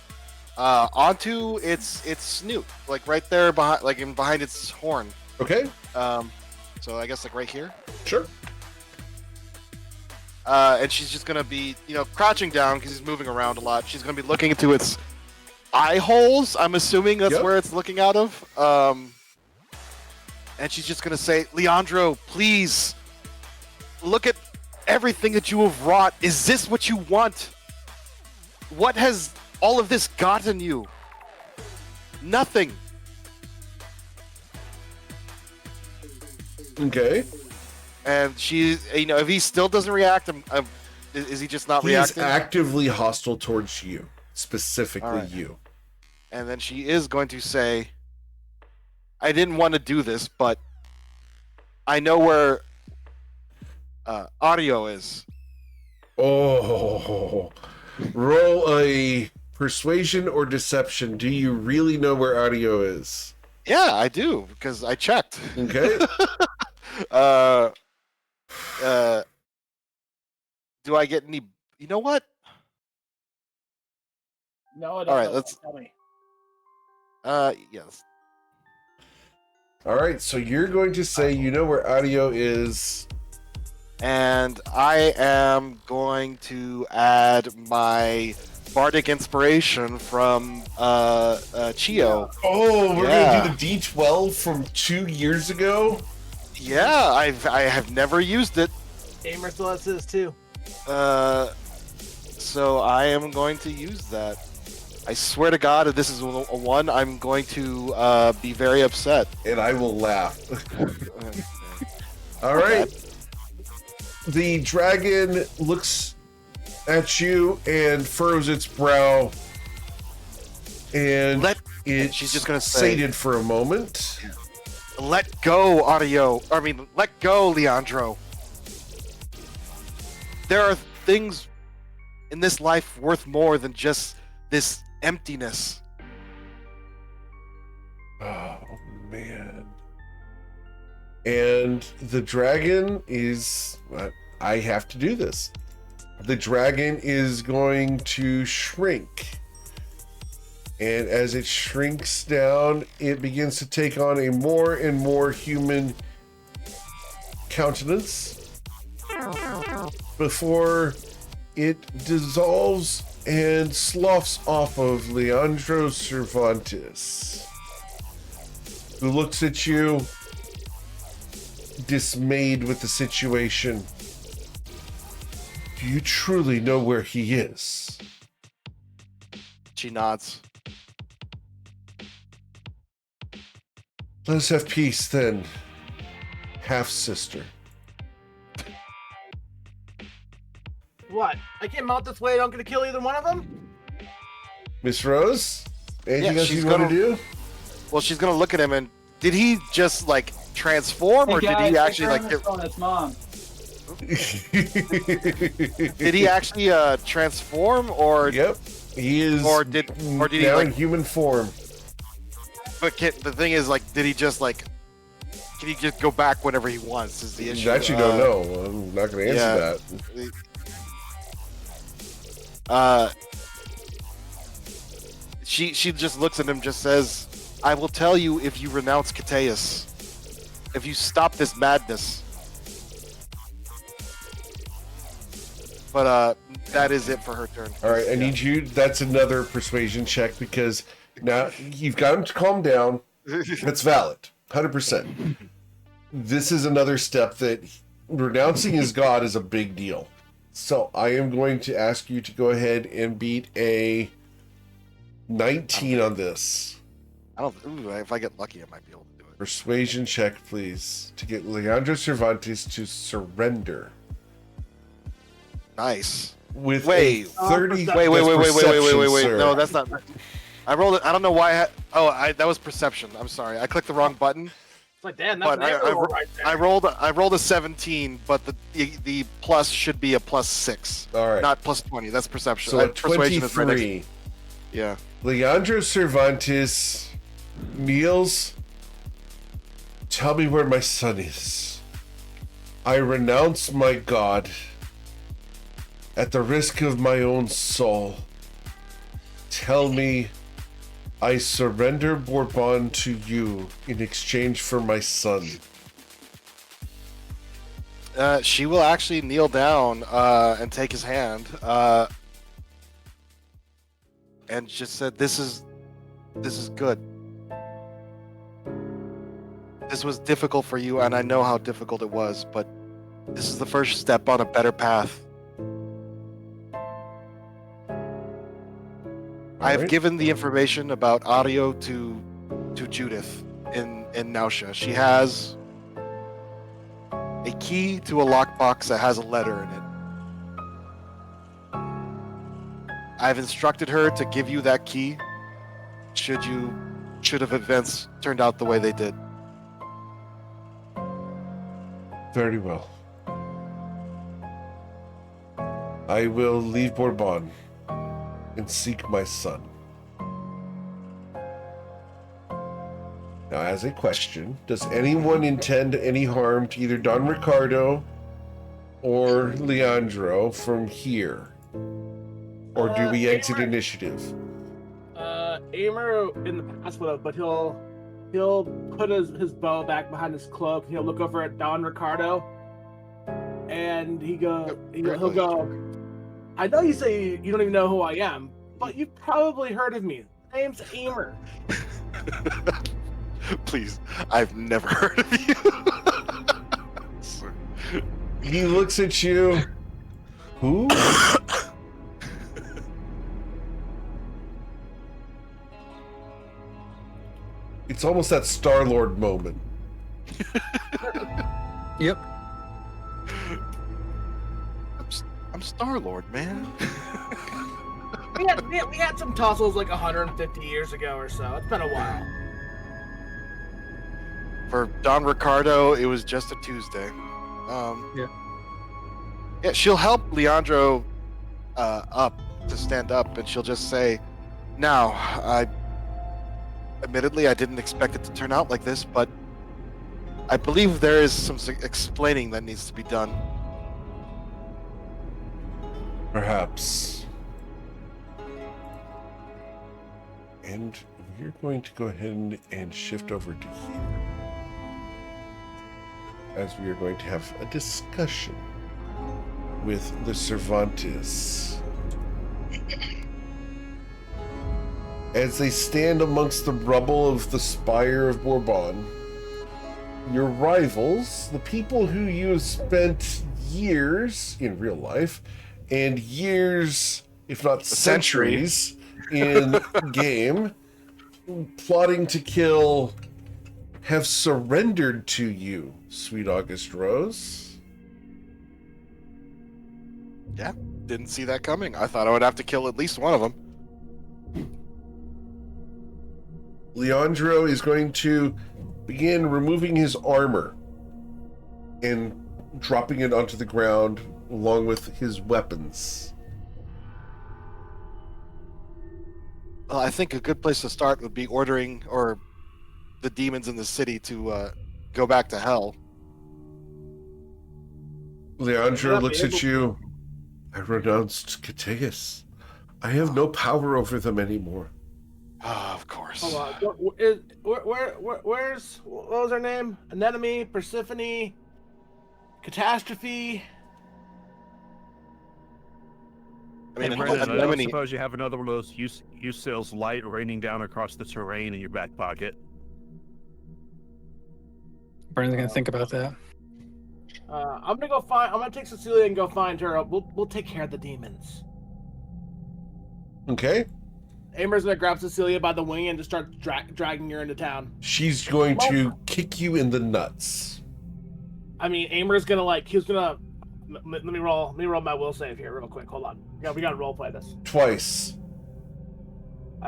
onto its snoot, like right there behind, behind its horn. Okay, So I guess like right here. sure. And she's just gonna be, crouching down because he's moving around a lot. She's gonna be looking into its eye holes. I'm assuming that's Yep. where it's looking out of. And she's just gonna say, "Leandro, please look at everything that you have wrought. Is this what you want? What has all of this gotten you? Nothing." Okay. And she, if he still doesn't react, is he just not He is reacting? actively hostile towards you, specifically All right. you. And then she is going to say, "I didn't want to do this, but I know where audio is." Oh, roll a persuasion or deception. Do you really know where audio is? Yeah, I do, because I checked. Okay. Do I get any You know what? No, I don't All right, know. let's- Tell me. Yes. All right, so you're going to say you know where audio is. And I am going to add my bardic inspiration from Chio. Oh, we're Yeah. going to do the D12 from 2 years ago? Yeah, I have never used it. Aimer still has his too. So I am going to use that. I swear to God, if this is a 1, I'm going to be very upset. And I will laugh. All right. The dragon looks at you and furrows its brow. And it's she's just gonna say- sated for a moment. Let go, let go, Leandro. There are things in this life worth more than just this emptiness. Oh, man. And the dragon is... I have to do this. The dragon is going to shrink. And as it shrinks down, it begins to take on a more and more human countenance before it dissolves and sloughs off of Leandro Cervantes, who looks at you dismayed with the situation. Do you truly know where he is? She nods. Let us have peace then, half-sister. What? I can't mount this way. I'm gonna kill either one of them. Miss Rose, anything else she's you want to gonna- do? Well, she's gonna look at him and did he just like transform, or Hey, did guys, he take actually care like? of this one, it's mom. Did he actually transform, or Yep, he is Or did he, now like- in human form. But the thing is, like, did he just like? Can he just go back whenever he wants? Is the issue? I actually don't know. I'm not going to answer that. She just looks at him, just says, "I will tell you if you renounce Cateus, if you stop this madness." But that is it for her turn. All right, I need you. That's another persuasion check because now you've got him to calm down. That's valid, 100%. This is another step that renouncing his god is a big deal. So I am going to ask you to go ahead and beat a 19 on this. I don't. Ooh, if I get lucky, I might be able to do it. Persuasion check, please, to get Leandro Cervantes to surrender. Nice. With Wait. a 30. Wait. that's perception, sir. No, that's not. I rolled it. I don't know why. That was perception. I'm sorry. I clicked the wrong button. It's like, damn, that's But an arrow right there. I rolled a 17, but the plus should be a plus 6, All right. not plus 20. That's perception. So a Persuasion is right next- 23. Yeah. Leandro Cervantes kneels. Tell me where my son is. I renounce my god at the risk of my own soul. Tell me I surrender Bourbon to you in exchange for my son. She will actually kneel down and take his hand and just said, "This is good. This was difficult for you, and I know how difficult it was, but this is the first step on a better path. I have Alright. given the information about audio to Judith in Nausea. She has a key to a lockbox that has a letter in it. I've instructed her to give you that key should have events turned out the way they did. Very well. I will leave Bourbon and seek my son. Now, as a question, does anyone intend any harm to either Don Ricardo or Leandro from here? Or do we exit Aimer- initiative? Aimer in the past would have, but he'll put his bow back behind his cloak. He'll look over at Don Ricardo, and he'll go. I know you say you don't even know who I am, but you've probably heard of me. My name's Aimer. Please, I've never heard of you. He looks at you. Who? It's almost that Star-Lord moment. Yep. I'm Star-Lord, man. We had some tussles like 150 years ago or so. It's been a while. For Don Ricardo, it was just a Tuesday. Yeah, she'll help Leandro up to stand up, and she'll just say, "Now, admittedly, I didn't expect it to turn out like this, but I believe there is some explaining that needs to be done." Perhaps. And we're going to go ahead and shift over to here, as we are going to have a discussion with the Cervantes. As they stand amongst the rubble of the spire of Bourbon, your rivals, the people who you have spent years in real life and years, if not centuries, in game, plotting to kill, have surrendered to you, sweet August Rose. Yeah, didn't see that coming. I thought I would have to kill at least one of them. Leandro is going to begin removing his armor and dropping it onto the ground along with his weapons. Well, I think a good place to start would be ordering the demons in the city to go back to hell. Leandro looks at you. I renounced Cateus. I have no power over them anymore. Ah, of course. Hold on. Where's what was her name? Anemone, Persephone, Catastrophe. I mean, Hey, Brendan, I don't Anemone, suppose you have another one of those Usil's light raining down across the terrain in your back pocket. Brandon's gonna think about that. I'm gonna take Cecilia and go find her. We'll take care of the demons. Okay? Aimer's gonna grab Cecilia by the wing and just start dragging her into town. She's going to kick you in the nuts. I mean, Aimer's gonna he's gonna. Let me roll my will save here real quick. Hold on. Yeah, we gotta role play this. Twice.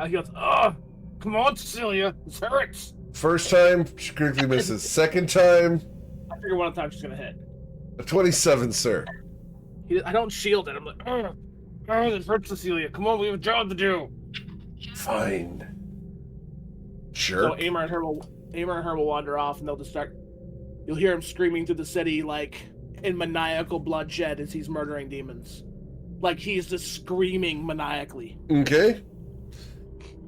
He goes, "Ugh, come on, Cecilia, this hurts." First time, she critically misses. Second time, I figure one time she's gonna hit. a 27, sir. I don't shield it. I'm like, "Ugh, this hurts, Cecilia. Come on, we have a job to do." Fine. Sure. So Aimer and her will wander off, and they'll just start. You'll hear him screaming through the city like in maniacal bloodshed as he's murdering demons. Like he's just screaming maniacally. Okay.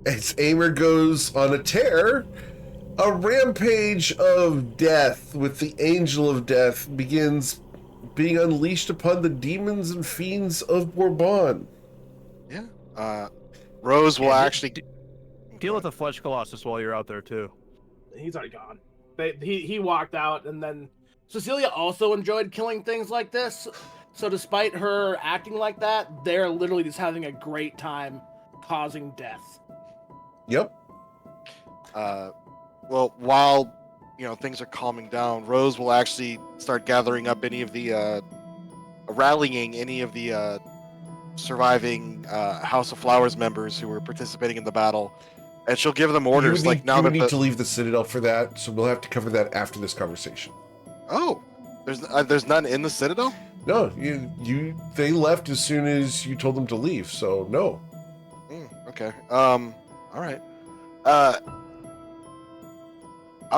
As Aimer goes on a tear, a rampage of death with the Angel of Death begins being unleashed upon the demons and fiends of Bourbon. yeah. Rose will actually Deal with the Flesh Colossus while you're out there, too. He's already gone. He walked out, and then Cecilia also enjoyed killing things like this. So despite her acting like that, they're literally just having a great time causing death. Yep. well, while things are calming down, Rose will actually start gathering up any of the rallying any of the surviving House of Flowers members who were participating in the battle, and she'll give them orders you like now would that need to leave the Citadel for that, so we'll have to cover that after this conversation. Oh, there's none in the Citadel? No, they left as soon as you told them to leave, so no. Okay. All right. All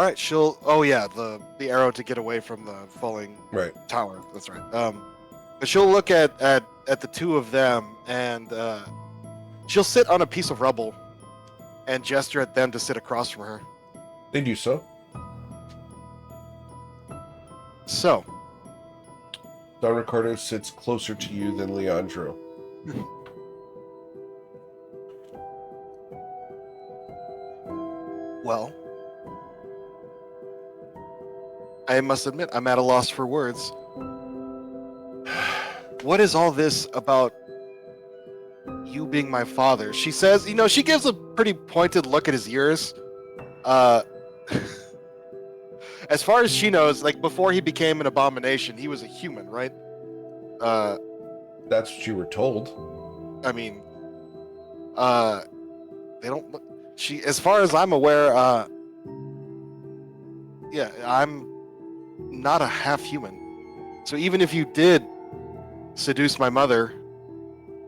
right. Oh yeah, the arrow to get away from the falling Right. tower. That's right. But she'll look at at the two of them, and she'll sit on a piece of rubble and gesture at them to sit across from her. They do so. So, Don Ricardo sits closer to you than Leandro. well, I must admit, I'm at a loss for words. What is all this about you being my father? She says, she gives a pretty pointed look at his ears. As far as she knows, like before he became an abomination, he was a human, right? That's what you were told. I mean, they don't look. As far as I'm aware, yeah, I'm not a half human. So even if you did seduce my mother,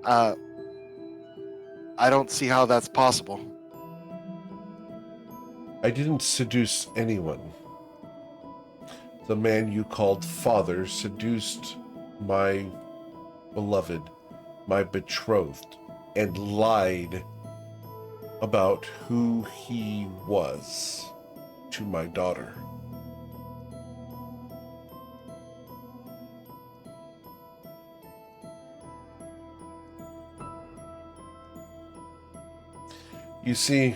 I don't see how that's possible. I didn't seduce anyone. The man you called father seduced my beloved, my betrothed, and lied about who he was to my daughter. You see,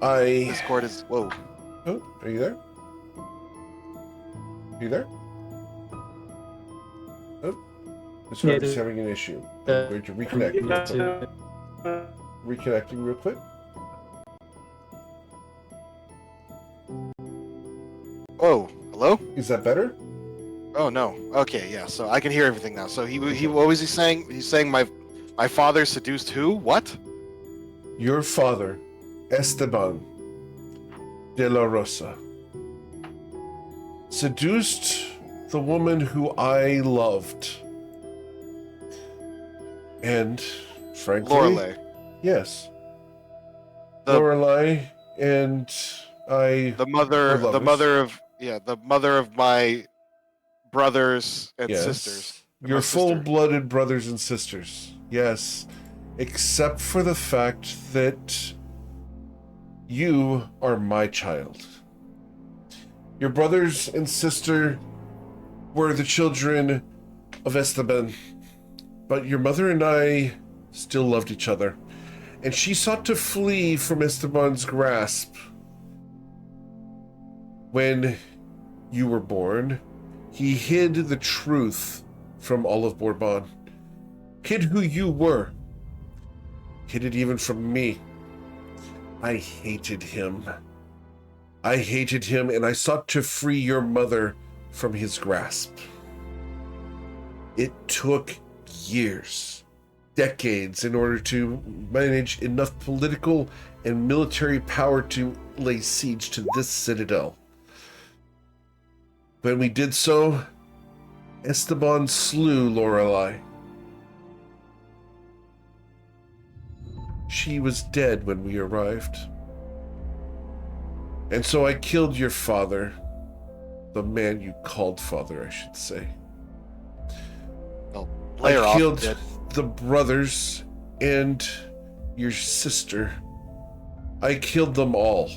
This court is whoa. Oh, are you there? You there? Oh, Discord is having an issue. I'm going to reconnect. Real quick. Reconnecting real quick. Oh, hello? Is that better? Oh no. Okay, yeah. So I can hear everything now. So he what was he saying? He's saying my father seduced who? What? Your father, Esteban de la Rosa, seduced the woman who I loved. And frankly, Lorelei. yes. The- Lorelei and I The mother were the lovers. mother of my brothers and Yes. sisters. And Your my sister. full-blooded brothers and sisters. Yes. Except for the fact that you are my child. Your brothers and sister were the children of Esteban, but your mother and I still loved each other, and she sought to flee from Esteban's grasp. When you were born, he hid the truth from all of Bourbon, hid who you were, hid it even from me. I hated him. I hated him, and I sought to free your mother from his grasp. It took years, decades, in order to manage enough political and military power to lay siege to this citadel. When we did so, Esteban slew Lorelei. She was dead when we arrived. And so I killed your father. The man you called father, I should say. Well, layer I off killed dead. the brothers and your sister. I killed them all.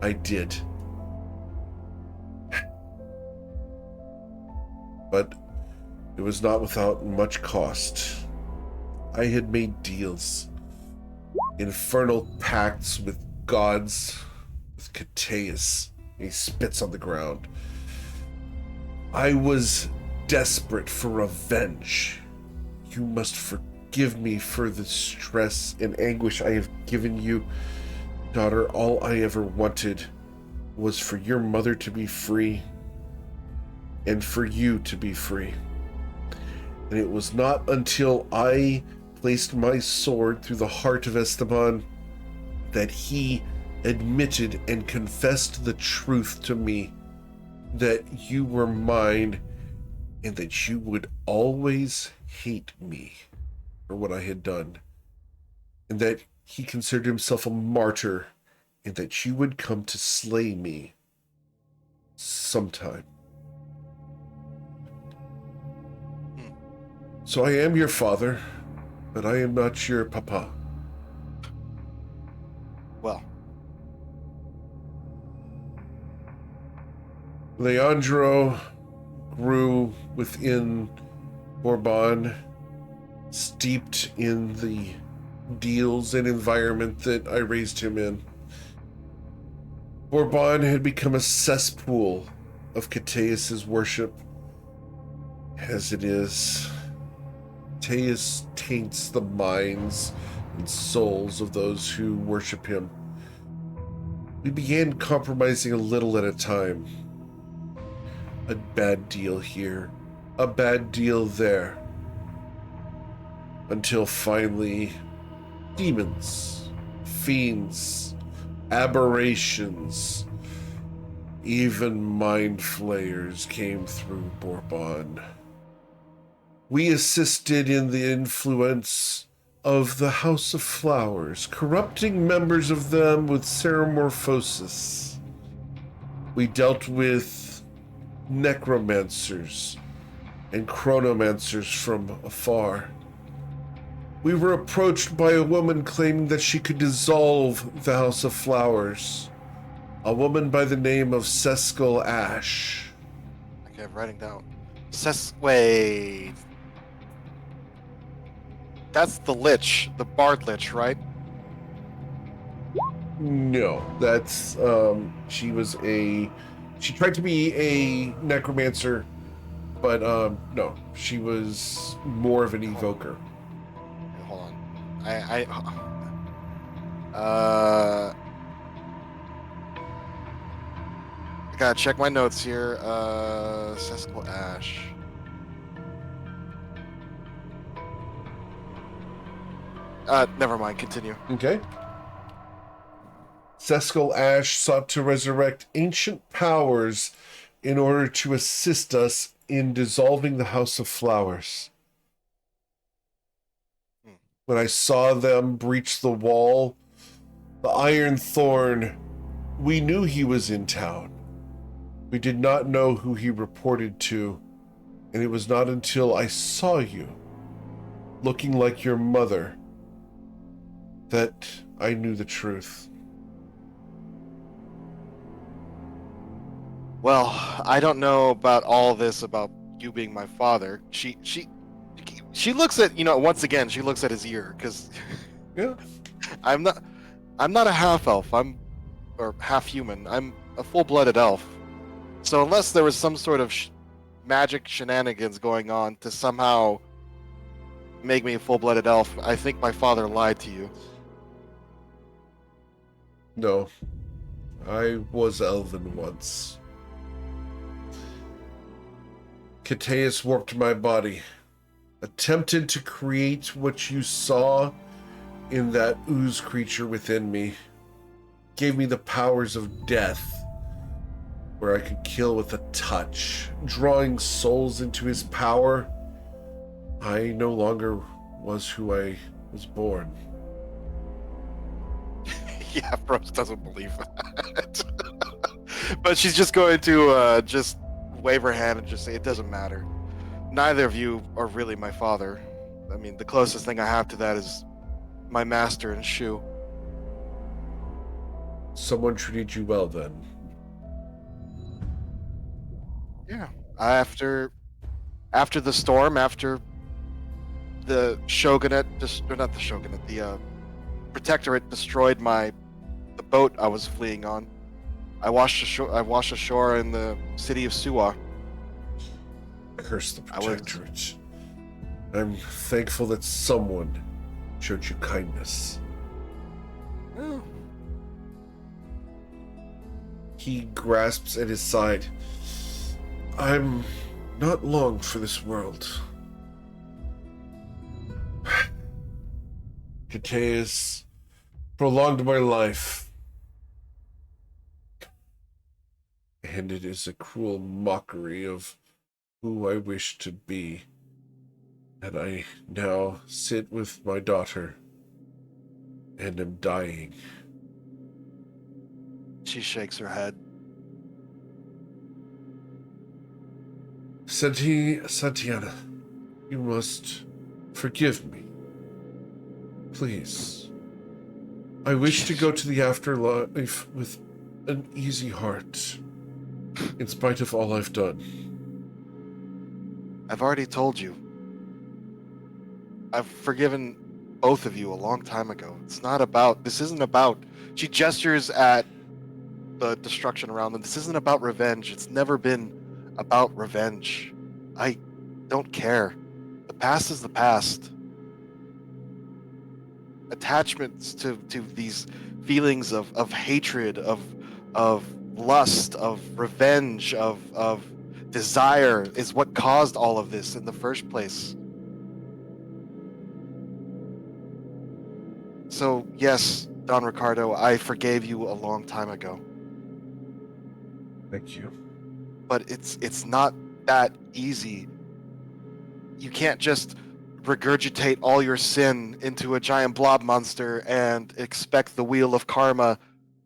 I did. But it was not without much cost. I had made deals, infernal pacts with gods, with Cateus. He spits on the ground. I was desperate for revenge. You must forgive me for the stress and anguish I have given you. Daughter, all I ever wanted was for your mother to be free and for you to be free. And it was not until I placed my sword through the heart of Esteban that he admitted and confessed the truth to me, that you were mine and that you would always hate me for what I had done, and that he considered himself a martyr, and that you would come to slay me sometime. So I am your father, but I am not your papa. Well, Leandro grew within Bourbon, steeped in the deals and environment that I raised him in. Bourbon had become a cesspool of Cateus's worship, as it is. Cateus taints the minds and souls of those who worship him. We began compromising a little at a time. A bad deal here, a bad deal there. Until finally, demons, fiends, aberrations, even mind flayers came through Bourbon. We assisted in the influence of the House of Flowers, corrupting members of them with ceremorphosis. We dealt with necromancers and chronomancers from afar. We were approached by a woman claiming that she could dissolve the House of Flowers. A woman by the name of Sescal Ash. okay, I'm writing down. Wait. That's the Lich, the Bard Lich, right? No, that's, she tried to be a necromancer, but, no, she was more of an evoker. Okay, hold on. I gotta check my notes here. Sescal Ash. Never mind. Continue. Okay. Sescal Ash sought to resurrect ancient powers in order to assist us in dissolving the House of Flowers. When I saw them breach the wall, the Iron Thorn, we knew he was in town. We did not know who he reported to, and it was not until I saw you, looking like your mother, that I knew the truth. Well, I don't know about all this about you being my father. She looks at, once again she looks at his ear, because Yeah. I'm not a half elf. Or half human. I'm a full-blooded elf. So unless there was some sort of magic shenanigans going on to somehow make me a full-blooded elf, I think my father lied to you. No. I was elven once. Cateus warped my body, attempted to create what you saw in that ooze creature within me, gave me the powers of death, where I could kill with a touch, drawing souls into his power. I no longer was who I was born. Yeah, Rose doesn't believe that. But she's just going to just wave her hand and just say, it doesn't matter. Neither of you are really my father. I mean, the closest thing I have to that is my master and Shu. Someone treated you well then. Yeah. After the storm, after the shogunate, or not the shogunate, the protectorate destroyed the boat I was fleeing on, I washed ashore in the city of Suwa. Curse the protectorate. I'm thankful that someone showed you kindness. Oh. He grasps at his side. I'm not long for this world. Cateus prolonged my life. And it is a cruel mockery of who I wish to be. And I now sit with my daughter and am dying. She shakes her head. Santiana, You must forgive me. Please. I wish to go to the afterlife with an easy heart, in spite of all I've done. I've already told you. I've forgiven both of you a long time ago. This isn't about, she gestures at the destruction around them. This isn't about revenge. It's never been about revenge. I don't care. The past is the past. Attachments to these feelings of hatred, of lust, of revenge, of desire is what caused all of this in the first place. So, yes, Don Ricardo, I forgave you a long time ago. Thank you. But it's not that easy. You can't just regurgitate all your sin into a giant blob monster and expect the wheel of karma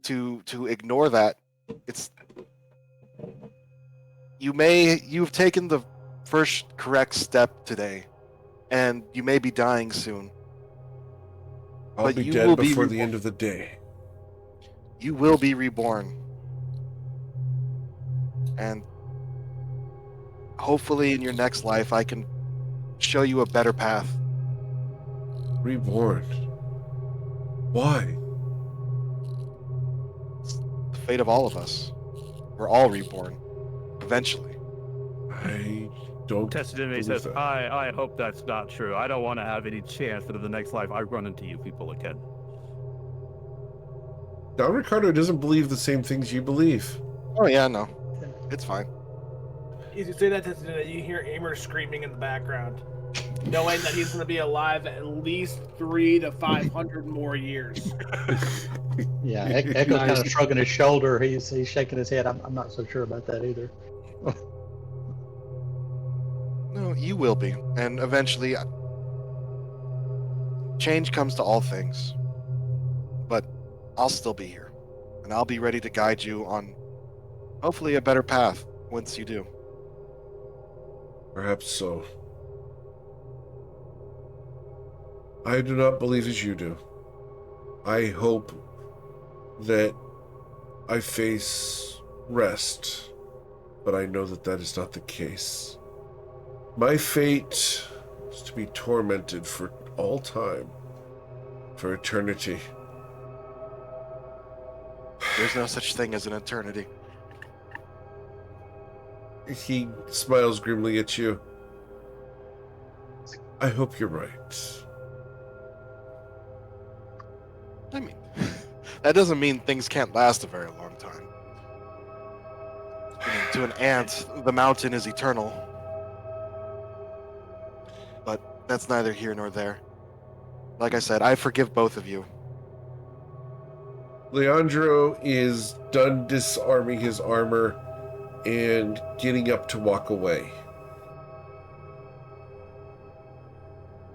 to ignore that. You've taken the first correct step today, and you may be dying soon. I'll But be you dead will be before the reborn. end of the day. You will be reborn. And hopefully in your next life I can show you a better path. Reborn. Why? It's the fate of all of us. We're all reborn. Eventually. I don't Testament believe says, that. I hope that's not true. I don't want to have any chance that in the next life I run into you people again. Don Ricardo doesn't believe the same things you believe. Oh yeah, no. It's fine. As you say that, you hear Amer screaming in the background, knowing that he's going to be alive at least 300 to 500 more years. Yeah, Echo's kind Nice. of shrugging his shoulder. He's shaking his head. I'm not so sure about that either. No, you will be. And eventually change comes to all things. But I'll still be here. And I'll be ready to guide you on hopefully a better path once you do. Perhaps so. I do not believe as you do. I hope that I face rest, but I know that that is not the case. My fate is to be tormented for all time, for eternity. There's no such thing as an eternity. He smiles grimly at you. I hope you're right. I mean, that doesn't mean things can't last a very long time. I mean, to an ant, the mountain is eternal. But that's neither here nor there. Like I said, I forgive both of you. Leandro is done disarming his armor and getting up to walk away.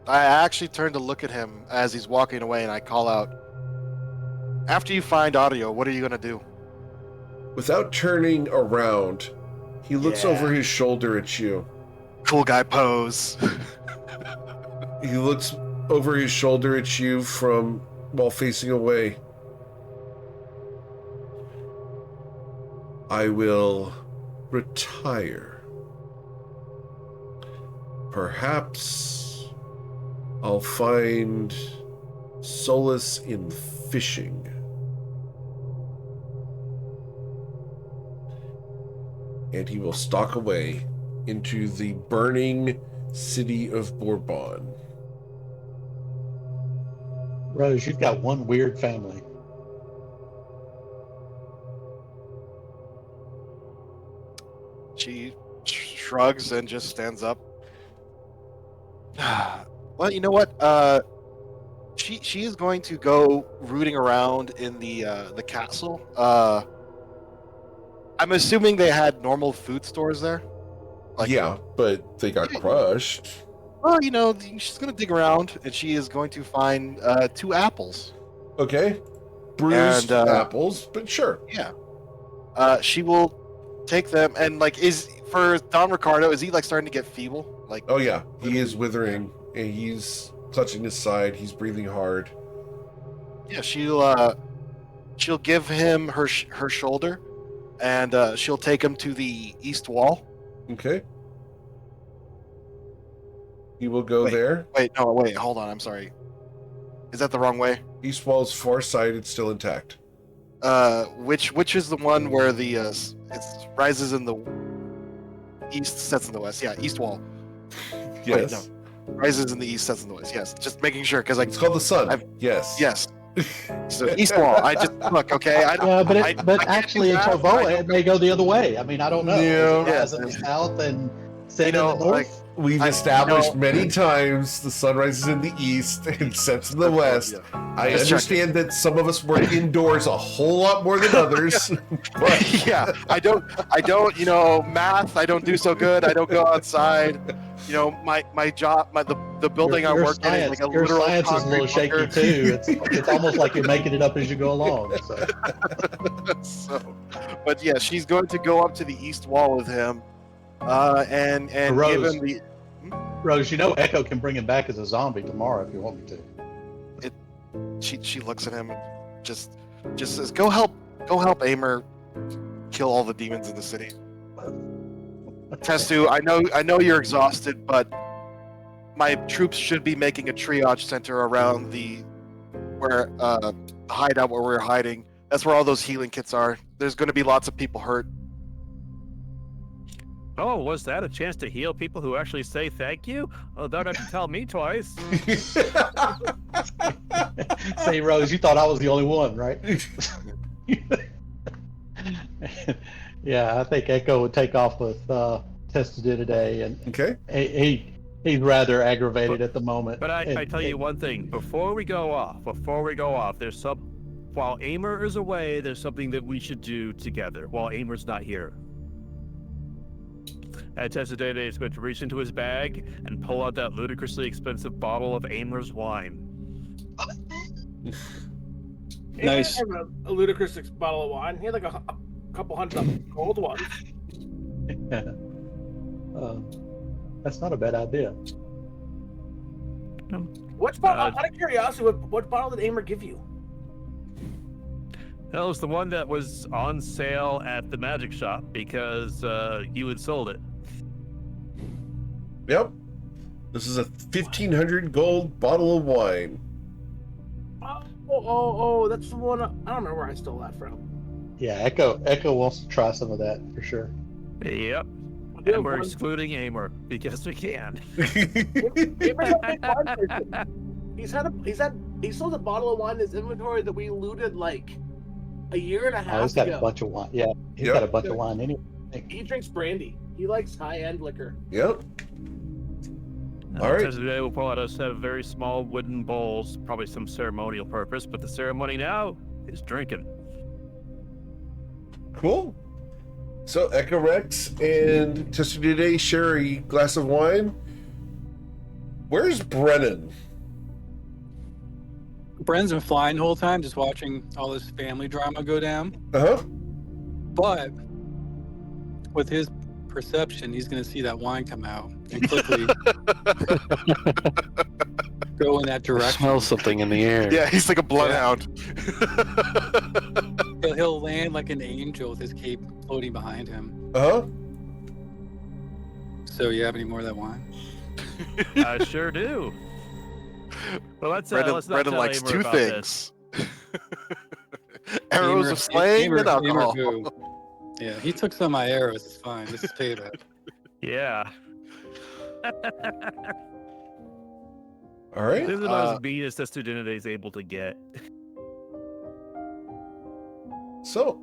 I actually turn to look at him as he's walking away and I call out, after you find audio, what are you going to do? Without turning around, he looks Yeah. over his shoulder at you. Cool guy pose. He looks over his shoulder at you from while facing away. I will retire. Perhaps I'll find solace in fishing. And he will stalk away into the burning city of Bourbon. Rose, you've got one weird family. She shrugs and just stands up. Well, you know what? She is going to go rooting around in the castle. I'm assuming they had normal food stores there. Yeah, but they got crushed. Well, you know, she's going to dig around and she is going to find 2 apples. Okay. Bruised And, apples, but sure. Yeah. She will take them and for Don Ricardo, is he like starting to get feeble? Like, Oh yeah, he is withering, and he's clutching his side. He's breathing hard. yeah, she'll give him her shoulder, and she'll take him to the east wall. Okay. He will go Wait. there. Wait, hold on. I'm sorry. Is that the wrong way? East wall's far side. It's still intact. Which is the one where the it rises in the east, sets in the west? Yeah, east wall. Yes. Wait, no. Rises in the east, sets in the west. Yes, just making sure because It's called the sun. Yes. Yes. So east wall. I just look. Okay. I don't, Yeah, but I can't actually do in that, but Tovoa I it may go the other way. I mean, I don't know. Yeah. It rise in the south and set in the north. like We've I- established you know- many times the sun rises in the east and sets in the west. Yeah. I Just understand that some of us work indoors a whole lot more than others. But Yeah, I don't, math. I don't do so good. I don't go outside. My job, the building I Your work in is like a your literal science is a little concrete shaky bunker. too. It's almost like you're making it up as you go along. So. So, but yeah, she's going to go up to the east wall with him, and give Rose. him the. Rose, Echo can bring him back as a zombie tomorrow if you want me to. She looks at him and just says, "Go help Aimer kill all the demons in the city." Testu, I know you're exhausted, but my troops should be making a triage center around the hideout where we're hiding. That's where all those healing kits are. There's going to be lots of people hurt. Oh, was that a chance to heal people who actually say thank you? Oh, don't have to tell me twice. Say, Rose, you thought I was the only one, right? Yeah, I think Echo would take off with Testadid today, and Okay. he's rather aggravated at the moment. But I And- tell you one thing, before we go off, while Aimer is away, there's something that we should do together while Aimer's not here. Testadid is going to reach into his bag and pull out that ludicrously expensive bottle of Aimer's wine. Nice. He had a ludicrous bottle of wine. He had like a couple hundred gold ones. That's not a bad idea. Which bottle? Out of curiosity, what bottle did Aimer give you? That was the one that was on sale at the magic shop because you had sold it. Yep. This is a 1,500 gold bottle of wine. Oh, that's the one. I don't remember where I stole that from. Yeah, Echo wants to try some of that for sure. Yep. Yeah, And we're one- excluding Aimer because we can. Aimer's a big wine person. He sold a bottle of wine in his inventory that we looted like a year and a Oh, half he's got ago. a bunch of wine. Yeah, he's Yep. got a bunch of wine anyway. He drinks brandy. He likes high-end liquor. Yep. All right. Today we'll pull out a set of very small wooden bowls, probably some ceremonial purpose, but the ceremony now is drinking. Cool. So Echo Rex and Testadid share a glass of wine. Where's Brennan? Bren's been flying the whole time, just watching all this family drama go down. Uh-huh. But with his perception, he's going to see that wine come out and quickly go in that I direction. smell something in the air. Yeah, he's like a bloodhound. He'll land like an angel with his cape floating behind him. Uh-huh. So, you have any more of that wine? I sure do. Well, let's not Brendan tell likes Aimer two about this. things: arrows of slaying and alcohol. Boo. Yeah, he took some of my arrows. It's fine. This is payback. Yeah. All right. This is about as mean as the student is able to get. So,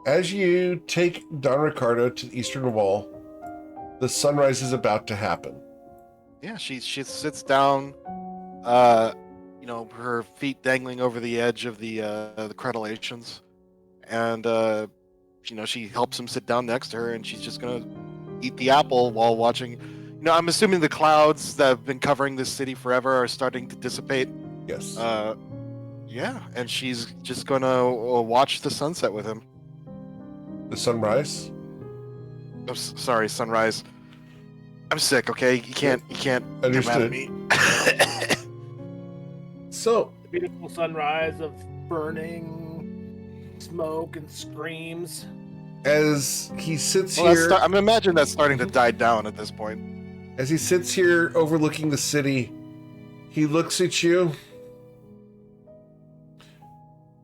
as you take Don Ricardo to the eastern wall, the sunrise is about to happen. Yeah, she sits down, her feet dangling over the edge of the crenellations, and she helps him sit down next to her, and she's just gonna eat the apple while watching. I'm assuming the clouds that have been covering this city forever are starting to dissipate. Yes. Yeah, and she's just gonna watch the sunset with him. The sunrise. sorry, Sunrise. I'm sick. Okay, you can't get mad at Understood. me. So, The beautiful sunrise of burning smoke and screams. as he sits Well, here, I'm imagining that's starting to die down at this point. as he sits here overlooking the city, he looks at you.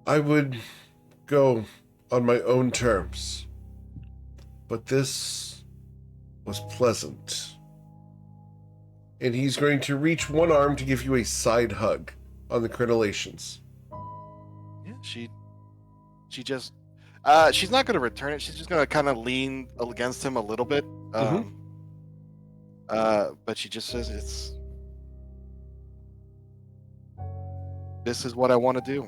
I would go on my own terms, but this was pleasant. And he's going to reach one arm to give you a side hug on the crenellations. Yeah, she just she's not going to return it. She's just going to kind of lean against him a little bit. But she just says, this is what I want to do.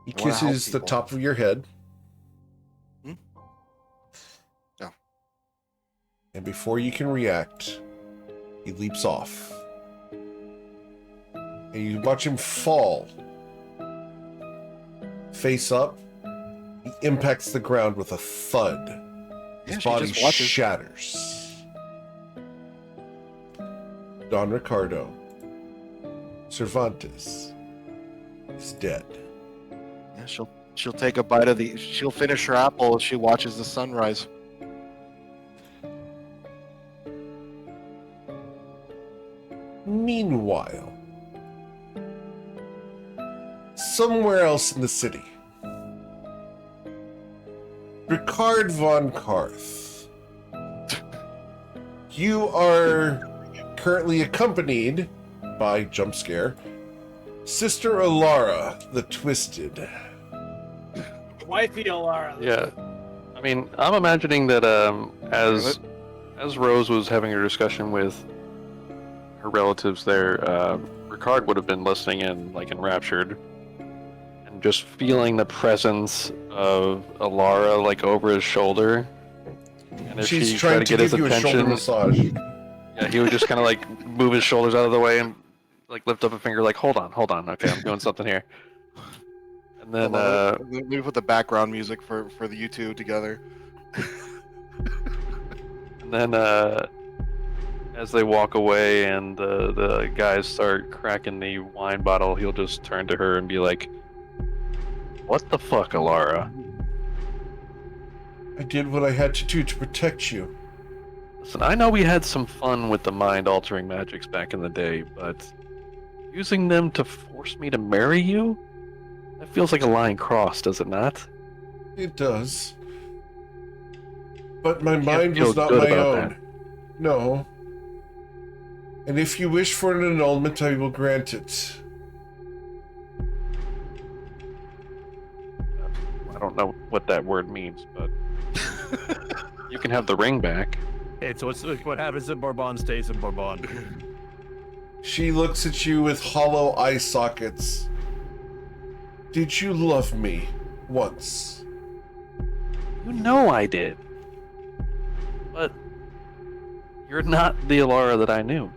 He I wanna help kisses the people. top of your head. Oh. And before you can react, he leaps off. And you watch him fall. Face up. He impacts the ground with a thud. Yeah, His she body just watches. shatters. Don Ricardo Cervantes is dead. Yeah, she'll take a bite of she'll finish her apple as she watches the sunrise. Meanwhile, somewhere else in the city, Ricard von Karth, you are currently accompanied by, jump scare, Sister Alara the Twisted. Wifey Alara. Yeah. I mean, I'm imagining that as Rose was having her discussion with her relatives there, Ricard would have been listening in, like, enraptured, and just feeling the presence of Alara, like, over his shoulder. And if She's she trying tried to to get his give you a shoulder attention, massage. yeah, he would just kind of like move his shoulders out of the way and like lift up a finger, like, hold on, okay, I'm doing something here. And then, Let me put the background music for the you two together. and then, as they walk away and the guys start cracking the wine bottle, he'll just turn to her and be like, "What the fuck, Alara? I did what I had to do to protect you. Listen, I know we had some fun with the mind-altering magics back in the day, but using them to force me to marry you? That feels like a line crossed, does it not?" It does. But my can't mind feel was not good my about own. that. No. And if you wish for an annulment, I will grant it. I don't know what that word means, but you can have the ring back. Hey, so what happens in Bourbon stays in Bourbon. She looks at you with hollow eye sockets. Did you love me once? You know I did. But you're not the Alara that I knew.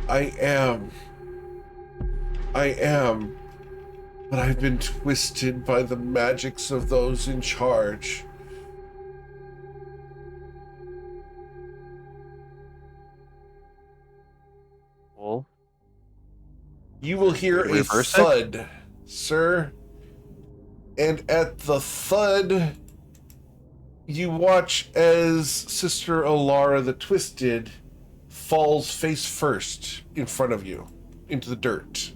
I am. But I've been twisted by the magics of those in charge. Well, You will hear a Reverse it? thud, sir. And at the thud, you watch as Sister Alara the Twisted falls face first in front of you into the dirt.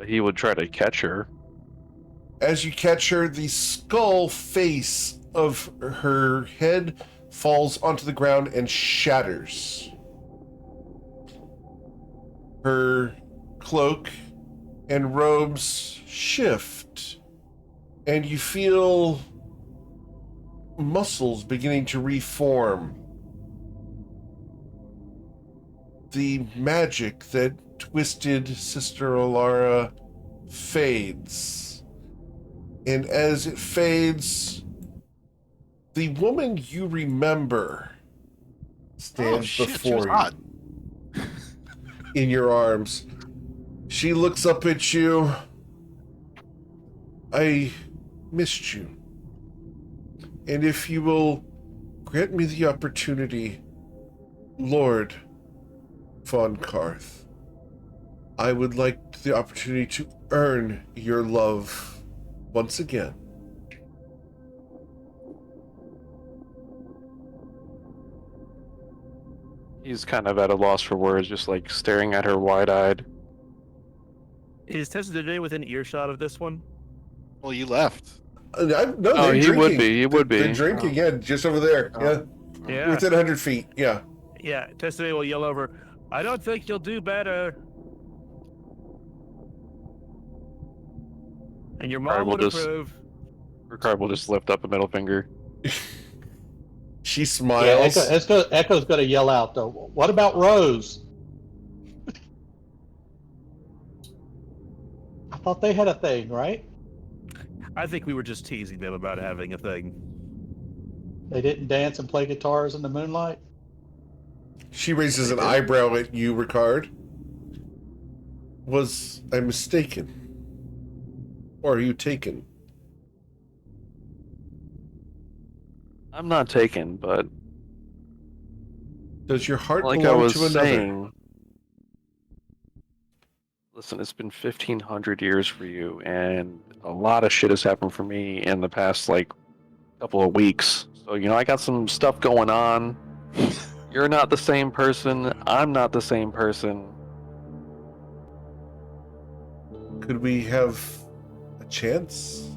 he would try to catch her. As you catch her, the skull face of her head falls onto the ground and shatters. Her cloak and robes shift, and you feel muscles beginning to reform. The magic that twisted Sister Alara fades. And as it fades, the woman you remember stands shit, she was before hot. you in your arms. She looks up at you. I missed you. And if you will grant me the opportunity, Lord Von Karth, I would like the opportunity to earn your love once again. He's kind of at a loss for words, just like staring at her wide-eyed. Is Tessa today within earshot of this one? Well, you left. No, Oh, they're he drinking. would be. He would They're be. drinking, yeah, just over there. Oh. Yeah, Yeah. within 100 feet. Yeah. Yeah, Tessa will yell over, I don't think you'll do better. And your mom will would just- approve. Ricard will just lift up a middle finger. She Yeah, smiles. Echo's going to yell out, though. What about Rose? I thought they had a thing, right? I think we were just teasing them about having a thing. They didn't dance and play guitars in the moonlight? She raises an eyebrow at you, Ricard. Was I mistaken? Or are you taken? I'm not taken, but Does your heart like I belong was to another? saying, listen, it's been 1,500 years for you, and a lot of shit has happened for me in the past, like, couple of weeks. So, I got some stuff going on. You're not the same person. I'm not the same person. Could we have a chance?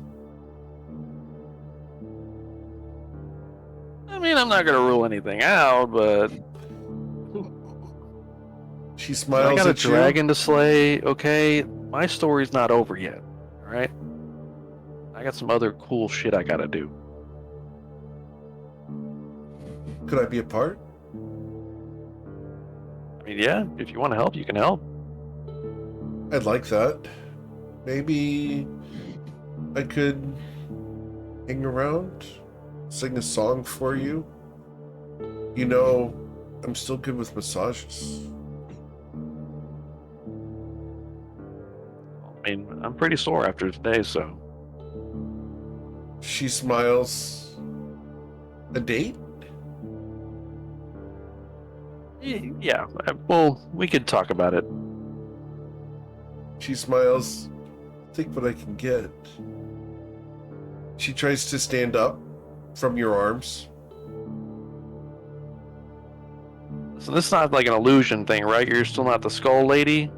I mean, I'm not going to rule anything out, but She I smiles got a at you. dragon to slay, okay? My story's not over yet, alright? I got some other cool shit I gotta do. Could I be a part? I mean, yeah, if you want to help, you can help. I'd like that. Maybe I could hang around, sing a song for you. I'm still good with massages. I mean, I'm pretty sore after today, so. She smiles. A date? Yeah, well, we could talk about it. She smiles. Think what I can get. She tries to stand up from your arms. So this is not like an illusion thing, right? You're still not the skull lady?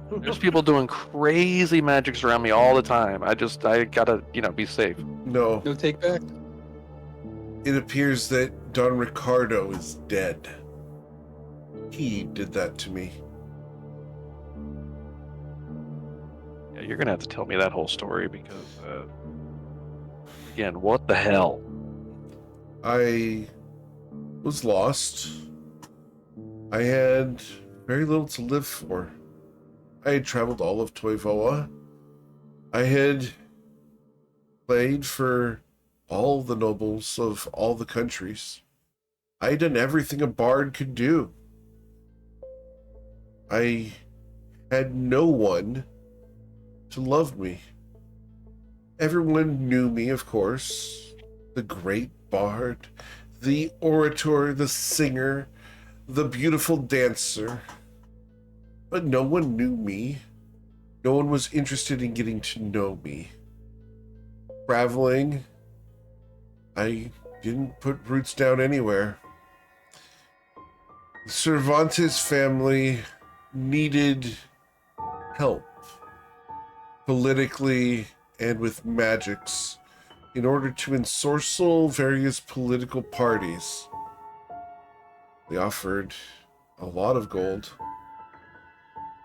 There's people doing crazy magics around me all the time. I gotta, be safe. No, No take back. it appears that Don Ricardo is dead. He did that to me. Yeah, you're gonna have to tell me that whole story because, again, what the hell? I was lost. I had very little to live for. I had traveled all of Toivoa. I had played for all the nobles of all the countries. I had done everything a bard could do. I had no one to love me. Everyone knew me, of course. The great bard, the orator, the singer, the beautiful dancer. But no one knew me. No one was interested in getting to know me. Traveling, I didn't put roots down anywhere. The Cervantes family needed help politically and with magics in order to ensorcel various political parties. They offered a lot of gold,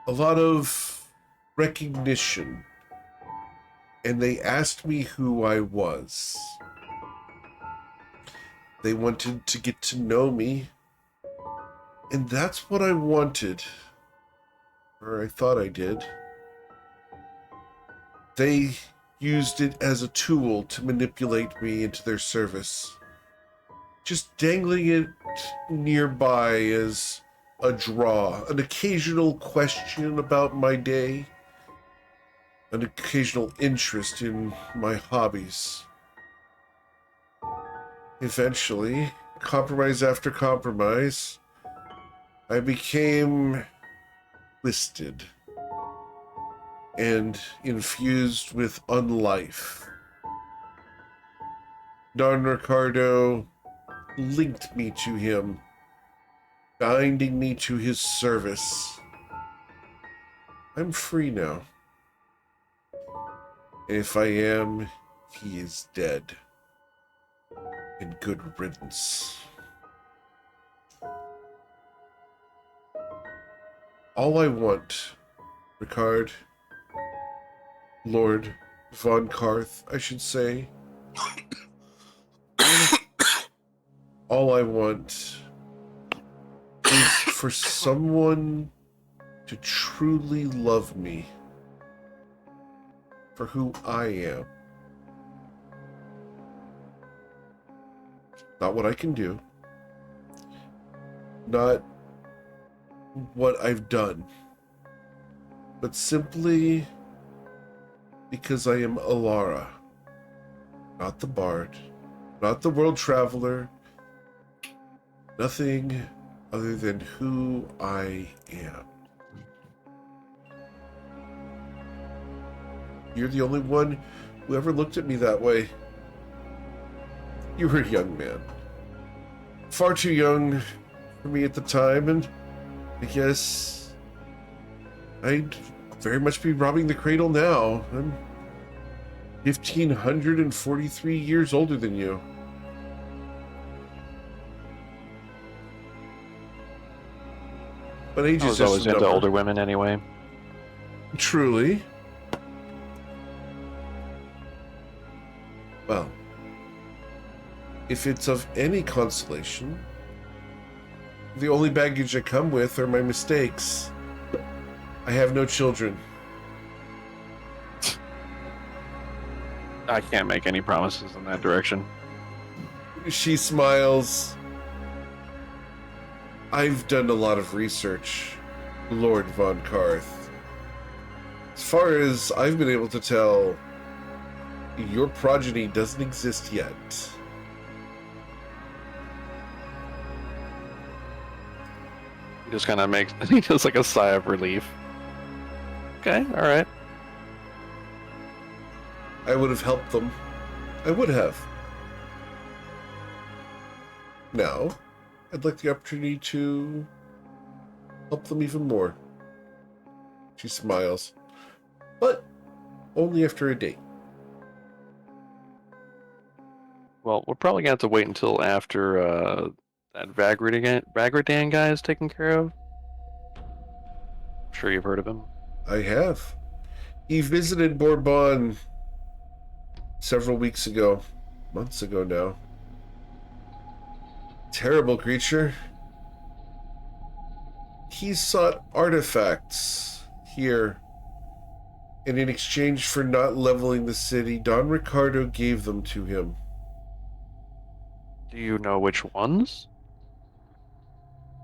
a lot of recognition, and they asked me who I was. They wanted to get to know me, and that's what I wanted, or I thought I did. They used it as a tool to manipulate me into their service, just dangling it nearby as a draw, an occasional question about my day. an occasional interest in my hobbies. Eventually, compromise after compromise, I became twisted and infused with unlife. Don Ricardo linked me to him, binding me to his service. I'm free now. And if I am, he is dead. And good riddance. All I want, Ricard, Lord Von Karth, I should say, all I want is for someone to truly love me for who I am. Not what I can do. Not what I've done. But simply because I am Alara. Not the bard. Not the world traveler. Nothing other than who I am. You're the only one who ever looked at me that way. You were a young man. Far too young for me at the time, and I guess I'd very much be robbing the cradle now. I'm 1,543 years older than you. But age I is was just always a into number. older women anyway. Truly. Well, if it's of any consolation, the only baggage I come with are my mistakes. I have no children. I can't make any promises in that direction. She smiles. I've done a lot of research, Lord Von Karth. As far as I've been able to tell, your progeny doesn't exist yet. He just kind of makes he does like a sigh of relief. Okay, all right. I would have helped them. I would have. Now, I'd like the opportunity to help them even more. She smiles. But only after a date. Well, we're probably gonna have to wait until after that Vagradan guy is taken care of. I'm sure you've heard of him. I have. He visited Bourbon several weeks ago. Months ago now. Terrible creature. He sought artifacts here. And in exchange for not leveling the city, Don Ricardo gave them to him. Do you know which ones?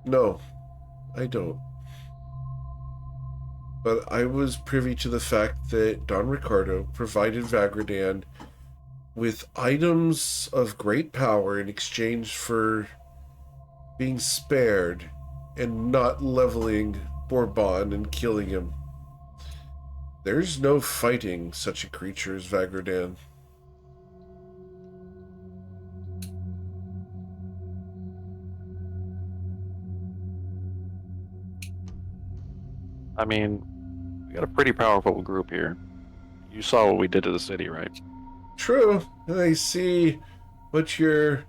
No, I don't. But I was privy to the fact that Don Ricardo provided Vagradan with items of great power in exchange for being spared and not leveling Bourbon and killing him. There's no fighting such a creature as Vagradan. I mean, we got a pretty powerful group here. You saw what we did to the city, right? True, I see what your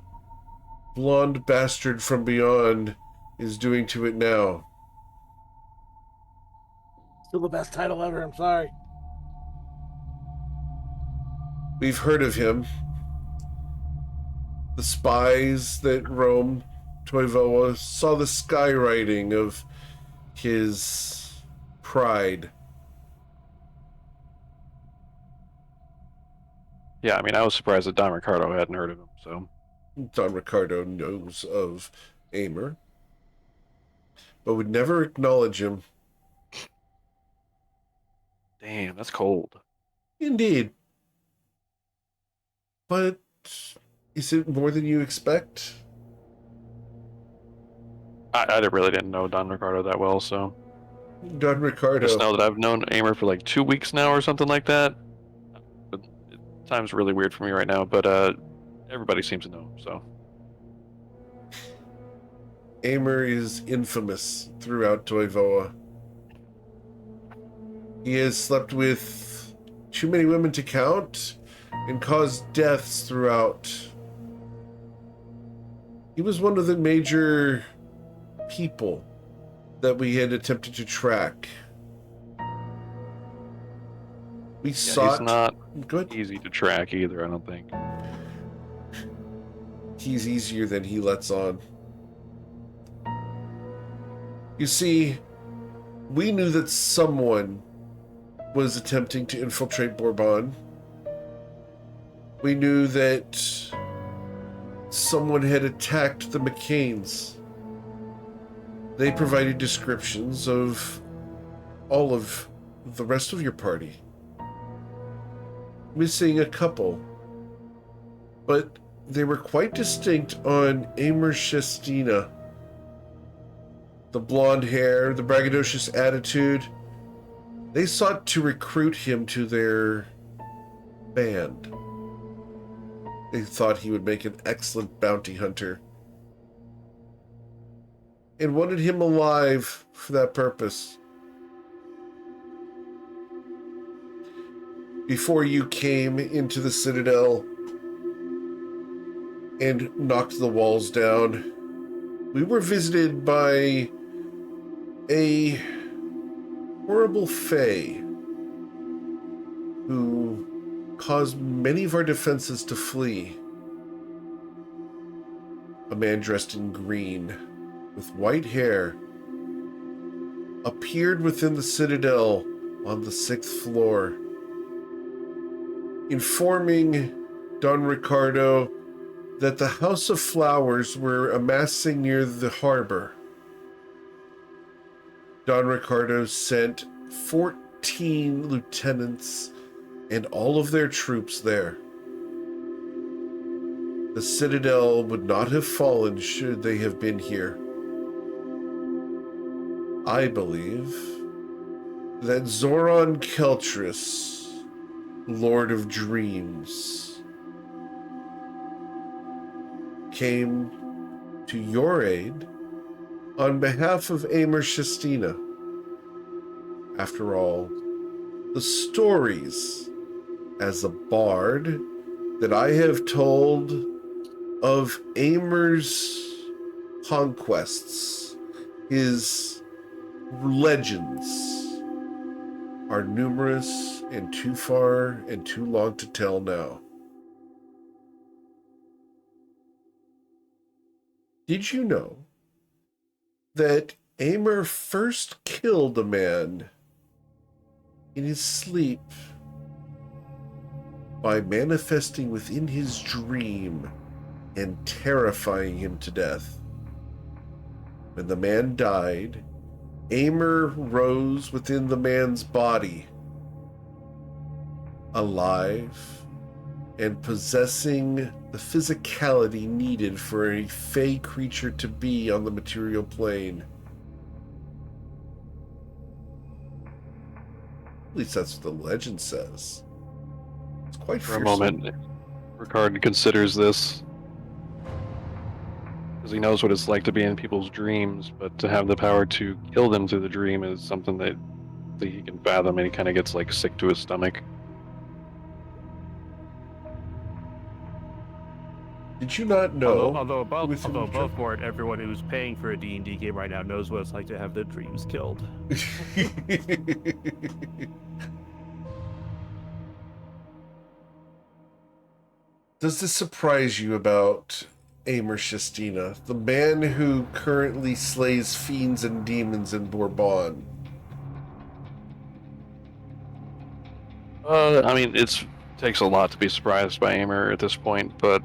blonde bastard from beyond is doing to it now. Still the best title ever, I'm sorry. We've heard of him. The spies that roam Toivoa saw the skywriting of his pride. Yeah, I mean, I was surprised that Don Ricardo hadn't heard of him, so. Don Ricardo knows of Aimer, but would never acknowledge him. Damn, that's cold. Indeed. But is it more than you expect? I really didn't know Don Ricardo that well, so Don I Ricardo. just know that I've known Aimer for like 2 weeks now or something like that. But time's really weird for me right now, but everybody seems to know, so. Aimer is infamous throughout Toivoa. He has slept with too many women to count and caused deaths throughout. He was one of the major people that we had attempted to track. We sought... He's not Good. easy to track either, I don't think. He's easier than he lets on. You see, we knew that someone was attempting to infiltrate Bourbon. We knew that someone had attacked the McCains. They provided descriptions of all of the rest of your party. Missing a couple. But they were quite distinct on Aimer Shestina. The blonde hair, the braggadocious attitude. They sought to recruit him to their band. They thought he would make an excellent bounty hunter. And wanted him alive for that purpose. Before you came into the Citadel and knocked the walls down, we were visited by a horrible fae who caused many of our defenses to flee. A man dressed in green with white hair appeared within the Citadel on the 6th floor, informing Don Ricardo that the House of Flowers were amassing near the harbor. Don Ricardo sent 14 lieutenants and all of their troops there. The Citadel would not have fallen should they have been here. I believe that Zoran Keltris, Lord of Dreams, came to your aid on behalf of Aimer Shestina. After all, the stories as a bard that I have told of Aimer's conquests, his legends, are numerous and too far and too long to tell now. Did you know that Aimer first killed a man in his sleep by manifesting within his dream and terrifying him to death? When the man died, Aimer rose within the man's body, alive and possessing the physicality needed for a fey creature to be on the material plane. At least that's what the legend says. It's quite For a fearsome. moment, Ricard considers this because he knows what it's like to be in people's dreams, but to have the power to kill them through the dream is something that he can fathom, and he kind of gets like sick to his stomach. Did you not know? Although with whom you above board, everyone who's paying for a D&D game right now knows what it's like to have their dreams killed. Does this surprise you about Aimer Shestina, the man who currently slays fiends and demons in Bourbon? I mean, it takes a lot to be surprised by Aimer at this point, but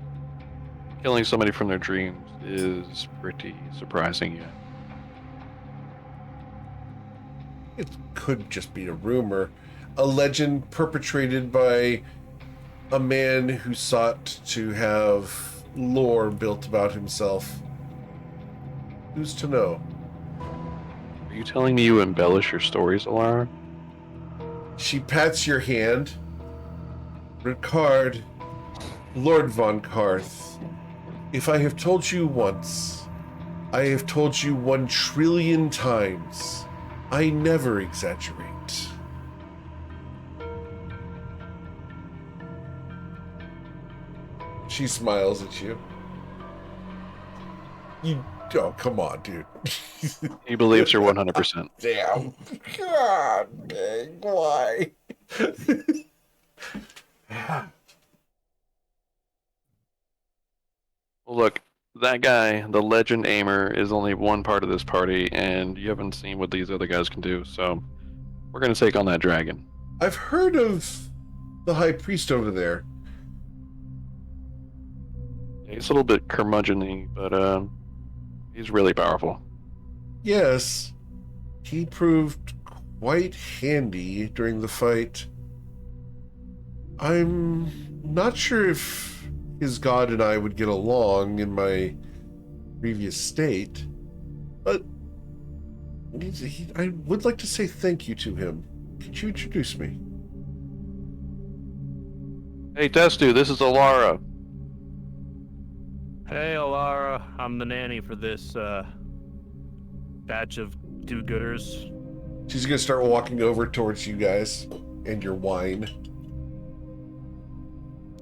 killing somebody from their dreams is pretty surprising, yeah. It could just be a rumor. a legend perpetrated by a man who sought to have lore built about himself. Who's to know? Are you telling me you embellish your stories, Alara? She pats your hand. Ricard, Lord von Karth, if I have told you once, I have told you 1 trillion times. I never exaggerate. She smiles at you. Oh, come on, dude. He believes you're 100%. Damn. God dang, why? Well, look, that guy, the legend aimer, is only one part of this party, and you haven't seen what these other guys can do, so we're going to take on that dragon. I've heard of the high priest over there. He's a little bit curmudgeon-y, but he's really powerful. Yes, he proved quite handy during the fight. I'm not sure if his god and I would get along in my previous state, but I would like to say thank you to him. Could you introduce me? Hey, Testu, this is Alara. Hey, Alara, I'm the nanny for this batch of do-gooders. She's gonna start walking over towards you guys and your wine.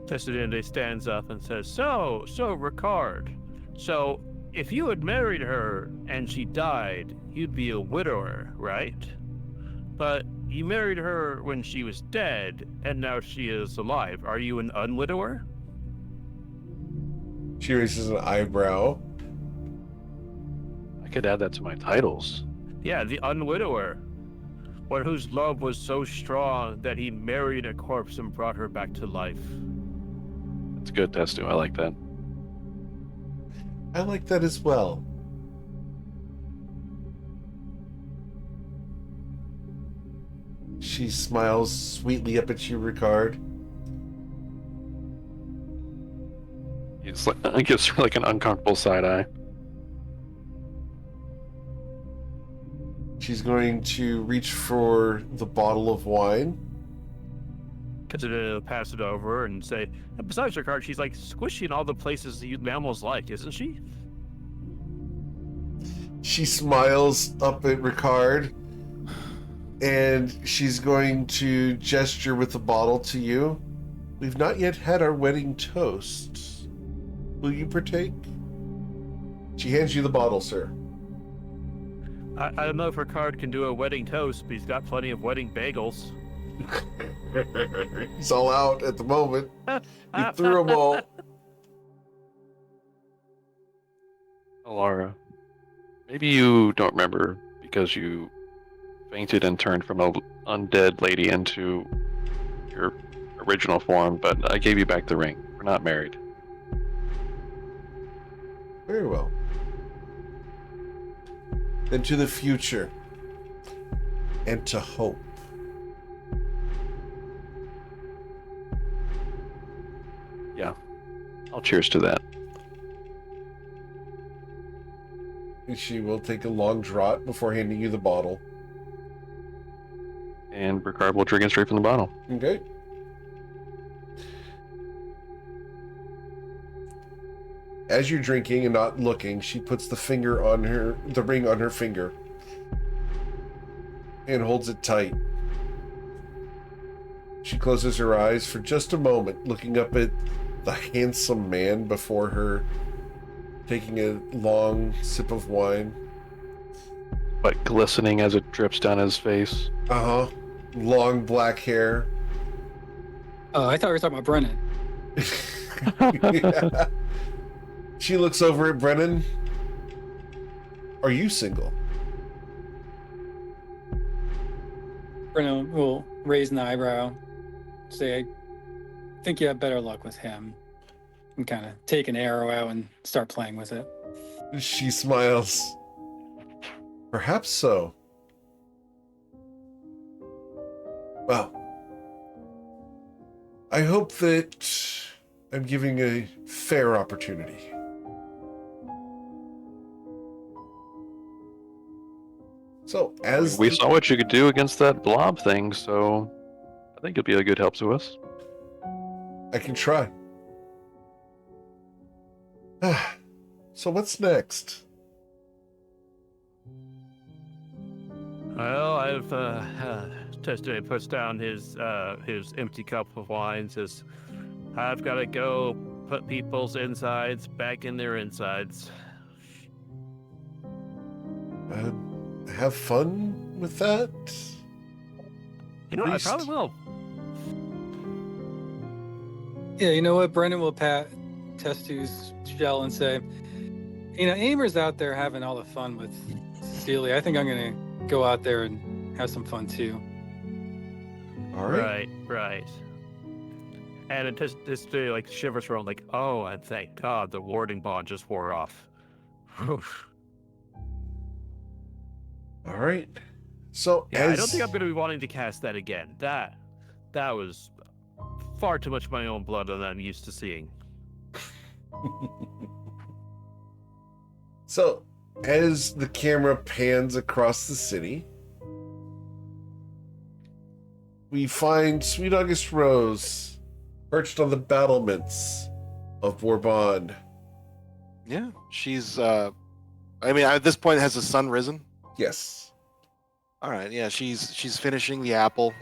Tessadinde stands up and says, So, Ricard, so if you had married her and she died, you'd be a widower, right? But you married her when she was dead, and now she is alive. Are you an unwidower? She raises an eyebrow. I could add that to my titles. Yeah, the unwidower. One whose love was so strong that he married a corpse and brought her back to life. That's good, Testu. I like that. I like that as well. She smiles sweetly up at you, Ricard. He's like, I gives her like an uncomfortable side eye. She's going to reach for the bottle of wine. Consider to pass it over and say, and besides Ricard, she's like squishy in all the places you mammals like, isn't she? She smiles up at Ricard, and she's going to gesture with the bottle to you. We've not yet had our wedding toast. Will you partake? She hands you the bottle, sir. I don't know if Ricard can do a wedding toast, but he's got plenty of wedding bagels. He's all out at the moment. He threw them all. Alara, maybe you don't remember because you fainted and turned from an undead lady into your original form, but I gave you back the ring. We're not married. Very well. Then to the future. And to hope. Yeah. I'll cheers to that. And she will take a long draught before handing you the bottle. And Ricard will drink it straight from the bottle. Okay. As you're drinking and not looking, she puts the ring on her finger and holds it tight. She closes her eyes for just a moment, looking up at the handsome man before her, taking a long sip of wine. But glistening as it drips down his face. Uh-huh. Long black hair. Oh, I thought we were talking about Brennan. Yeah. She looks over at Brennan. Are you single? Brennan will raise an eyebrow, say, I think you have better luck with him. And kind of take an arrow out and start playing with it. She smiles. Perhaps so. Well, I hope that I'm giving a fair opportunity. So, as We saw what you could do against that blob thing, so I think it'd be a good help to us. I can try. So what's next? Well, I've Testament puts down his empty cup of wine. Says, "I've got to go put people's insides back in their insides." Have fun with that? You know, I probably will. Yeah, you know what? Brendan will pat Testu's shell and say, you know, Amer's out there having all the fun with Cecilia. I think I'm going to go out there and have some fun too. All right. Right. And it just like shivers around, like, oh, and thank God the warding bond just wore off. All right. So Yeah, I don't think I'm going to be wanting to cast that again. That was far too much my own blood than I'm used to seeing. So, as the camera pans across the city, we find Sweet August Rose perched on the battlements of Bourbon. Yeah, she's. I mean, at this point, has the sun risen? Yes. All right. Yeah, she's finishing the apple.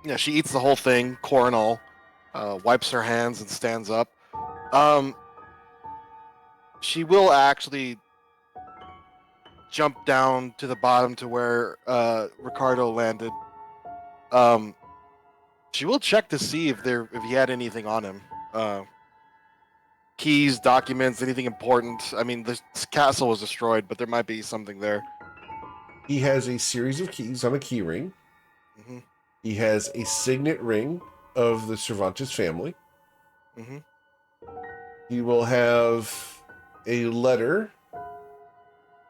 Yeah, she eats the whole thing, core and all. Wipes her hands and stands up. She will actually jump down to the bottom to where Ricardo landed. She will check to see if he had anything on him. Keys, documents, anything important. I mean, this castle was destroyed, but there might be something there. He has a series of keys on a key ring. Mm-hmm. He has a signet ring of the Cervantes family. Mm-hmm. He will have a letter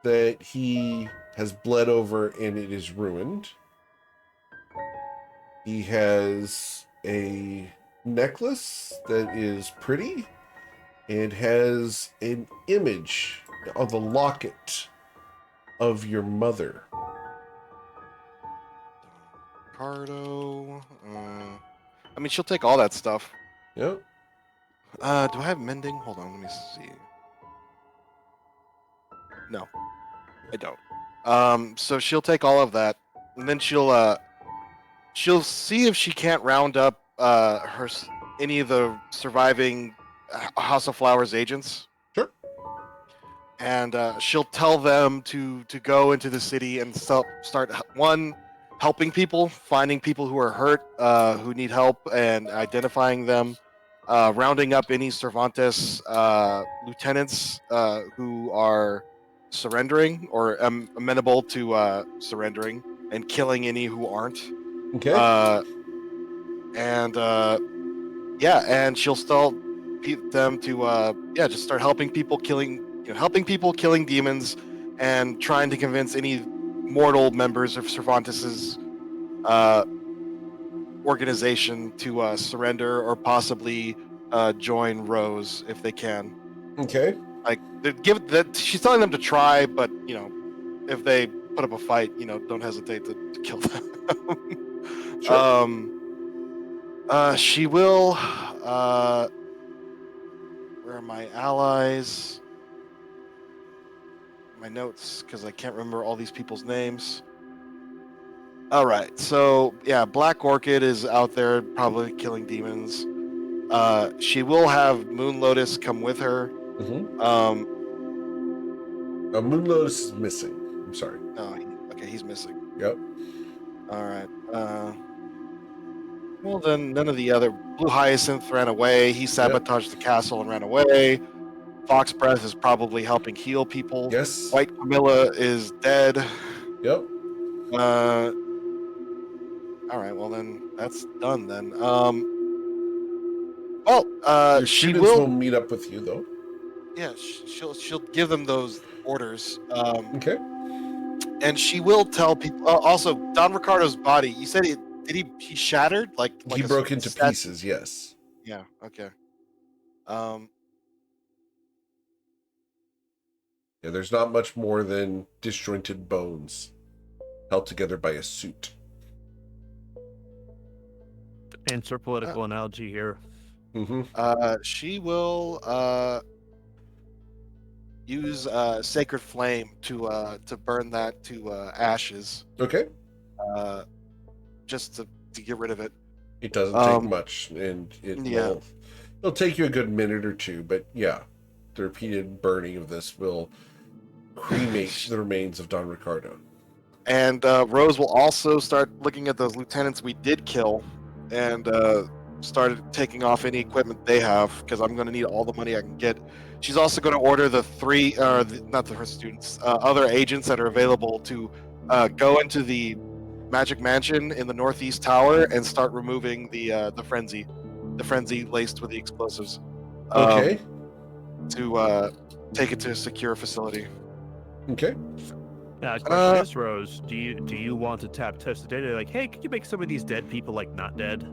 that he has bled over and it is ruined. He has a necklace that is pretty and has an image on the locket of your mother. Ricardo. I mean, she'll take all that stuff. Yep. Do I have mending? Hold on, let me see. No, I don't. So she'll take all of that, and then she'll see if she can't round up any of the surviving House of Flowers agents. Sure. And she'll tell them to go into the city and start helping people, finding people who are hurt, who need help, and identifying them. Rounding up any Cervantes lieutenants who are surrendering or amenable to surrendering, and killing any who aren't. Okay. And she'll tell them to just start helping people killing demons, and trying to convince any mortal members of Cervantes's organization to surrender, or possibly join Rose if they can. Okay. Like, she's telling them to try, but if they put up a fight, don't hesitate to kill them. Sure. She will. Where are my allies? My notes, because I can't remember all these people's names. All right, so yeah, Black Orchid is out there probably killing demons. She will have Moon Lotus come with her. Mm-hmm. Moon Lotus is missing. I'm sorry. Oh, okay, he's missing. Yep. All right. Well, then none of the other. Blue Hyacinth ran away. He sabotaged the castle and ran away. Fox Breath is probably helping heal people. Yes. White Camilla is dead. Yep. All right. Well, then that's done. Then. Your She students will will. meet up with you, though. Yeah, she'll give them those orders. Okay. And she will tell people. Also, Don Ricardo's body. You said it he shattered like He a broke into stat- pieces, yes. Yeah. Okay. Yeah, there's not much more than disjointed bones held together by a suit. Insert political analogy here. Mm-hmm. She will use sacred flame to burn that to ashes, Okay. just to get rid of it. It doesn't take much, and Yeah. it'll take you a good minute or two, but yeah, the repeated burning of this will cremate the remains of Don Ricardo. And Rose will also start looking at those lieutenants we did kill, and started taking off any equipment they have, because I'm going to need all the money I can get. She's also going to order the three, not the first students, other agents that are available to go into the Magic Mansion in the Northeast Tower and start removing the frenzy laced with the explosives. Okay. To take it to a secure facility. Okay. Now, the question is, Rose, do you want to tap test the data? Like, hey, could you make some of these dead people like not dead?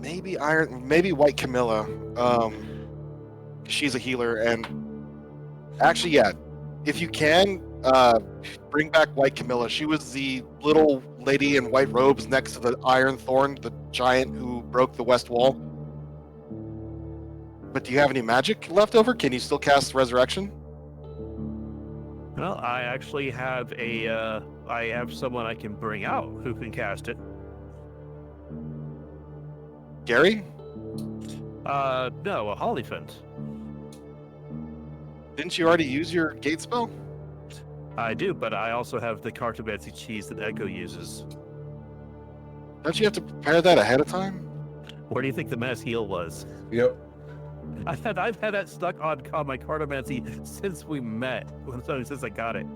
Maybe White Camilla. She's a healer, and actually, yeah, if you can, bring back White Camilla. She was the little lady in white robes next to the Iron Thorn, the giant who broke the West Wall. But do you have any magic left over? Can you still cast Resurrection? Well, I actually have I have someone I can bring out who can cast it. Gary? No, a Hollyphant. Didn't you already use your gate spell? I do, but I also have the cartomancy cheese that Echo uses. Don't you have to prepare that ahead of time? Where do you think the mass heal was? Yep. I've had that stuck on my cartomancy since we met. Since I got it.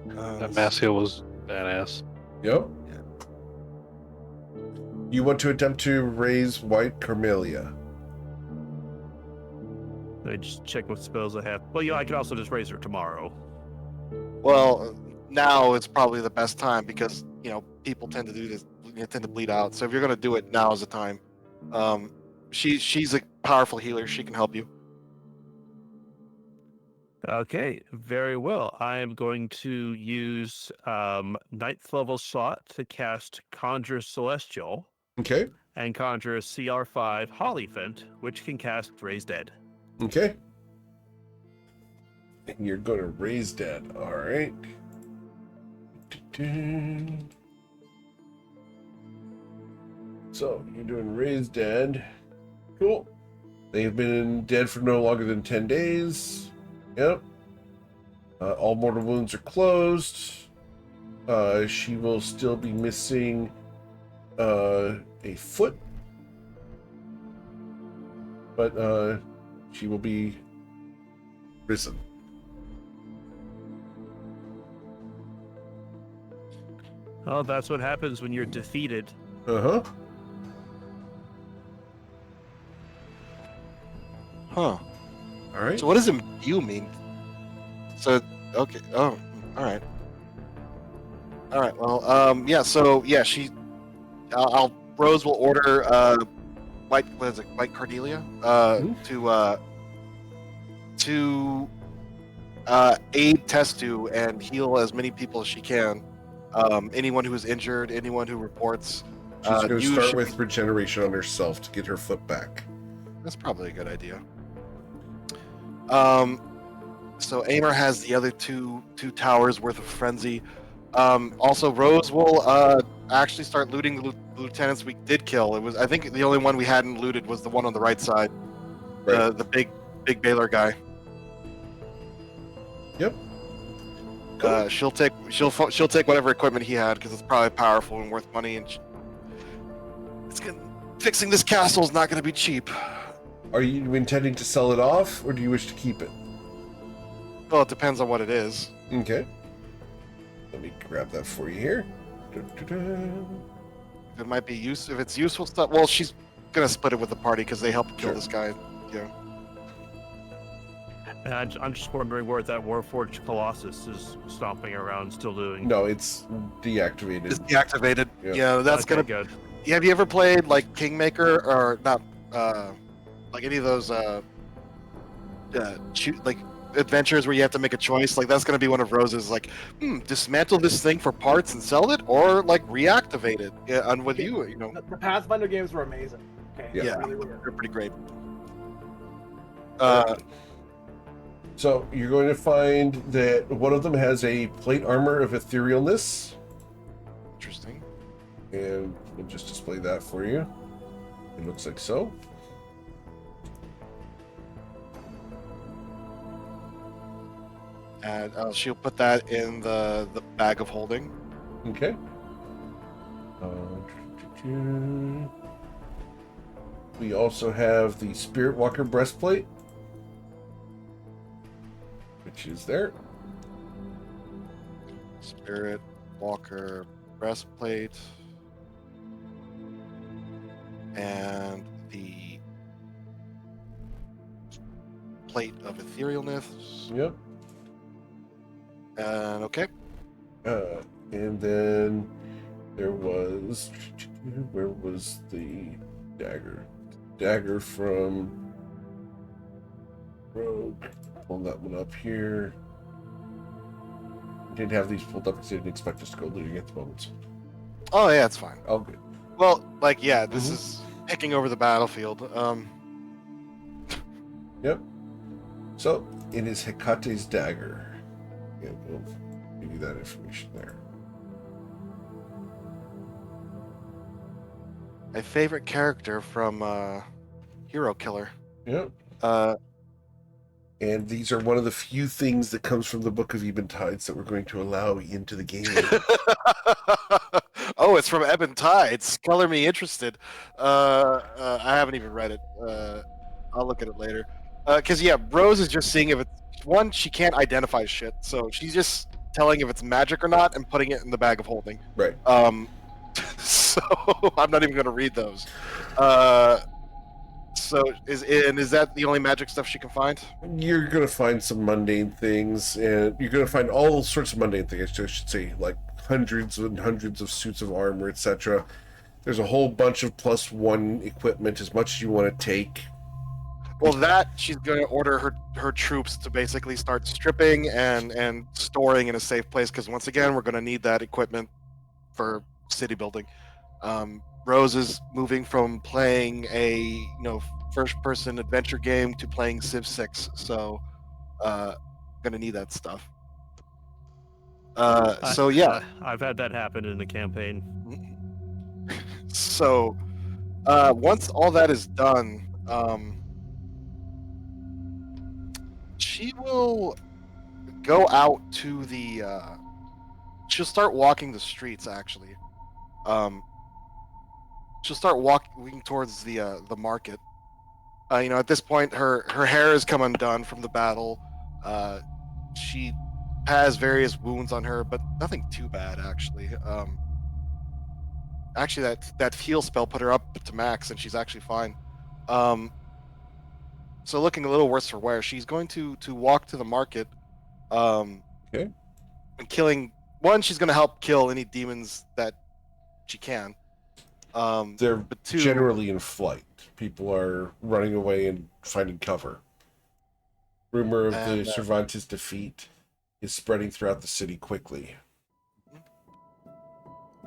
That mass heal was badass. Yep. You want to attempt to raise White Carmelia. Let me just check what spells I have. Well, I could also just raise her tomorrow. Well, now it's probably the best time because people tend to do this, tend to bleed out. So if you're gonna do it, now is the time. She's a powerful healer. She can help you. Okay, very well. I am going to use 9th level slot to cast Conjure Celestial. Okay. And conjure a CR5 Hollyphant, which can cast Raise Dead. Okay. And you're going to raise dead. All right. So you're doing raise dead. Cool. They've been dead for no longer than 10 days. Yep. All mortal wounds are closed. She will still be missing a foot. But she will be risen. Oh, that's what happens when you're defeated. Uh-huh. Huh. All right. So what does imbue mean? So, okay. Oh, all right. All right. Well, yeah. So, yeah, Rose will order White Cardelia to aid Testu and heal as many people as she can. Anyone who is injured, anyone who reports. She's going to start with regeneration on herself to get her foot back. That's probably a good idea. So Aimer has the other two towers worth of frenzy. Also, Rose will actually start looting the lieutenants we did kill. I think the only one we hadn't looted was the one on the right side, Right. the big Baylor guy. Yep. She'll take whatever equipment he had because it's probably powerful and worth money. And fixing this castle is not going to be cheap. Are you intending to sell it off, or do you wish to keep it? Well, it depends on what it is. Okay. Let me grab that for you here. Da-da-da. It might be if it's useful stuff. Well, she's gonna split it with the party because they helped kill Sure. this guy. Yeah. And I'm just wondering what that Warforged Colossus is stomping around still doing. No, it's deactivated. It's deactivated. Yeah. Yeah, that's Okay, gonna. good. Have you ever played like Kingmaker or not? Like any of those shoot like adventures where you have to make a choice. Like that's gonna be one of Rose's. Like, dismantle this thing for parts and sell it, or like reactivate it. Yeah, and with you, you know, The Pathfinder games were amazing. Okay. Yeah. yeah, Really were. they're pretty great. So you're going to find that one of them has a plate armor of etherealness, Interesting. and we'll just display that for you. It looks like so. And she'll put that in the bag of holding. Okay. We also have the Spirit Walker breastplate, which is there. Spirit Walker breastplate. And the plate of etherealness. Yep. And okay. And then there was, where was the dagger? Dagger from Rogue. Pull that one up here. I didn't have these pulled up because I didn't expect us to go looting at the moment. Oh yeah, it's fine. All good. Well, like yeah, this is picking over the battlefield. Yep. So it is Hecate's dagger. Yeah, we'll give you that information there. My favorite character from Hero Killer. Yep. Uh, And these are one of the few things that comes from the Book of Eben Tides that we're going to allow into the game. oh, it's from Ebon Tides. Color me interested. I haven't even read it. I'll look at it later. Because yeah, Rose is just seeing if it's one. She can't identify shit, so she's just telling if it's magic or not and putting it in the bag of holding. Right. So I'm not even going to read those. So is that the only magic stuff she can find? You're going to find some mundane things, and you're going to find all sorts of mundane things, I should say, like hundreds and hundreds of suits of armor, etc. There's a whole bunch of +1 equipment, as much as you want to take. Well, that she's going to order her troops to basically start stripping and storing in a safe place, because once again, we're going to need that equipment for city building. Rose is moving from playing a first-person adventure game to playing Civ 6, so going to need that stuff. So yeah, I've had that happen in the campaign. so once all that is done, she will go out to the. She'll start walking the streets. Actually, she'll start walking towards the market. At this point, her hair has come undone from the battle. She has various wounds on her, but nothing too bad actually. Actually, that heal spell put her up to max, and she's actually fine. So looking a little worse for wear. She's going to walk to the market. Okay. And killing one. She's going to help kill any demons that she can. They're but two, generally in flight. People are running away and finding cover. Rumor of the Cervantes defeat is spreading throughout the city quickly.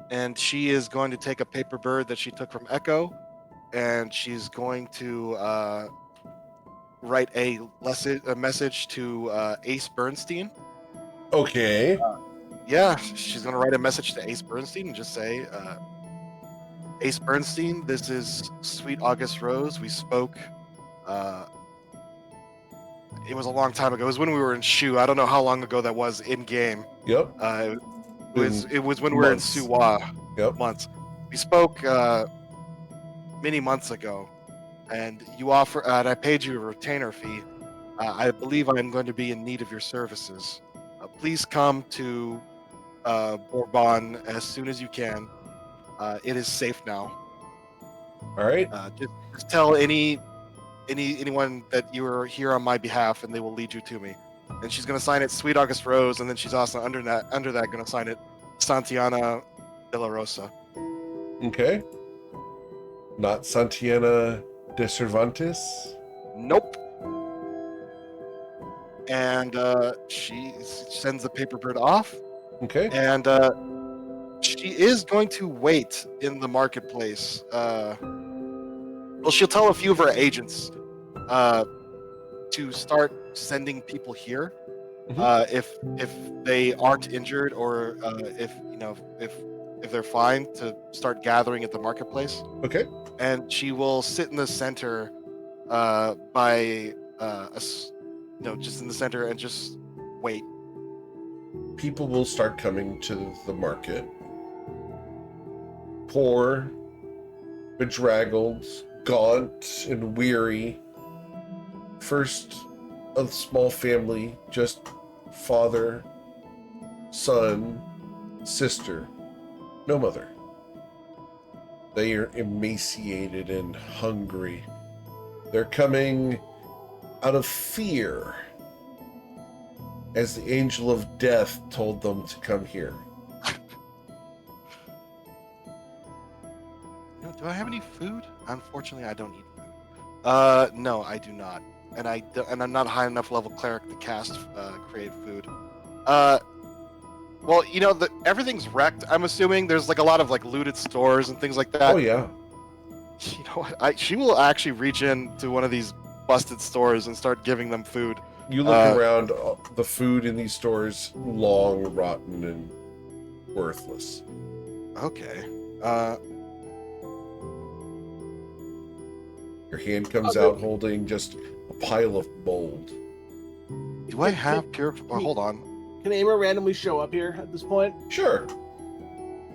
And she is going to take a paper bird that she took from Echo, and she's going to write a message to Ace Bernstein. Okay. Yeah, she's going to write a message to Ace Bernstein and just say, Ace Bernstein, this is Sweet August Rose. We spoke. It was a long time ago. It was when we were in Shu. I don't know how long ago that was in game. Yep. It was when we were in Suwa. Yep. Months. We spoke many months ago, and you offer. And I paid you a retainer fee. I believe I am going to be in need of your services. Please come to Bourbon as soon as you can. It is safe now. All right. Just tell any anyone that you are here on my behalf, and they will lead you to me. And she's gonna sign it Sweet August Rose, and then she's also under that gonna sign it Santiana de la Rosa. Okay. Not Santiana de Cervantes? Nope. And she sends the paper bird off, Okay. and she is going to wait in the marketplace. Well, she'll tell a few of her agents to start sending people here if they aren't injured, or if they're fine, to start gathering at the marketplace. Okay. And she will sit in the center by just in the center and just wait. People will start coming to the market. Poor, bedraggled, gaunt, and weary. First, a small family, just father, son, sister, no mother. They are emaciated and hungry. They're coming out of fear, as the angel of death told them to come here. Do I have any food? Unfortunately, I don't eat food. No, I do not, and I'm not high enough level cleric to cast create food. Well, everything's wrecked. I'm assuming there's like a lot of like looted stores and things like that. Oh yeah. You know what? She will actually reach into one of these busted stores and start giving them food. You look around, the food in these stores, long, rotten, and worthless. Okay. Your hand comes out holding just a pile of mold. Do I have pure? Oh, hold on. Can Amer randomly show up here at this point? Sure.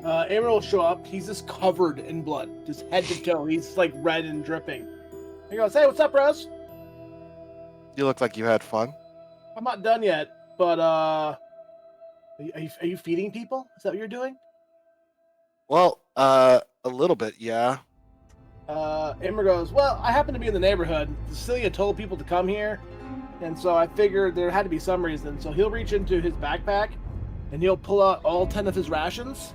Amer will show up. He's just covered in blood, just head to toe. He's like red and dripping. He goes, "Hey, what's up, Rose? You look like you had fun. I'm not done yet, but are you feeding people? Is that what you're doing?" Well, a little bit, yeah. Amer goes, "Well, I happen to be in the neighborhood. Cecilia told people to come here, and so I figured there had to be some reason." So he'll reach into his backpack, and he'll pull out all 10 of his rations,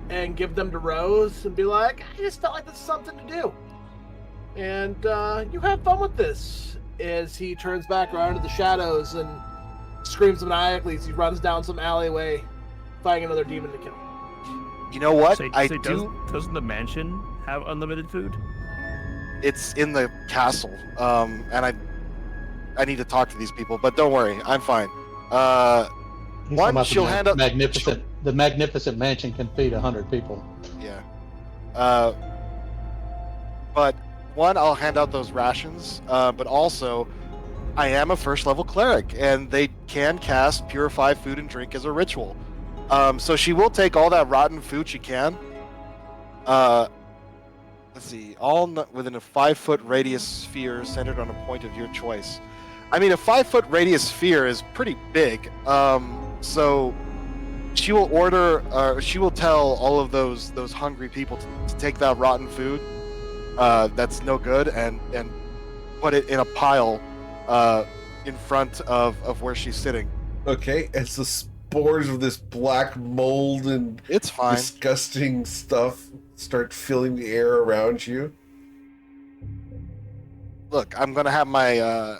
and give them to Rose, and be like, "I just felt like this is something to do. And you have fun with this." As he turns back around to the shadows and screams maniacally as he runs down some alleyway, fighting another demon to kill. You know what? Doesn't the mansion have unlimited food? It's in the castle, and I need to talk to these people, but don't worry, I'm fine. He's talking One, about she'll the hand up the magnificent mansion can feed 100 people. Yeah. But one, I'll hand out those rations, but also, I am a first level cleric, and they can cast Purify Food and Drink as a ritual. So she will take all that rotten food she can. Let's see, within a 5-foot radius sphere centered on a point of your choice. I mean, a 5-foot radius sphere is pretty big. So she will she will tell all of those hungry people to take that rotten food that's no good and put it in a pile in front of where she's sitting. Okay, as the spores of this black mold and It's fine. disgusting stuff start filling the air around you. Look, I'm gonna have my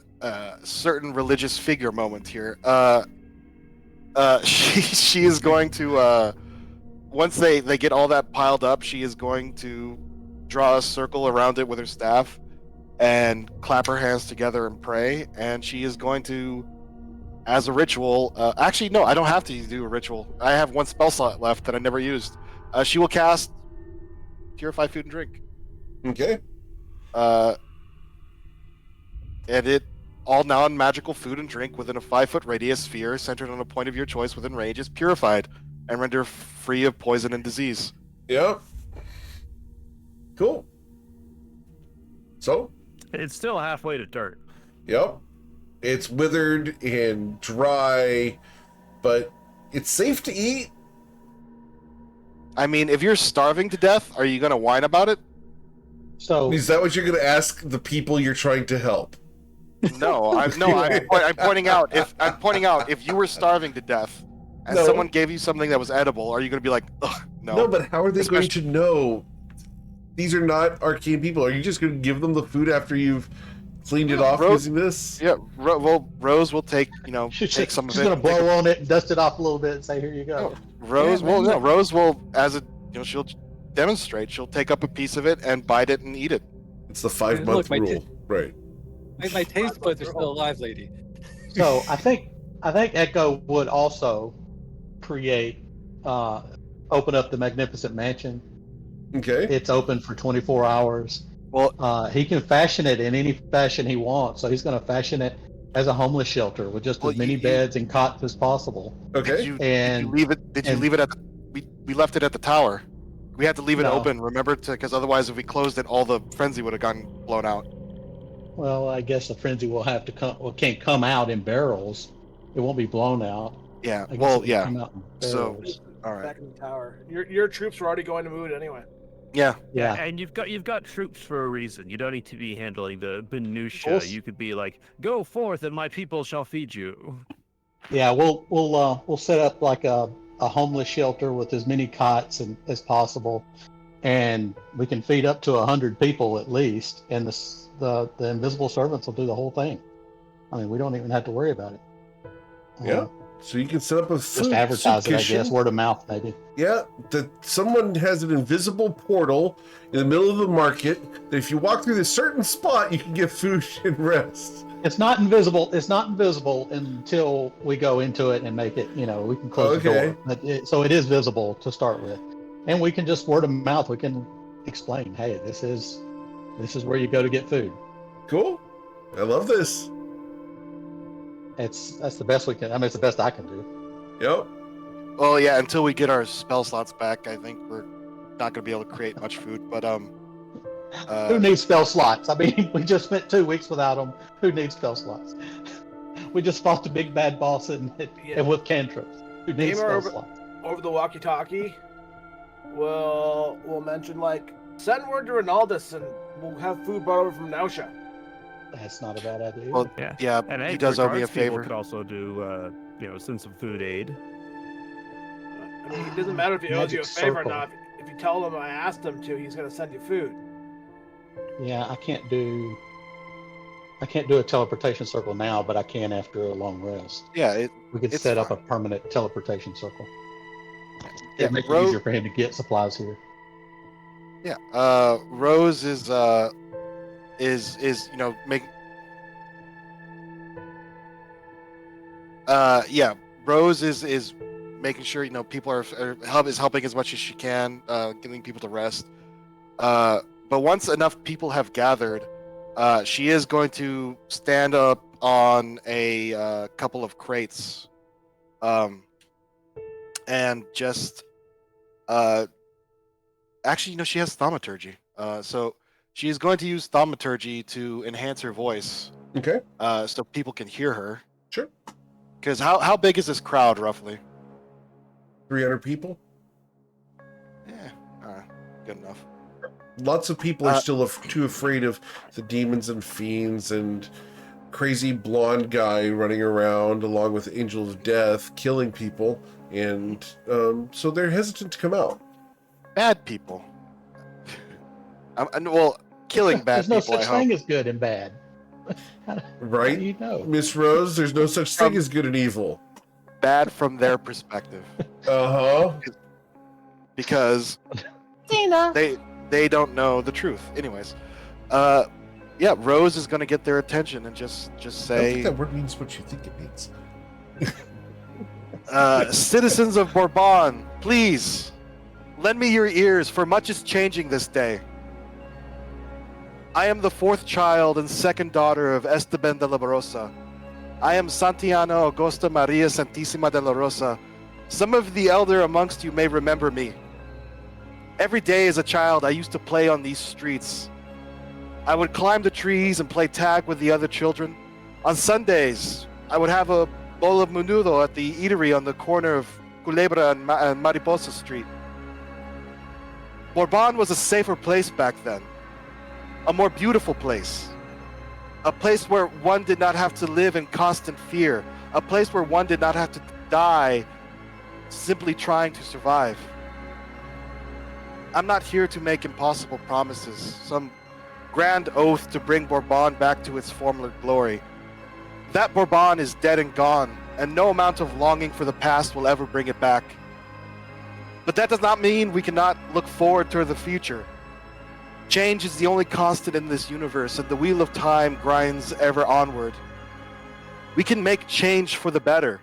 certain religious figure moment here. She is going to once they get all that piled up, she is going to draw a circle around it with her staff and clap her hands together and pray. And she is going to, as a ritual, actually no, I don't have to do a ritual. I have one spell slot left that I never used. She will cast Purify Food and Drink. Okay. And it all non-magical food and drink within a 5-foot radius sphere centered on a point of your choice within range is purified and rendered free of poison and disease. Yep. Cool. So? It's still halfway to dirt. Yep. It's withered and dry, but it's safe to eat. I mean, if you're starving to death, are you going to whine about it? So Is that what you're going to ask the people you're trying to help? I'm pointing out if you were starving to death and No. someone gave you something that was edible, are you going to be like, ugh, no? No, but how are they going Especially- to know? These are not arcane people. Are you just going to give them the food after you've cleaned it off using this? Yeah, well, Rose will take take some of she's it. gonna blow on it and dust it off a little bit and say, "Here you go." Oh, Rose, Yeah, well, man. no, Rose will, she'll demonstrate. She'll take up a piece of it and bite it and eat it. It's the 5-month Look, my rule. Right. My taste buds are still alive, lady. So I think Echo would also create, open up the Magnificent Mansion. Okay. It's open for 24 hours. Well, He can fashion it in any fashion he wants. So he's going to fashion it as a homeless shelter with just Well, as many you- beds and cots as possible. Okay. did you And leave it? Did you and- leave it at? We left it at the tower. We had to leave it No. open. Remember, because otherwise, if we closed it, all the frenzy would have gotten blown out. well, I guess the frenzy will have to come. Well, can't come out in barrels. It won't be blown out. Yeah. I guess Well, it will yeah. come out in So, barrels. all right. Back in the tower. Your troops were already going to mood anyway. Yeah. Yeah. And you've got troops for a reason. You don't need to be handling the minutia. Well, You could be like, "Go forth, and my people shall feed you." Yeah, we'll set up like a homeless shelter with as many cots as possible, and we can feed up to 100 people at least, and the invisible servants will do the whole thing. I mean, we don't even have to worry about it. Yeah. So you can set up a Just food advertise it, I kitchen. guess, word of mouth maybe. Yeah, that someone has an invisible portal in the middle of the market that if you walk through this certain spot, you can get food and rest. It's not invisible. It's not invisible until we go into it and make it. We can close the Okay. door. But so it is visible to start with, and we can just word of mouth. We can explain, hey, this is where you go to get food. Cool. I love this. That's the best we can. I mean, it's the best I can do. Yep. Well, yeah. Until we get our spell slots back, I think we're not going to be able to create much food. But Who needs spell slots? I mean, we just spent 2 weeks without them. Who needs spell slots? We just fought the big bad boss and with cantrips. Who needs Gamer spell slots? Over the walkie-talkie, we'll mention like send word to Ronaldus and we'll have food brought over from Nausha. That's not a bad idea. well, Yeah. yeah, And he hey, does owe me a guards people favor. could also do, send some food aid. I mean, it doesn't matter if he owes you a Magic favor circle. or not. If you tell him I asked him to, he's gonna send you food. Yeah, I can't do a teleportation circle now, but I can after a long rest. Yeah, We could It's set up a fine. permanent teleportation circle. yeah. It'd make it Rose, easier for him to get supplies here. yeah. Rose is make. Yeah, Rose is making sure people is helping as much as she can, getting people to rest. But once enough people have gathered, she is going to stand up on a couple of crates, and just actually, she has thaumaturgy. So she is going to use thaumaturgy to enhance her voice, Okay. so people can hear her. Sure. Because how big is this crowd roughly? 300 people. Yeah, good enough. Lots of people are still too afraid of the demons and fiends and crazy blonde guy running around along with Angel of Death killing people, and so they're hesitant to come out. Bad people. Well, killing bad There's no people. such I thing hope. as good and bad. How Right, do you know? Miss Rose? There's no such thing as good and evil. Bad from their perspective, Uh-huh. because they don't know the truth. Anyways, yeah, Rose is gonna get their attention and just I don't say, think that word means what you think it means. citizens of Bourbon, please lend me your ears, for much is changing this day. I am the fourth child and second daughter of Esteban de la Rosa. I am Santiana Augusta Maria Santissima de la Rosa. Some of the elder amongst you may remember me. Every day as a child, I used to play on these streets. I would climb the trees and play tag with the other children. On Sundays, I would have a bowl of menudo at the eatery on the corner of Culebra and Mariposa Street. Bourbon was a safer place back then. a more beautiful place. A place where one did not have to live in constant fear. A place where one did not have to die simply trying to survive. I'm not here to make impossible promises, some grand oath to bring Bourbon back to its former glory. That Bourbon is dead and gone, and no amount of longing for the past will ever bring it back. But that does not mean we cannot look forward to the future. Change is the only constant in this universe, and the wheel of time grinds ever onward. We can make change for the better.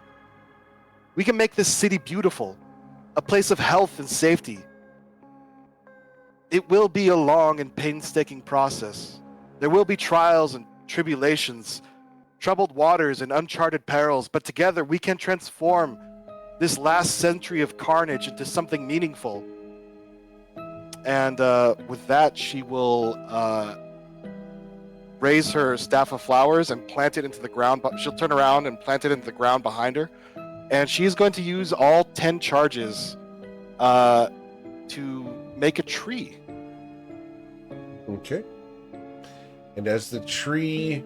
We can make this city beautiful, a place of health and safety. It will be a long and painstaking process. There will be trials and tribulations, troubled waters and uncharted perils, but together we can transform this last century of carnage into something meaningful. And with that, she will raise her staff of flowers and plant it into the ground. But she'll turn around and plant it into the ground behind her. And she's going to use all 10 charges to make a tree. Okay. And as the tree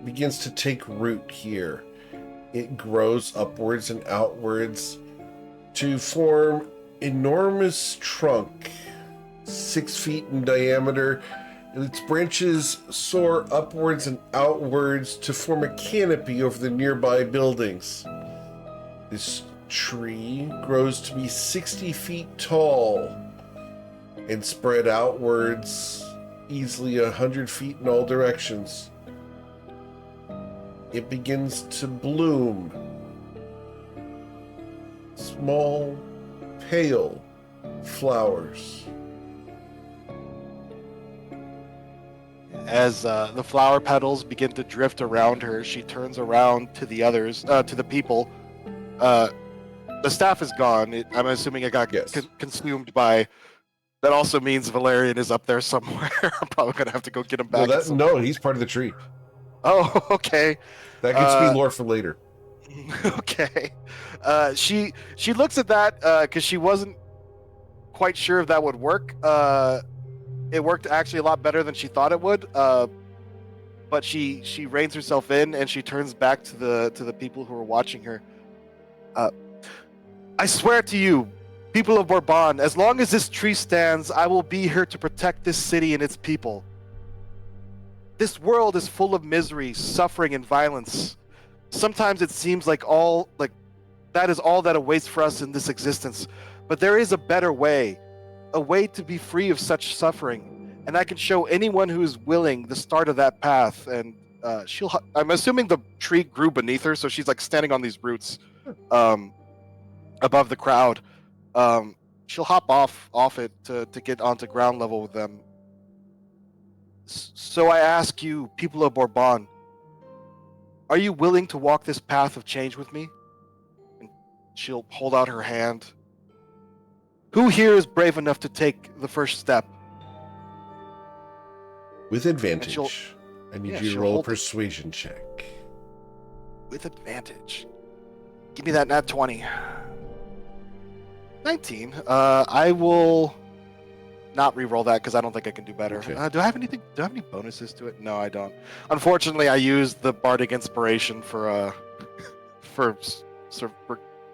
begins to take root here, it grows upwards and outwards to form enormous trunk, 6 feet in diameter, and its branches soar upwards and outwards to form a canopy over the nearby buildings. This tree grows to be 60 feet tall and spread outwards easily 100 feet in all directions. It begins to bloom. Small, pale flowers. As the flower petals begin to drift around her, she turns around to the others, to the people. The staff is gone. I'm assuming it got consumed by... That also means Valerian is up there somewhere. I'm probably going to have to go get him back. No, he's part of the tree. Oh, okay. That gets me lore for later. Okay. She looks at that because she wasn't quite sure if that would work. It worked actually a lot better than she thought it would. But she reins herself in and she turns back to the people who are watching her. I swear to you, people of Bourbon, as long as this tree stands, I will be here to protect this city and its people. This world is full of misery, suffering, and violence. Sometimes it seems like that is all that awaits for us in this existence. But there is a better way, a way to be free of such suffering. And I can show anyone who is willing the start of that path. And I'm assuming the tree grew beneath her, so she's like standing on these roots above the crowd. She'll hop off it to get onto ground level with them. So I ask you, people of Bourbon, are you willing to walk this path of change with me? And she'll hold out her hand. Who here is brave enough to take the first step? With advantage. I need you to roll a persuasion check. With advantage. Give me that nat 20. 19. I will not re-roll that because I don't think I can do better. Okay. Do I have any bonuses to it? No, I don't. Unfortunately, I used the bardic inspiration for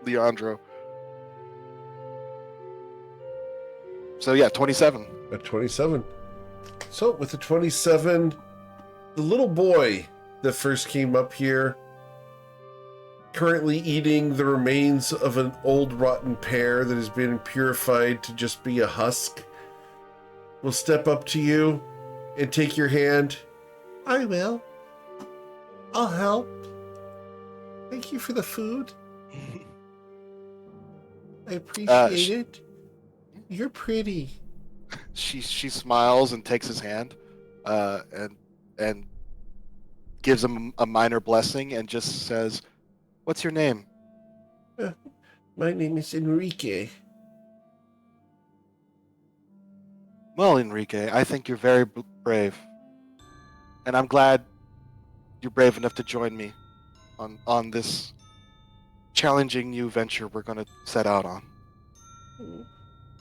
Leandro. So yeah, 27. A 27. So with the 27, the little boy that first came up here, currently eating the remains of an old rotten pear that has been purified to just be a husk, will step up to you and take your hand. I will. I'll help. Thank you for the food. I appreciate it. You're pretty. She smiles and takes his hand, and gives him a minor blessing and just says, "What's your name?" My name is Enrique. Well, Enrique, I think you're very brave, and I'm glad you're brave enough to join me on this challenging new venture we're going to set out on.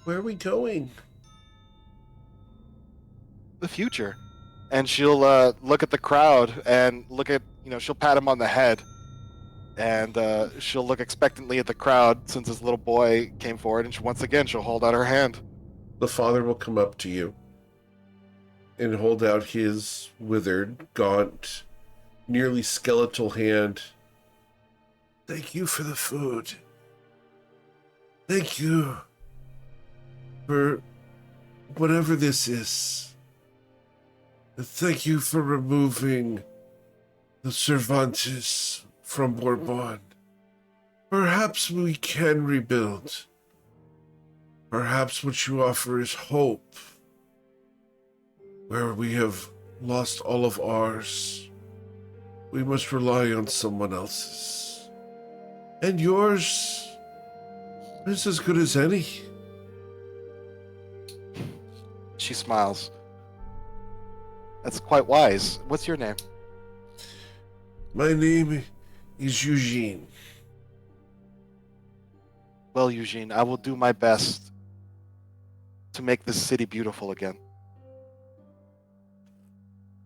Where are we going? The future. and she'll look at the crowd and look at, she'll pat him on the head, and she'll look expectantly at the crowd since this little boy came forward, and once again she'll hold out her hand. The father will come up to you and hold out his withered, gaunt, nearly skeletal hand. Thank you for the food. Thank you for whatever this is. And thank you for removing the Cervantes from Bourbon. Perhaps we can rebuild. Perhaps what you offer is hope, where we have lost all of ours. We must rely on someone else's. And yours is as good as any. She smiles. That's quite wise. What's your name? My name is Eugene. Well, Eugene, I will do my best to make this city beautiful again.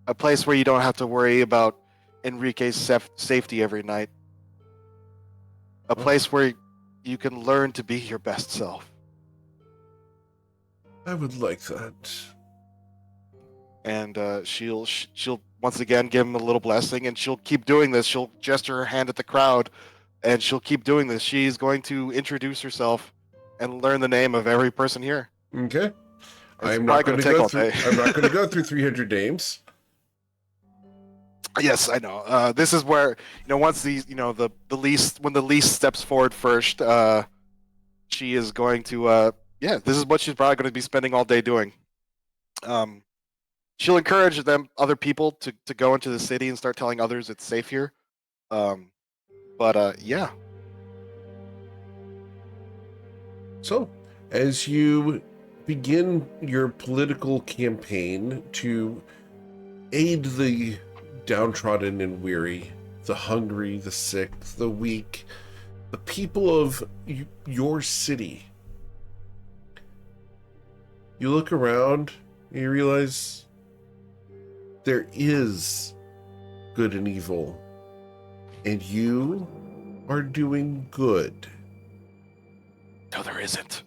A place where you don't have to worry about Enrique's safety every night. A place where you can learn to be your best self. I would like that. And she'll once again give him a little blessing, and she'll keep doing this. She'll gesture her hand at the crowd, and she'll keep doing this. She's going to introduce herself and learn the name of every person here. Okay. I'm not going to take all day. I'm not going to go through 300 names. Yes, I know. This is where, once these, the least, when the least steps forward first, she is going to, this is what she's probably going to be spending all day doing. She'll encourage other people to go into the city and start telling others it's safe here. Yeah. So, as you begin your political campaign to aid the downtrodden and weary, the hungry, the sick, the weak, the people of your city, you look around and you realize there is good and evil, and you are doing good. No, there isn't.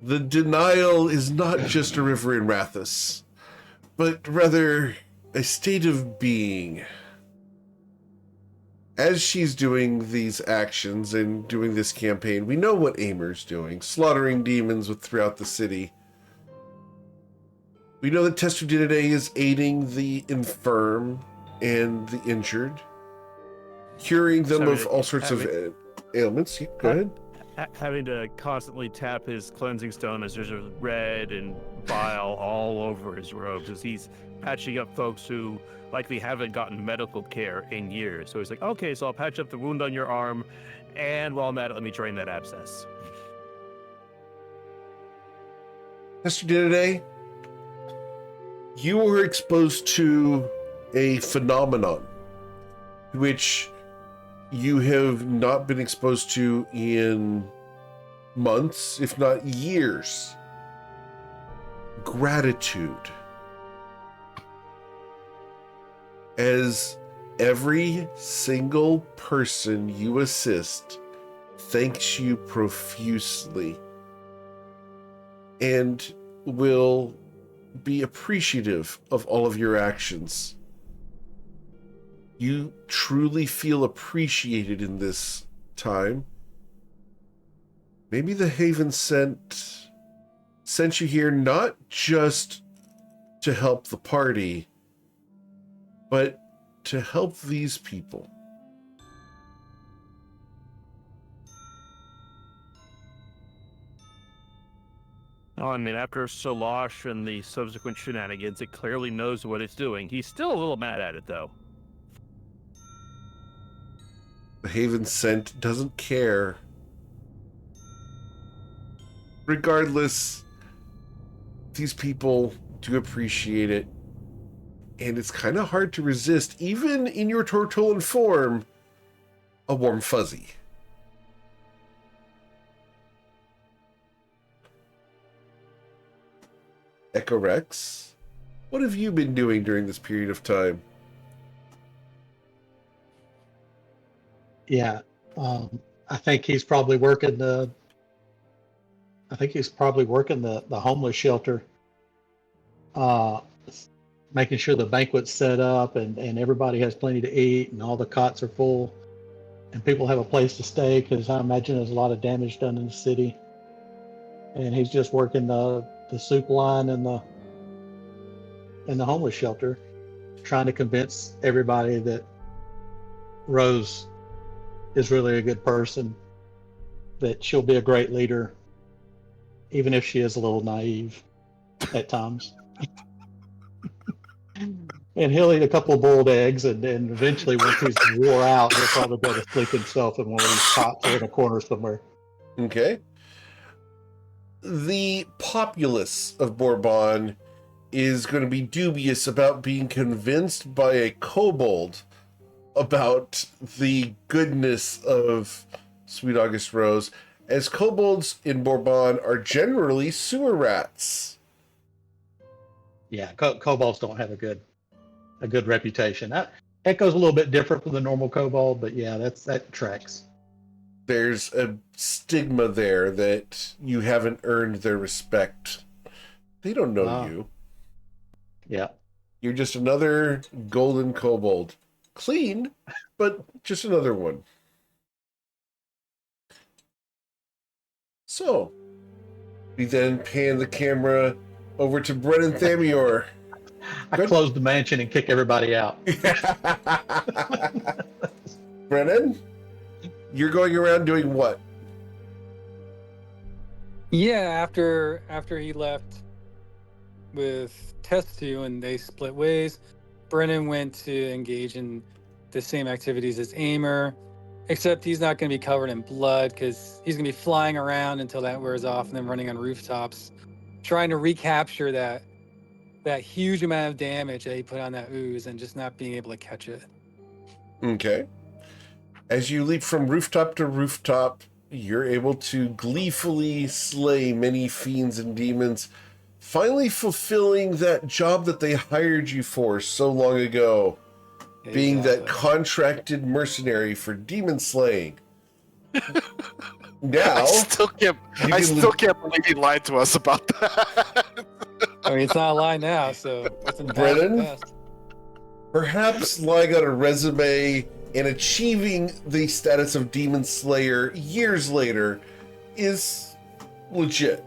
The denial is not just a river in Rathus, but rather a state of being. As she's doing these actions and doing this campaign, we know what Amer's doing, slaughtering demons throughout the city. We know that Testudinide is aiding the infirm and the injured, curing them of all sorts of ailments. Go ahead. Having to constantly tap his cleansing stone as there's a red and bile all over his robes as he's patching up folks who likely haven't gotten medical care in years. So he's like, okay, so I'll patch up the wound on your arm, and while I'm at it, let me drain that abscess. Testudinide, you were exposed to a phenomenon which you have not been exposed to in months, if not years. Gratitude. As every single person you assist thanks you profusely and will be appreciative of all of your actions. You truly feel appreciated in this time. Maybe the Haven sent you here not just to help the party, but to help these people. Oh, I mean, after Solosh and the subsequent shenanigans, it clearly knows what it's doing. He's still a little mad at it, though. The Haven Sent doesn't care. Regardless, these people do appreciate it. And it's kind of hard to resist, even in your Tortolan form, a warm fuzzy. Echo Rex, what have you been doing during this period of time? Yeah, I think he's probably working the. I think he's probably working the homeless shelter, uh, making sure the banquet's set up and everybody has plenty to eat and all the cots are full and people have a place to stay because I imagine there's a lot of damage done in the city. And he's just working the soup line and the homeless shelter, trying to convince everybody that Rose is really a good person, that she'll be a great leader, even if she is a little naive at times. And he'll eat a couple of boiled eggs, and eventually, once he's wore out, he'll probably go to sleep himself in one of these cots or in a corner somewhere. Okay. The populace of Bourbon is going to be dubious about being convinced by a kobold about the goodness of Sweet August Rose, as kobolds in Bourbon are generally sewer rats. Yeah, kobolds don't have a good reputation. That Echo's a little bit different from the normal kobold, but yeah, that tracks. There's a stigma there that you haven't earned their respect. They don't know you. Yeah. You're just another golden kobold. Clean, but just another one. So, we then pan the camera over to Brennan Thamior. I close the mansion and kick everybody out. Brennan, you're going around doing what? Yeah, after he left with Test 2 and they split ways, Brennan went to engage in the same activities as Aimer, except he's not going to be covered in blood because he's going to be flying around until that wears off and then running on rooftops, trying to recapture that huge amount of damage that he put on that ooze and just not being able to catch it. Okay. As you leap from rooftop to rooftop, you're able to gleefully slay many fiends and demons, finally fulfilling that job that they hired you for so long ago, being that contracted mercenary for demon slaying. Now, I still can't believe he lied to us about that. I mean, it's not a lie now, so it's in the Brennan? past. Perhaps lying on a resume and achieving the status of Demon Slayer years later is legit.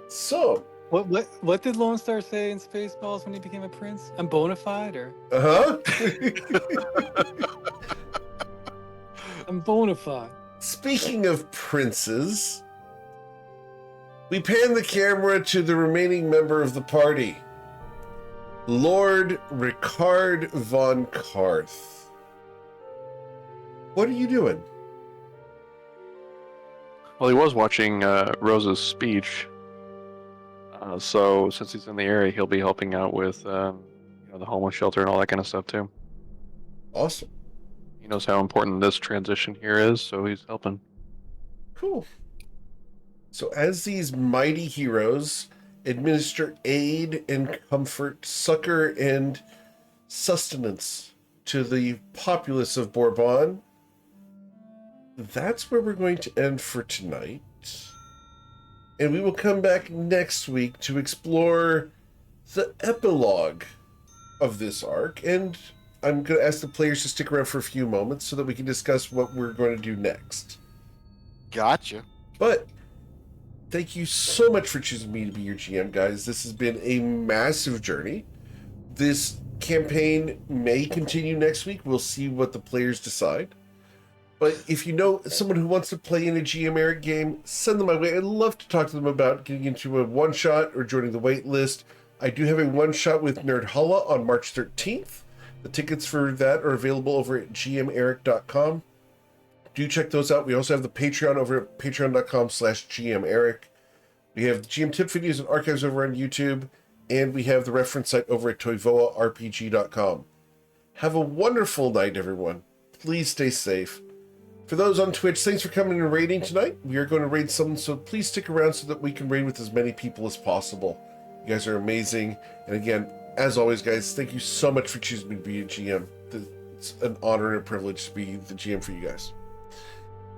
So, What did Lone Star say in Spaceballs when he became a prince? I'm bona fide, or I'm bona fide. Speaking of princes, we pan the camera to the remaining member of the party, Lord Ricard von Karth. What are you doing? Well, he was watching Rose's speech. So since he's in the area, he'll be helping out with the homeless shelter and all that kind of stuff too. Awesome. He knows how important this transition here is, so he's helping. Cool. So as these mighty heroes administer aid and comfort, succor and sustenance to the populace of Bourbon, that's where we're going to end for tonight. And we will come back next week to explore the epilogue of this arc. And I'm going to ask the players to stick around for a few moments so that we can discuss what we're going to do next. Gotcha. But thank you so much for choosing me to be your GM, guys. This has been a massive journey. This campaign may continue next week. We'll see what the players decide. But if you know someone who wants to play in a GM Eric game, send them my way. I'd love to talk to them about getting into a one-shot or joining the wait list. I do have a one-shot with Nerdhalla on March 13th. The tickets for that are available over at gmeric.com. Do check those out. We also have the Patreon over at patreon.com/gmeric. We have the GM tip videos and archives over on YouTube. And we have the reference site over at toivoarpg.com. Have a wonderful night, everyone. Please stay safe. For those on Twitch, thanks for coming and raiding tonight. We are going to raid someone, so please stick around so that we can raid with as many people as possible. You guys are amazing. And again, as always, guys, thank you so much for choosing me to be a GM. It's an honor and a privilege to be the GM for you guys.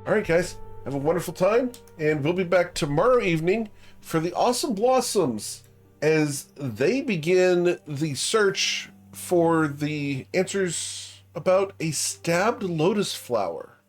All right, guys, have a wonderful time, and we'll be back tomorrow evening for the Awesome Blossoms as they begin the search for the answers about a stabbed lotus flower.